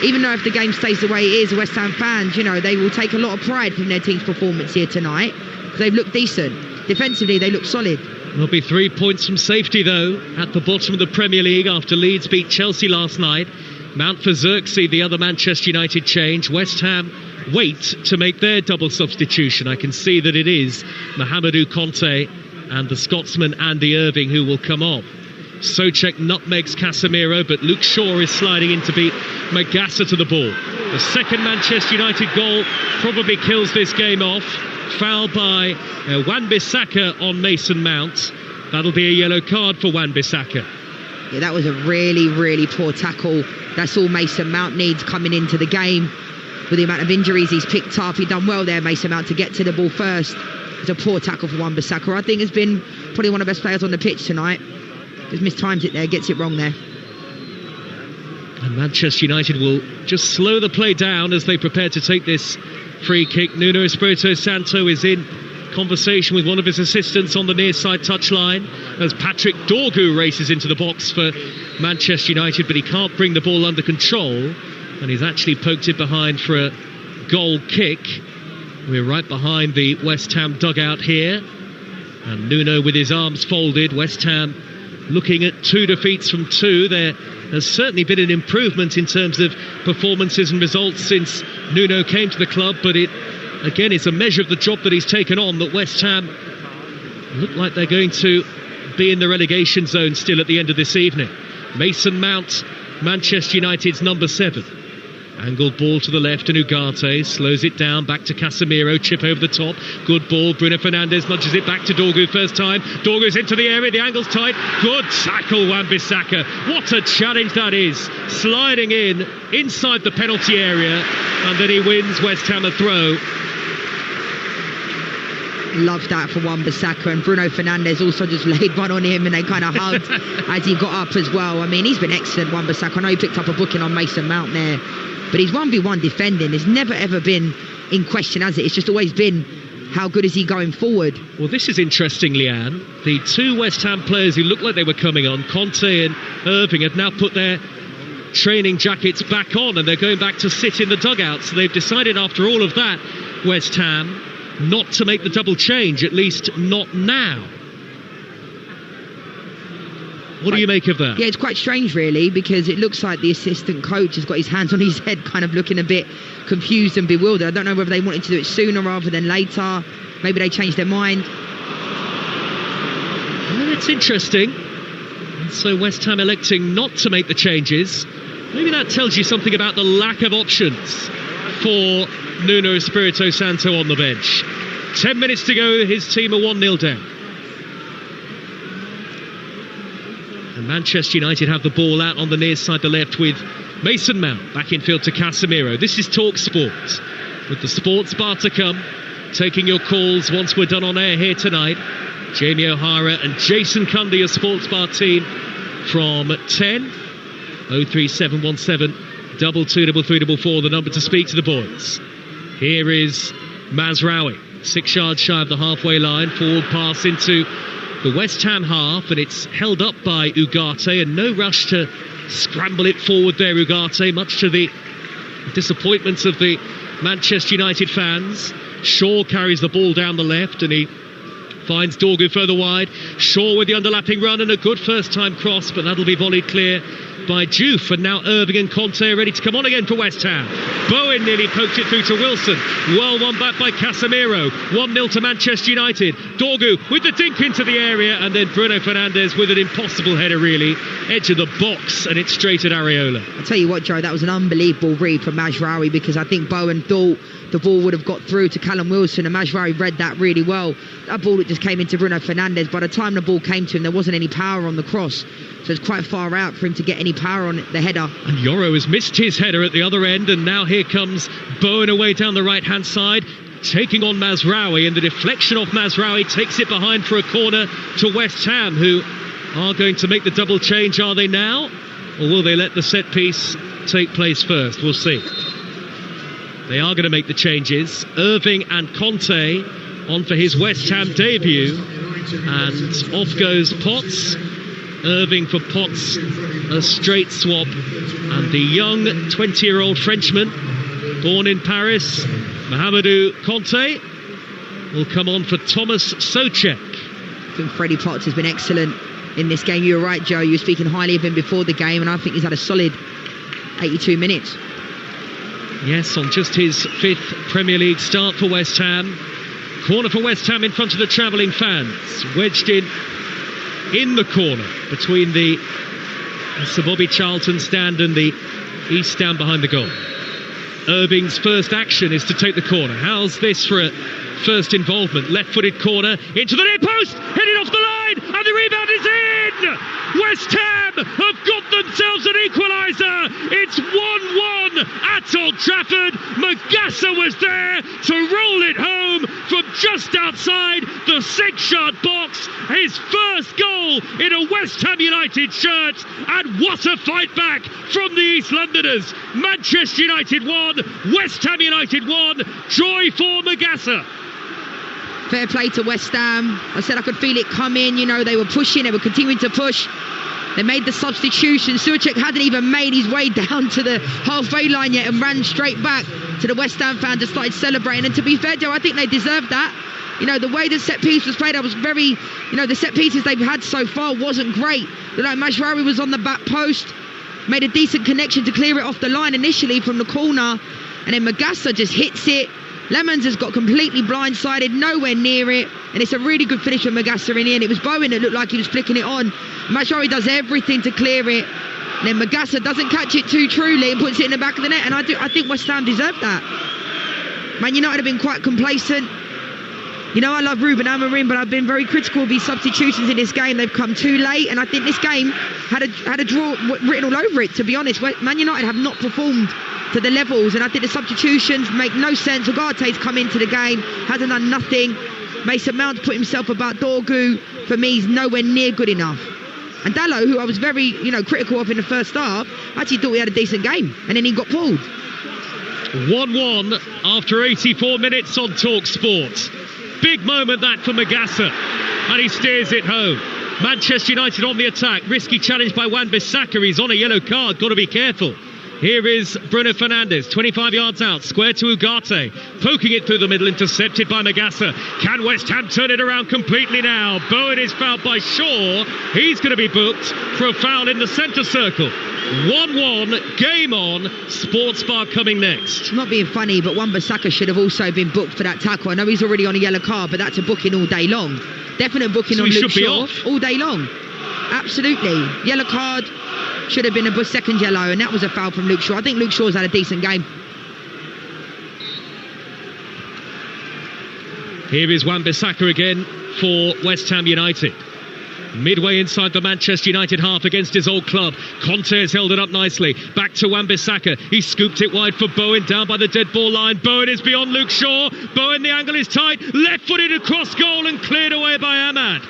Speaker 2: Even though if the game stays the way it is, West Ham fans, you know, they will take a lot of pride from their team's performance here tonight. They've looked decent. Defensively, they look solid.
Speaker 3: There'll be 3 points from safety, though, at the bottom of the Premier League after Leeds beat Chelsea last night. Mount for Xerxes, the other Manchester United change. West Ham wait to make their double substitution. I can see that it is Mohamedou Conte and the Scotsman Andy Irving who will come on. Souček nutmegs Casemiro, but Luke Shaw is sliding in to beat Magassa to the ball. The second Manchester United goal probably kills this game off. Foul by Wan-Bissaka on Mason Mount. That'll be a yellow card for Wan-Bissaka.
Speaker 2: Yeah, that was a really, really poor tackle. That's all Mason Mount needs coming into the game. With the amount of injuries he's picked up, he done well there, Mason Mount, to get to the ball first. It's a poor tackle for Wan-Bissaka. I think has been probably one of the best players on the pitch tonight. Just mistimes it there, gets it wrong there.
Speaker 3: And Manchester United will just slow the play down as they prepare to take this free kick. Nuno Espirito Santo is in conversation with one of his assistants on the near side touchline as Patrick Dorgu races into the box for Manchester United, but he can't bring the ball under control, and he's actually poked it behind for a goal kick. We're right behind the West Ham dugout here, and Nuno with his arms folded. West Ham looking at 2 defeats from 2. There has certainly been an improvement in terms of performances and results since Nuno came to the club, but it, again, is a measure of the job that he's taken on, that West Ham look like they're going to be in the relegation zone still at the end of this evening. Mason Mount, Manchester United's number 7. Angled ball to the left, and Ugarte slows it down, back to Casemiro, chip over the top, good ball, Bruno Fernandes nudges it back to Dorgu first time, Dorgu's into the area, the angle's tight, good tackle, Wan-Bissaka, what a challenge that is, sliding in, inside the penalty area, and then he wins West Ham a throw.
Speaker 2: Love that for Wan-Bissaka, and Bruno Fernandes also just laid one on him, and they kind of hugged as he got up as well. I mean, he's been excellent, Wan-Bissaka. I know he picked up a booking on Mason Mount there, but his 1v1 defending has never ever been in question, has it? It's just always been, how good is he going forward?
Speaker 3: Well, this is interesting, Leanne. The two West Ham players who looked like they were coming on, Conte and Irving, have now put their training jackets back on, and they're going back to sit in the dugout. So they've decided, after all of that, West Ham, not to make the double change, at least not now. What do you make of that?
Speaker 2: Yeah, it's quite strange, really, because it looks like the assistant coach has got his hands on his head, kind of looking a bit confused and bewildered. I don't know whether they wanted to do it sooner rather than later. Maybe they changed their mind.
Speaker 3: Well, it's interesting. And so West Ham electing not to make the changes. Maybe that tells you something about the lack of options for Nuno Espirito Santo on the bench. 10 minutes to go, his team are 1-0 down. And Manchester United have the ball out on the near side, the left, with Mason Mount back in field to Casemiro. This is Talksport, with the sports bar to come, taking your calls once we're done on air here tonight. Jamie O'Hara and Jason Cundy, your sports bar team, from 10 03717 223344, the number to speak to the boys. Here is Mazraoui, 6 yards shy of the halfway line, forward pass into the West Ham half, and it's held up by Ugarte, and no rush to scramble it forward there, Ugarte, much to the disappointment of the Manchester United fans. Shaw carries the ball down the left, and he finds Dorgu further wide. Shaw with the underlapping run and a good first time cross, but that'll be volleyed clear by Diouf. And now Irving and Conte are ready to come on again for West Ham. Bowen nearly poked it through to Wilson. Well won back by Casemiro. 1-0 to Manchester United. Dorgu with the dink into the area, and then Bruno Fernandes with an impossible header, really. Edge of the box, and it's straight at Areola.
Speaker 2: I'll tell you what, Joe, that was an unbelievable read from Mazraoui, because I think Bowen thought the ball would have got through to Callum Wilson, and Mazraoui read that really well. That ball that just came into Bruno Fernandes, by the time the ball came to him, there wasn't any power on the cross, so it's quite far out for him to get any power on the header.
Speaker 3: And Yoro has missed his header at the other end, and now here comes Bowen away down the right hand side, taking on Mazraoui, and the deflection off Mazraoui takes it behind for a corner to West Ham, who are going to make the double change. Are they now, or will they let the set piece take place first? We'll see. They are going to make the changes. Irving and Conte on for his West Ham debut, and off goes Potts. Irving for Potts, a straight swap, and the young 20-year-old Frenchman, born in Paris, Mahamadou Conte, will come on for Thomas Souček.
Speaker 2: I think Freddie Potts has been excellent in this game. You were right, Joe, you were speaking highly of him before the game, and I think he's had a solid 82 minutes.
Speaker 3: Yes, on just his 5th Premier League start for West Ham. Corner for West Ham in front of the travelling fans, wedged in the corner between the Sir Bobby Charlton stand and the East stand behind the goal. Irving's first action is to take the corner. How's this for a first involvement? Left-footed corner into the near post, headed off the line, and the rebound is in! West Ham have got themselves an equaliser. It's 1-1 at Old Trafford. Magassa was there to roll it home from just outside the 6-yard box. His first goal in a West Ham United shirt, and what a fight back from the East Londoners. Manchester United 1, West Ham United 1. Joy for Magassa.
Speaker 2: Fair play to West Ham. I said I could feel it coming. You know, they were pushing, they were continuing to push. They made the substitution. Souček hadn't even made his way down to the halfway line yet, and ran straight back to the West Ham fans and started celebrating. And to be fair, Joe, I think they deserved that. You know, the way the set piece was played, I was very, you know, the set pieces they've had so far wasn't great. Like Mazraoui was on the back post, made a decent connection to clear it off the line initially from the corner. And then Magassa just hits it. Lemons has got completely blindsided, nowhere near it. And it's a really good finish from Magassa in the end. It was Bowen that looked like he was flicking it on. Mashori does everything to clear it. And then Magassa doesn't catch it too truly and puts it in the back of the net. And I think West Ham deserved that. Man United have been quite complacent. You know, I love Ruben Amorim, but I've been very critical of his substitutions in this game. They've come too late, and I think this game had a draw written all over it, to be honest. Man United have not performed to the levels, and I think the substitutions make no sense. Ugarte's come into the game, hasn't done nothing. Mason Mount put himself about Dorgu. For me, he's nowhere near good enough. And Dalot, who I was very, critical of in the first half, actually thought he had a decent game, and then he got pulled.
Speaker 3: 1-1 after 84 minutes on Talksport. Big moment that for Magassa, and he steers it home. Manchester United on the attack. Risky challenge by Wan-Bissaka. He's on a yellow card. Got to be careful. Here is Bruno Fernandes, 25 yards out, square to Ugarte, poking it through the middle, intercepted by Magassa. Can West Ham turn it around completely now? Bowen is fouled by Shaw. He's going to be booked for a foul in the centre circle. 1-1, game on. Sports Bar coming next.
Speaker 2: I'm not being funny, but Wan-Bissaka should have also been booked for that tackle. I know he's already on a yellow card, but that's a booking all day long. Definite booking on Luke Shaw all day long. Absolutely. Yellow card. Should have been a second yellow, and that was a foul from Luke Shaw. I think Luke Shaw's had a decent game.
Speaker 3: Here is Wan-Bissaka again for West Ham United. Midway inside the Manchester United half against his old club. Conte has held it up nicely. Back to Wan-Bissaka. He scooped it wide for Bowen, down by the dead ball line. Bowen is beyond Luke Shaw. Bowen, the angle is tight. Left-footed across goal and cleared away by Ahmad.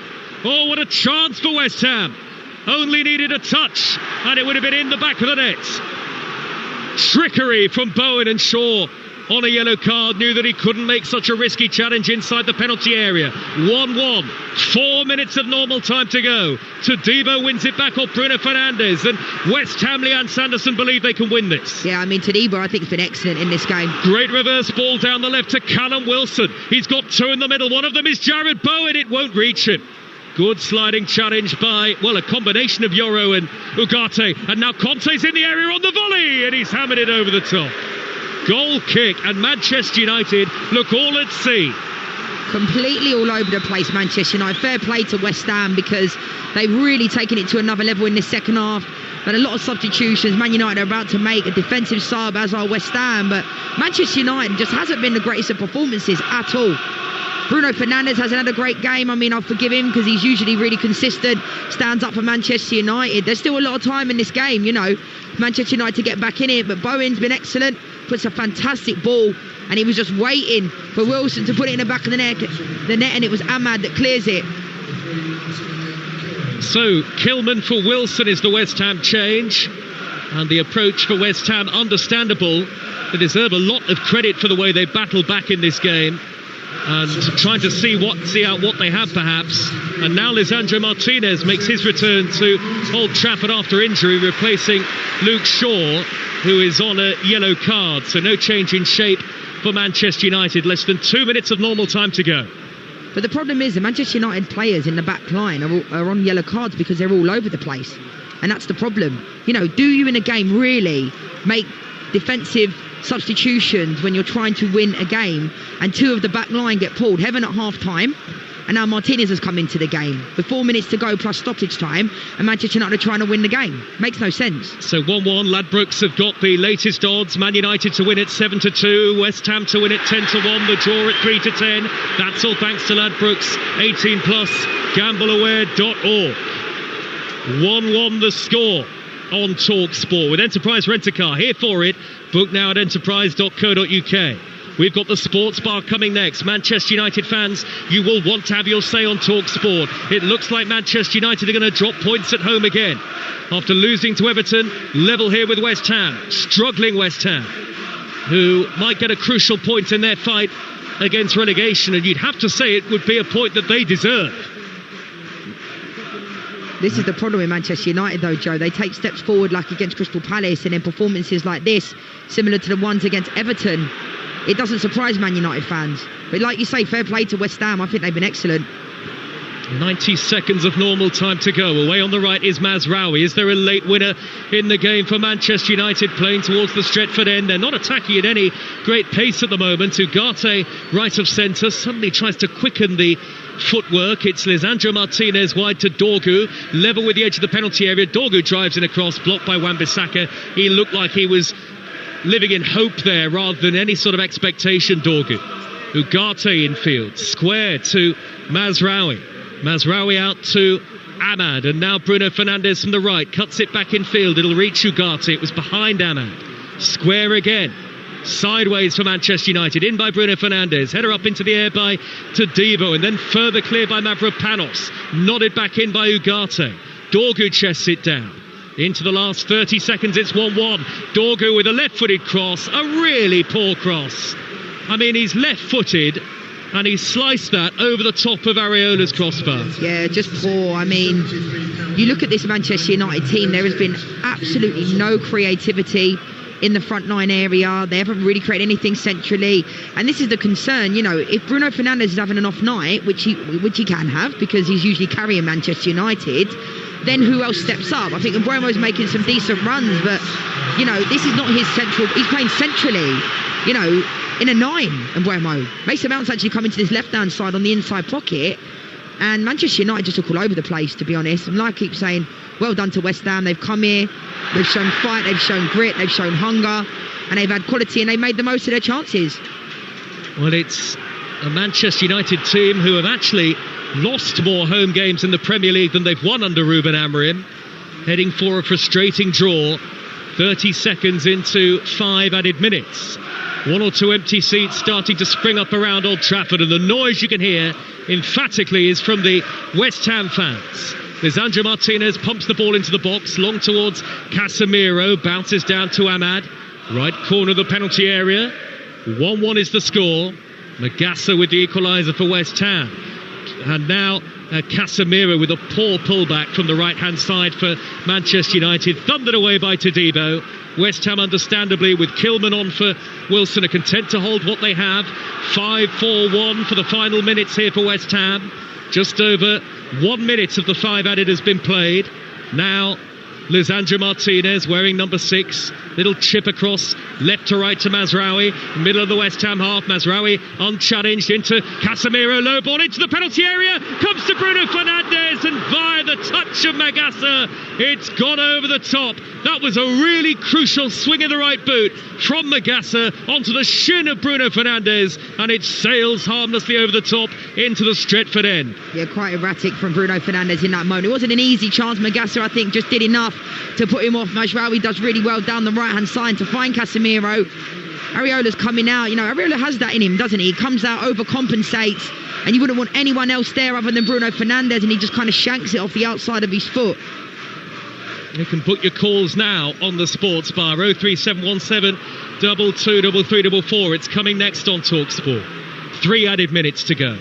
Speaker 3: Oh, what a chance for West Ham. Only needed a touch, and it would have been in the back of the net. Trickery from Bowen, and Shaw on a yellow card knew that he couldn't make such a risky challenge inside the penalty area. 1-1, 4 minutes of normal time to go. Todibo wins it back off Bruno Fernandes, and West Ham, Leanne Sanderson believe they can win this.
Speaker 2: Yeah, I mean, Todibo I think has been excellent in this game.
Speaker 3: Great reverse ball down the left to Callum Wilson. He's got two in the middle. One of them is Jared Bowen. It won't reach him. Good sliding challenge by, a combination of Yoro and Ugarte. And now Conte's in the area on the volley, and he's hammered it over the top. Goal kick, and Manchester United look all at sea.
Speaker 2: Completely all over the place, Manchester United. Fair play to West Ham, because they've really taken it to another level in this second half. But a lot of substitutions. Man United are about to make a defensive sub, as are West Ham. But Manchester United just hasn't been the greatest of performances at all. Bruno Fernandes hasn't had a great game. I mean, I'll forgive him because he's usually really consistent, stands up for Manchester United. There's still a lot of time in this game, Manchester United to get back in it. But Bowen's been excellent, puts a fantastic ball, and he was just waiting for Wilson to put it in the back of the net, and it was Ahmad that clears it.
Speaker 3: So, Kilman for Wilson is the West Ham change, and the approach for West Ham, understandable. They deserve a lot of credit for the way they battled back in this game, and trying to see out what they have perhaps. And now Lisandro Martinez makes his return to Old Trafford after injury, replacing Luke Shaw, who is on a yellow card. So no change in shape for Manchester United. Less than 2 minutes of normal time to go.
Speaker 2: But the problem is the Manchester United players in the back line are on yellow cards because they're all over the place. And that's the problem. Do you in a game really make defensive substitutions when you're trying to win a game, and two of the back line get pulled? Heaven at half time, and now Martinez has come into the game with 4 minutes to go plus stoppage time, and Manchester United are trying to win the game. Makes no sense.
Speaker 3: So 1-1, Ladbrokes have got the latest odds. Man United to win it 7-2, West Ham to win it 10-1, the draw at 3-10. That's all thanks to Ladbrokes. 18 plus, gambleaware.org. 1-1 the score on Talksport with Enterprise Rent-A-Car. Here for it. Book now at enterprise.co.uk. We've got the Sports Bar coming next. Manchester United fans, you will want to have your say on Talksport. It looks like Manchester United are going to drop points at home again. After losing to Everton, level here with West Ham. Struggling West Ham, who might get a crucial point in their fight against relegation. And you'd have to say it would be a point that they deserve.
Speaker 2: This is the problem with Manchester United though, Joe. They take steps forward like against Crystal Palace, and then performances like this, similar to the ones against Everton, it doesn't surprise Man United fans. But like you say, fair play to West Ham. I think they've been excellent.
Speaker 3: 90 seconds of normal time to go. Away on the right is Mazraoui. Is there a late winner in the game for Manchester United, playing towards the Stretford end? They're not attacking at any great pace at the moment. Ugarte, right of centre, suddenly tries to quicken the footwork. It's Lisandro Martinez wide to Dorgu, level with the edge of the penalty area. Dorgu drives in across, blocked by Wan-Bissaka. He looked like he was living in hope there rather than any sort of expectation, Dorgu. Ugarte in field, square to Mazraoui. Mazraoui out to Ahmad, and now Bruno Fernandes from the right cuts it back in field. It'll reach Ugarte. It was behind Ahmad. Square again, sideways for Manchester United, in by Bruno Fernandes, header up into the air by Todibo, and then further clear by Mavropanos, nodded back in by Ugarte. Dorgu chests it down. Into the last 30 seconds, it's 1-1. Dorgu with a left-footed cross, a really poor cross. I mean, he's left-footed, and he sliced that over the top of Areola's crossbar.
Speaker 2: Yeah, just poor. I mean, you look at this Manchester United team, there has been absolutely no creativity in the front line area. They haven't really created anything centrally, and this is the concern. You know, if Bruno Fernandes is having an off night, which he can have because he's usually carrying Manchester United, then who else steps up? I think Mbeumo's making some decent runs, but you know, this is not his central. He's playing centrally, you know, in a 9. Mbeumo, Mason Mount's actually come into this left-hand side on the inside pocket, and Manchester United just took all over the place, to be honest. And like I keep saying, well done to West Ham. They've come here, they've shown fight, they've shown grit, they've shown hunger, and they've had quality, and they made the most of their chances.
Speaker 3: Well, it's a Manchester United team who have actually lost more home games in the Premier League than they've won under Ruben Amorim, heading for a frustrating draw 30 seconds into 5 added minutes. 1 or 2 empty seats starting to spring up around Old Trafford, and the noise you can hear emphatically is from the West Ham fans. Lisandro Martinez pumps the ball into the box, long towards Casemiro, bounces down to Ahmad, right corner of the penalty area. 1-1 is the score. Magassa with the equaliser for West Ham. And now Casemiro with a poor pullback from the right-hand side for Manchester United, thundered away by Todibo. West Ham, understandably, with Kilman on for Wilson, are content to hold what they have. 5-4-1 for the final minutes here for West Ham. Just over 1 minute of the 5 added has been played. Now Lisandro Martinez wearing number 6. Little chip across left to right to Mazraoui, middle of the West Ham half. Mazraoui unchallenged into Casemiro, low ball into the penalty area, comes to Bruno Fernandes, and via the touch of Magassa, it's gone over the top. That was a really crucial swing of the right boot from Magassa onto the shin of Bruno Fernandes, and it sails harmlessly over the top into the Stretford end.
Speaker 2: Yeah, quite erratic from Bruno Fernandes in that moment. It wasn't an easy chance. Magassa, I think, just did enough to put him off. Mazraoui does really well down the right-hand side to find Casemiro. Areola's coming out. You know, Areola has that in him, doesn't he? He comes out, overcompensates, and you wouldn't want anyone else there other than Bruno Fernandes, and he just kind of shanks it off the outside of his foot.
Speaker 3: You can put your calls now on the sports bar. 03717 223344. It's coming next on Talksport. 3 added minutes to go.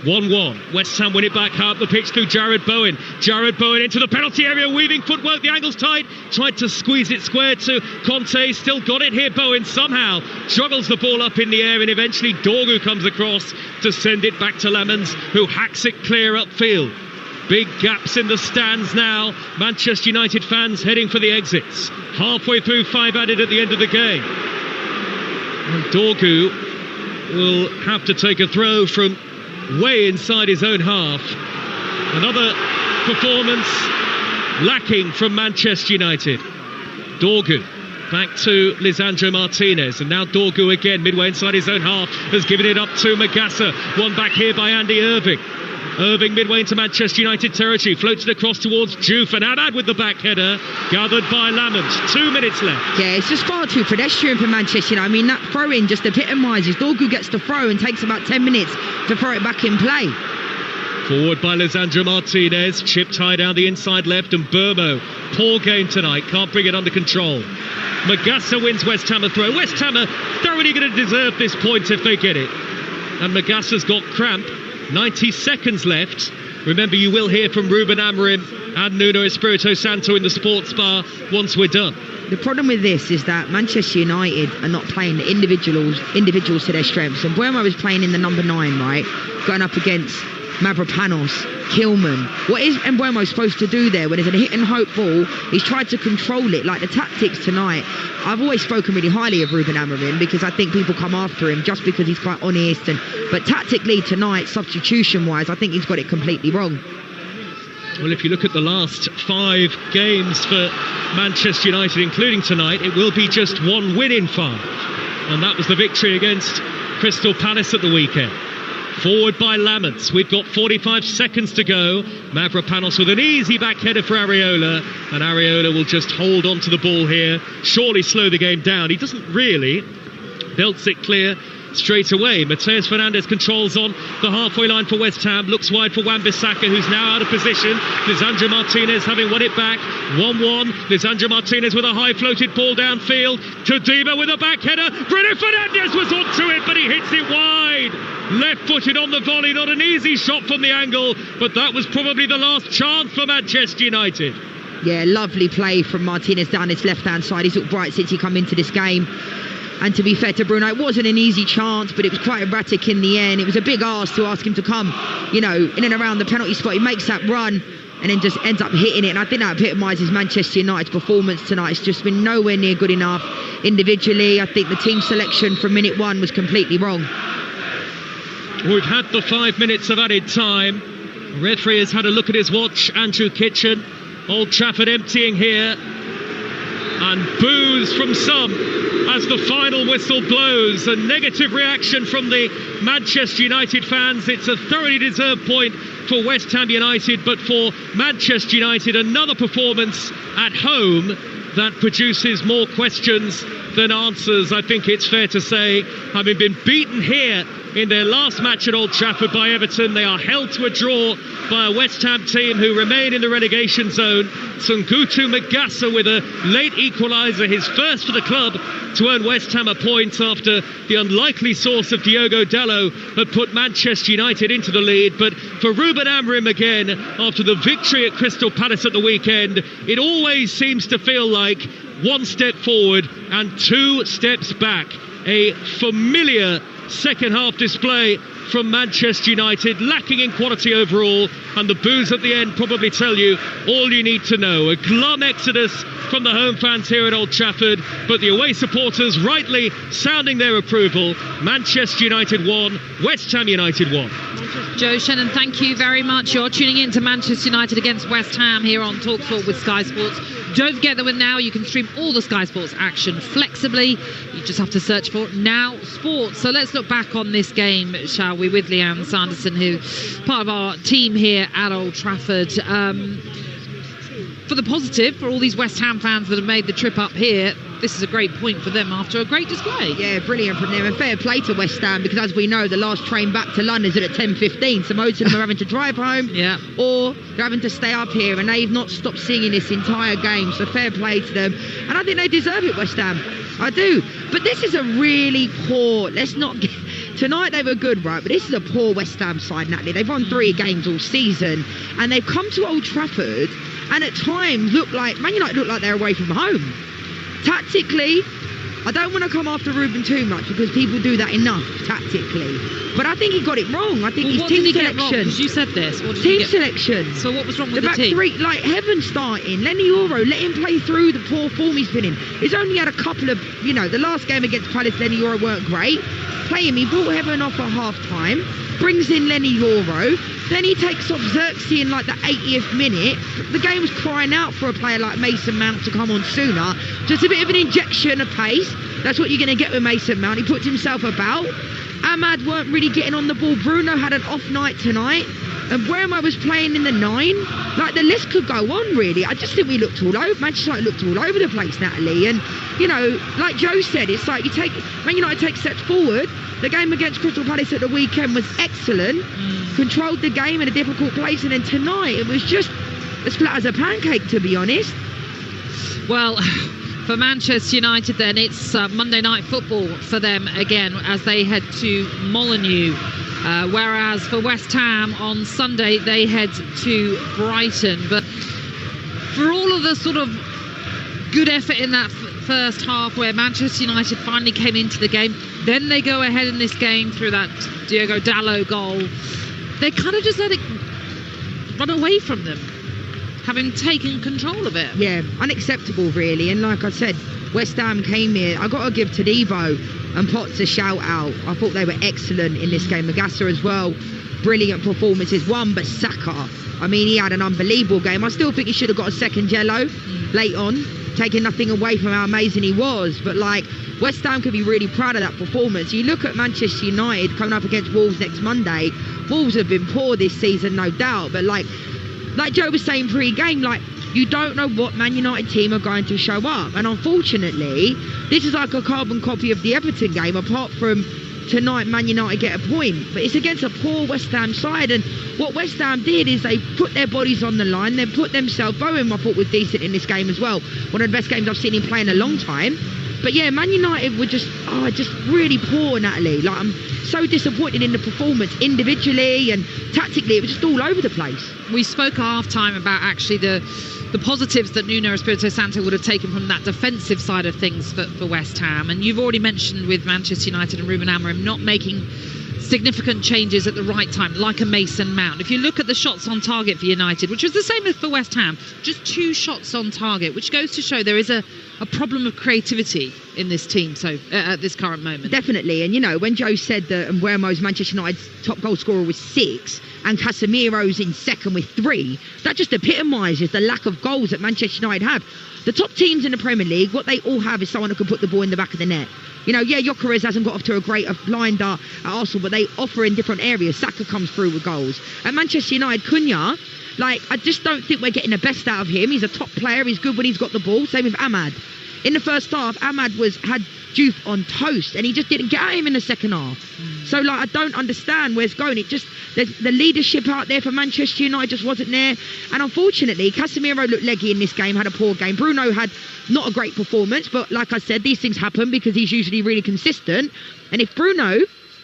Speaker 3: 1-1. West Ham win it back up the pitch through Jared Bowen. Jared Bowen into the penalty area, weaving footwork. The angle's tight. Tried to squeeze it square to Conte. Still got it here. Bowen somehow juggles the ball up in the air, and eventually Dorgu comes across to send it back to Lemons, who hacks it clear upfield. Big gaps in the stands now. Manchester United fans heading for the exits. Halfway through 5 added at the end of the game. And Dorgu will have to take a throw from way inside his own half. Another performance lacking from Manchester United. Dorgu back to Lisandro Martinez, and now Dorgu again midway inside his own half has given it up to Magassa. One back here by Andy Irving. Irving midway into Manchester United territory, floats it across towards Juve, and Ahmad with the back header, gathered by Lamont. 2 minutes left.
Speaker 2: Yeah, it's just far too pedestrian for Manchester United. I mean, that throw-in just epitomises. Dorgu gets the throw and takes about 10 minutes to throw it back in play.
Speaker 3: Forward by Lisandro Martinez, chipped high down the inside left, and Burmo, poor game tonight, can't bring it under control. Magassa wins West Ham a throw. West Ham are thoroughly going to deserve this point if they get it. And Magassa's got cramp. 90 seconds left. Remember, you will hear from Ruben Amorim and Nuno Espirito Santo in the sports bar once we're done.
Speaker 2: The problem with this is that Manchester United are not playing individuals to their strengths. And Mbeumo is playing in the number 9, right? Going up against Mavropanos, Kilman. What is Mbeumo supposed to do there when there's a hit and hope ball? He's tried to control it. Like the tactics tonight, I've always spoken really highly of Ruben Amorim because I think people come after him just because he's quite honest. But tactically tonight, substitution-wise, I think he's got it completely wrong.
Speaker 3: Well, if you look at the last 5 games for Manchester United, including tonight, it will be just 1 win in 5. And that was the victory against Crystal Palace at the weekend. Forward by Laments. We've got 45 seconds to go. Mavropanos with an easy back header for Areola. And Areola will just hold on to the ball here. Surely slow the game down. He doesn't really. Belts it clear straight away. Mateus Fernandes controls on the halfway line for West Ham. Looks wide for Wan-Bissaka, who's now out of position. Lisandro Martinez having won it back. 1-1. Lisandro Martinez with a high floated ball downfield. Todibo with a back header. Bruno Fernandes was onto it, but he hits it wide. Left-footed on the volley. Not an easy shot from the angle, but that was probably the last chance for Manchester United.
Speaker 2: Yeah, lovely play from Martinez down his left-hand side. He's looked bright since he come into this game. And to be fair to Bruno, it wasn't an easy chance, but it was quite erratic in the end. It was a big ask to ask him to come, in and around the penalty spot. He makes that run and then just ends up hitting it. And I think that epitomises Manchester United's performance tonight. It's just been nowhere near good enough individually. I think the team selection from minute 1 was completely wrong.
Speaker 3: We've had the 5 minutes of added time. The referee has had a look at his watch. Andrew Kitchen. Old Trafford emptying here. And boos from some as the final whistle blows. A negative reaction from the Manchester United fans. It's a thoroughly deserved point for West Ham United, but for Manchester United, another performance at home that produces more questions than answers. I think it's fair to say, having been beaten here in their last match at Old Trafford by Everton, they are held to a draw by a West Ham team who remain in the relegation zone. Sungutu Magassa with a late equaliser, his first for the club to earn West Ham a point after the unlikely source of Diogo Dalot had put Manchester United into the lead. But for Ruben Amorim again, after the victory at Crystal Palace at the weekend, it always seems to feel like 1 step forward and 2 steps back. A familiar second half display from Manchester United, lacking in quality overall, and the boos at the end probably tell you all you need to know. A glum exodus from the home fans here at Old Trafford, but the away supporters rightly sounding their approval. Manchester United 1, West Ham United 1.
Speaker 1: Joe Shannon, thank you very much. You're tuning in to Manchester United against West Ham here on Talksport with Sky Sports. Don't forget that with Now you can stream all the Sky Sports action flexibly. You just have to search for Now Sports. So let's look back on this game, shall we, with Leanne Sanderson, who part of our team here at Old Trafford. For the positive, for all these West Ham fans that have made the trip up here, this is a great point for them after a great display.
Speaker 2: Yeah, brilliant from them. And fair play to West Ham, because as we know, the last train back to London is at 10:15. So most of them are having to drive home, or they're having to stay up here, and they've not stopped singing this entire game. So fair play to them. And I think they deserve it, West Ham. I do. But this is a really poor, tonight they were good, right? But this is a poor West Ham side, Natalie. They've won 3 games all season, and they've come to Old Trafford and at times Man United look like they're away from home. Tactically, I don't want to come after Ruben too much because people do that enough tactically. But I think he got it wrong. I think his team selection.
Speaker 1: You said this.
Speaker 2: Team selection.
Speaker 1: So what was wrong with the
Speaker 2: back
Speaker 1: team?
Speaker 2: 3, like Heaven starting. Lenny Yoro, let him play through the poor form he's been in. He's only had a couple of, the last game against Palace, Lenny Yoro weren't great. Play him. He brought Heaven off at half time. Brings in Lenny Yoro. Then he takes off Xerxes in like the 80th minute. The game was crying out for a player like Mason Mount to come on sooner. Just a bit of an injection of pace. That's what you're going to get with Mason Mount. He puts himself about. Ahmad weren't really getting on the ball. Bruno had an off night tonight. And Mbeumo was playing in the 9. Like, the list could go on, really. I just think we looked all over. Manchester United looked all over the place, Natalie. And, like Joe said, it's like Man United take steps forward. The game against Crystal Palace at the weekend was excellent. Controlled the game in a difficult place. And then tonight, it was just as flat as a pancake, to be honest.
Speaker 1: Well, for Manchester United then, it's Monday Night Football for them again as they head to Molineux. Whereas for West Ham on Sunday, they head to Brighton. But for all of the sort of good effort in that first half where Manchester United finally came into the game, then they go ahead in this game through that Diogo Dalot goal. they kind of just let it run away from them, having taken control of it.
Speaker 2: Yeah, unacceptable really. And like I said, West Ham came here. I got to give Todibo and Potts a shout out. I thought they were excellent in this game. Magassa as well, brilliant performances. But Saka, I mean, he had an unbelievable game. I still think he should have got a second yellow late on, taking nothing away from how amazing he was. But like, West Ham could be really proud of that performance. You look at Manchester United coming up against Wolves next Monday. Wolves have been poor this season, no doubt. But like Joe was saying pre-game, like, you don't know what Man United team are going to show up. And unfortunately, this is like a carbon copy of the Everton game, apart from tonight Man United get a point. But it's against a poor West Ham side. And what West Ham did is they put their bodies on the line. They put themselves... Bowen, I thought, was decent in this game as well. One of the best games I've seen him play in a long time. But yeah, Man United were just really poor, Natalie. Like, I'm so disappointed in the performance individually and tactically. It was just all over the place.
Speaker 1: We spoke at half-time about actually the positives that Nuno Espirito Santo would have taken from that defensive side of things for West Ham. And you've already mentioned with Manchester United and Ruben Amorim not making significant changes at the right time, like a Mason Mount. If you look at the shots on target for United, which was the same as for West Ham, just 2 shots on target, which goes to show there is a problem of creativity in this team at this current moment.
Speaker 2: Definitely. And, you know, when Joe said that Mbeumo's Manchester United's top goal scorer was 6 and Casemiro's in second with 3, that just epitomises the lack of goals that Manchester United have. The top teams in the Premier League, what they all have is someone who can put the ball in the back of the net. You know, yeah, Gyökeres hasn't got off to a great blinder at Arsenal, but they offer in different areas. Saka comes through with goals. At Manchester United, Cunha, like, I just don't think we're getting the best out of him. He's a top player. He's good when he's got the ball. Same with Ahmad. In the first half, Ahmad had Juve on toast, and he just didn't get at him in the second half. So, like, I don't understand where it's going. It just, the leadership out there for Manchester United just wasn't there. And unfortunately, Casemiro looked leggy in this game, had a poor game. Bruno had not a great performance, but like I said, these things happen because he's usually really consistent. And if Bruno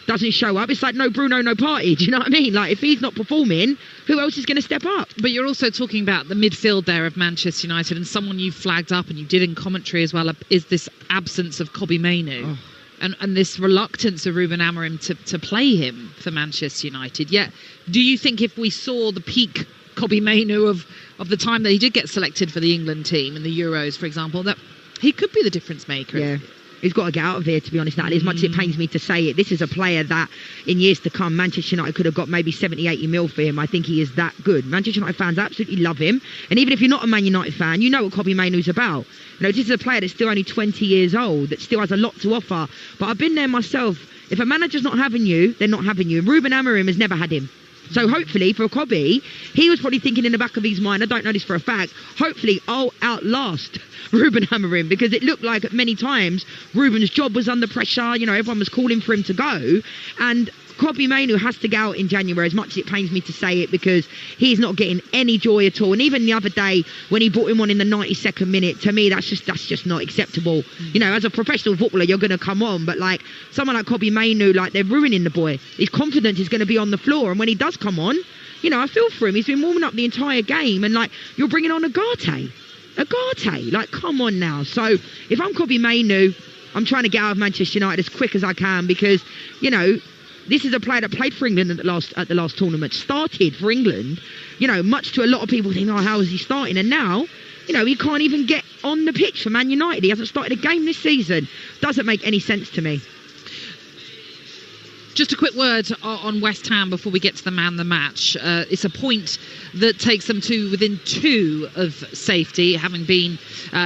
Speaker 2: doesn't show up, it's like no Bruno, no party. Do you know what I mean? Like, if he's not performing, who else is going to step up?
Speaker 1: But you're also talking about the midfield there of Manchester United, and someone you flagged up and you did in commentary as well is this absence of Kobbie Mainoo. And this reluctance of Ruben Amorim to play him for Manchester United. Yet, do you think if we saw the peak Kobbie Mainoo of the time that he did get selected for the England team in the Euros, for example, that he could be the difference maker?
Speaker 2: Yeah. He's got to get out of here, to be honest, Natalie. As much as it pains me to say it, this is a player that in years to come, Manchester United could have got maybe 70, 80 mil for him. I think he is that good. Manchester United fans absolutely love him. And even if you're not a Man United fan, you know what Kobbie Mainoo's about. You know, this is a player that's still only 20 years old, that still has a lot to offer. But I've been there myself. If a manager's not having you, they're not having you. And Ruben Amorim has never had him. So hopefully for Kobbie, he was probably thinking in the back of his mind, I don't know this for a fact, hopefully I'll outlast Ruben Amorim, because it looked like many times Ruben's job was under pressure. You know, everyone was calling for him to go. And Kobbie Mainoo has to go out in January, as much as it pains me to say it, because he's not getting any joy at all. And even the other day when he brought him on in the 92nd minute, to me that's just not acceptable. You know, as a professional footballer, you're going to come on, but like someone like Kobbie Mainoo, like, they're ruining the boy. His confidence is going to be on the floor, and when he does come on, you know, I feel for him. He's been warming up the entire game, and like, you're bringing on Agate, like, come on now. So if I'm Kobbie Mainoo, I'm trying to get out of Manchester United as quick as I can, because, you know, this is a player that played for England at the last tournament, started for England, you know, much to a lot of people think, oh, how is he starting? And now, you know, he can't even get on the pitch for Man United. He hasn't started a game this season. Doesn't make any sense to me.
Speaker 1: Just a quick word on West Ham before we get to the man of the match. It's a point that takes them to within 2 of safety, having been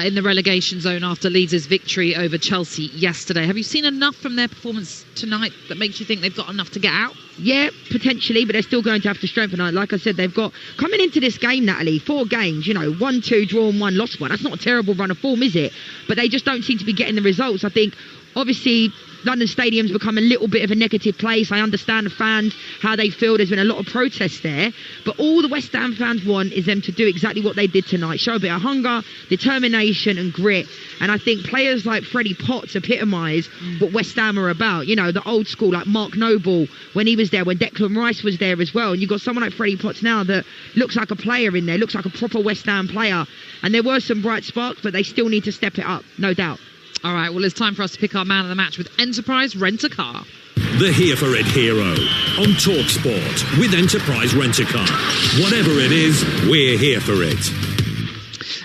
Speaker 1: in the relegation zone after Leeds' victory over Chelsea yesterday. Have you seen enough from their performance tonight that makes you think they've got enough to get out?
Speaker 2: Yeah, potentially, but they're still going to have to strengthen it. Like I said, they've got, coming into this game, Natalie, 4 games, you know, 1-2, drawn 1, lost 1. That's not a terrible run of form, is it? But they just don't seem to be getting the results. I think, obviously, London Stadium's become a little bit of a negative place. I understand the fans, how they feel. There's been a lot of protests there. But all the West Ham fans want is them to do exactly what they did tonight. Show a bit of hunger, determination and grit. And I think players like Freddie Potts epitomise what West Ham are about. You know, the old school, like Mark Noble, when he was there, when Declan Rice was there as well. And you've got someone like Freddie Potts now that looks like a player in there, looks like a proper West Ham player. And there were some bright sparks, but they still need to step it up, no doubt.
Speaker 1: All right, well, it's time for us to pick our man of the match with Enterprise Rent-A-Car.
Speaker 16: the Here For It hero on Talksport with Enterprise Rent-A-Car. Whatever it is, we're here for it.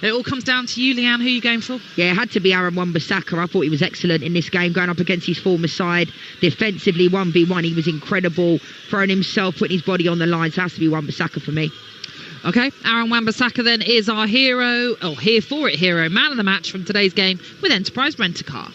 Speaker 1: It all comes down to you, Leanne. Who are you going for?
Speaker 2: Yeah, it had to be Aaron Wan-Bissaka. I thought he was excellent in this game, going up against his former side. Defensively, 1v1, he was incredible, throwing himself, putting his body on the line. So it has to be Wan-Bissaka for me.
Speaker 1: Okay, Aaron Wan-Bissaka then is our hero, or Here For It hero, man of the match from today's game with Enterprise Rent-A-Car.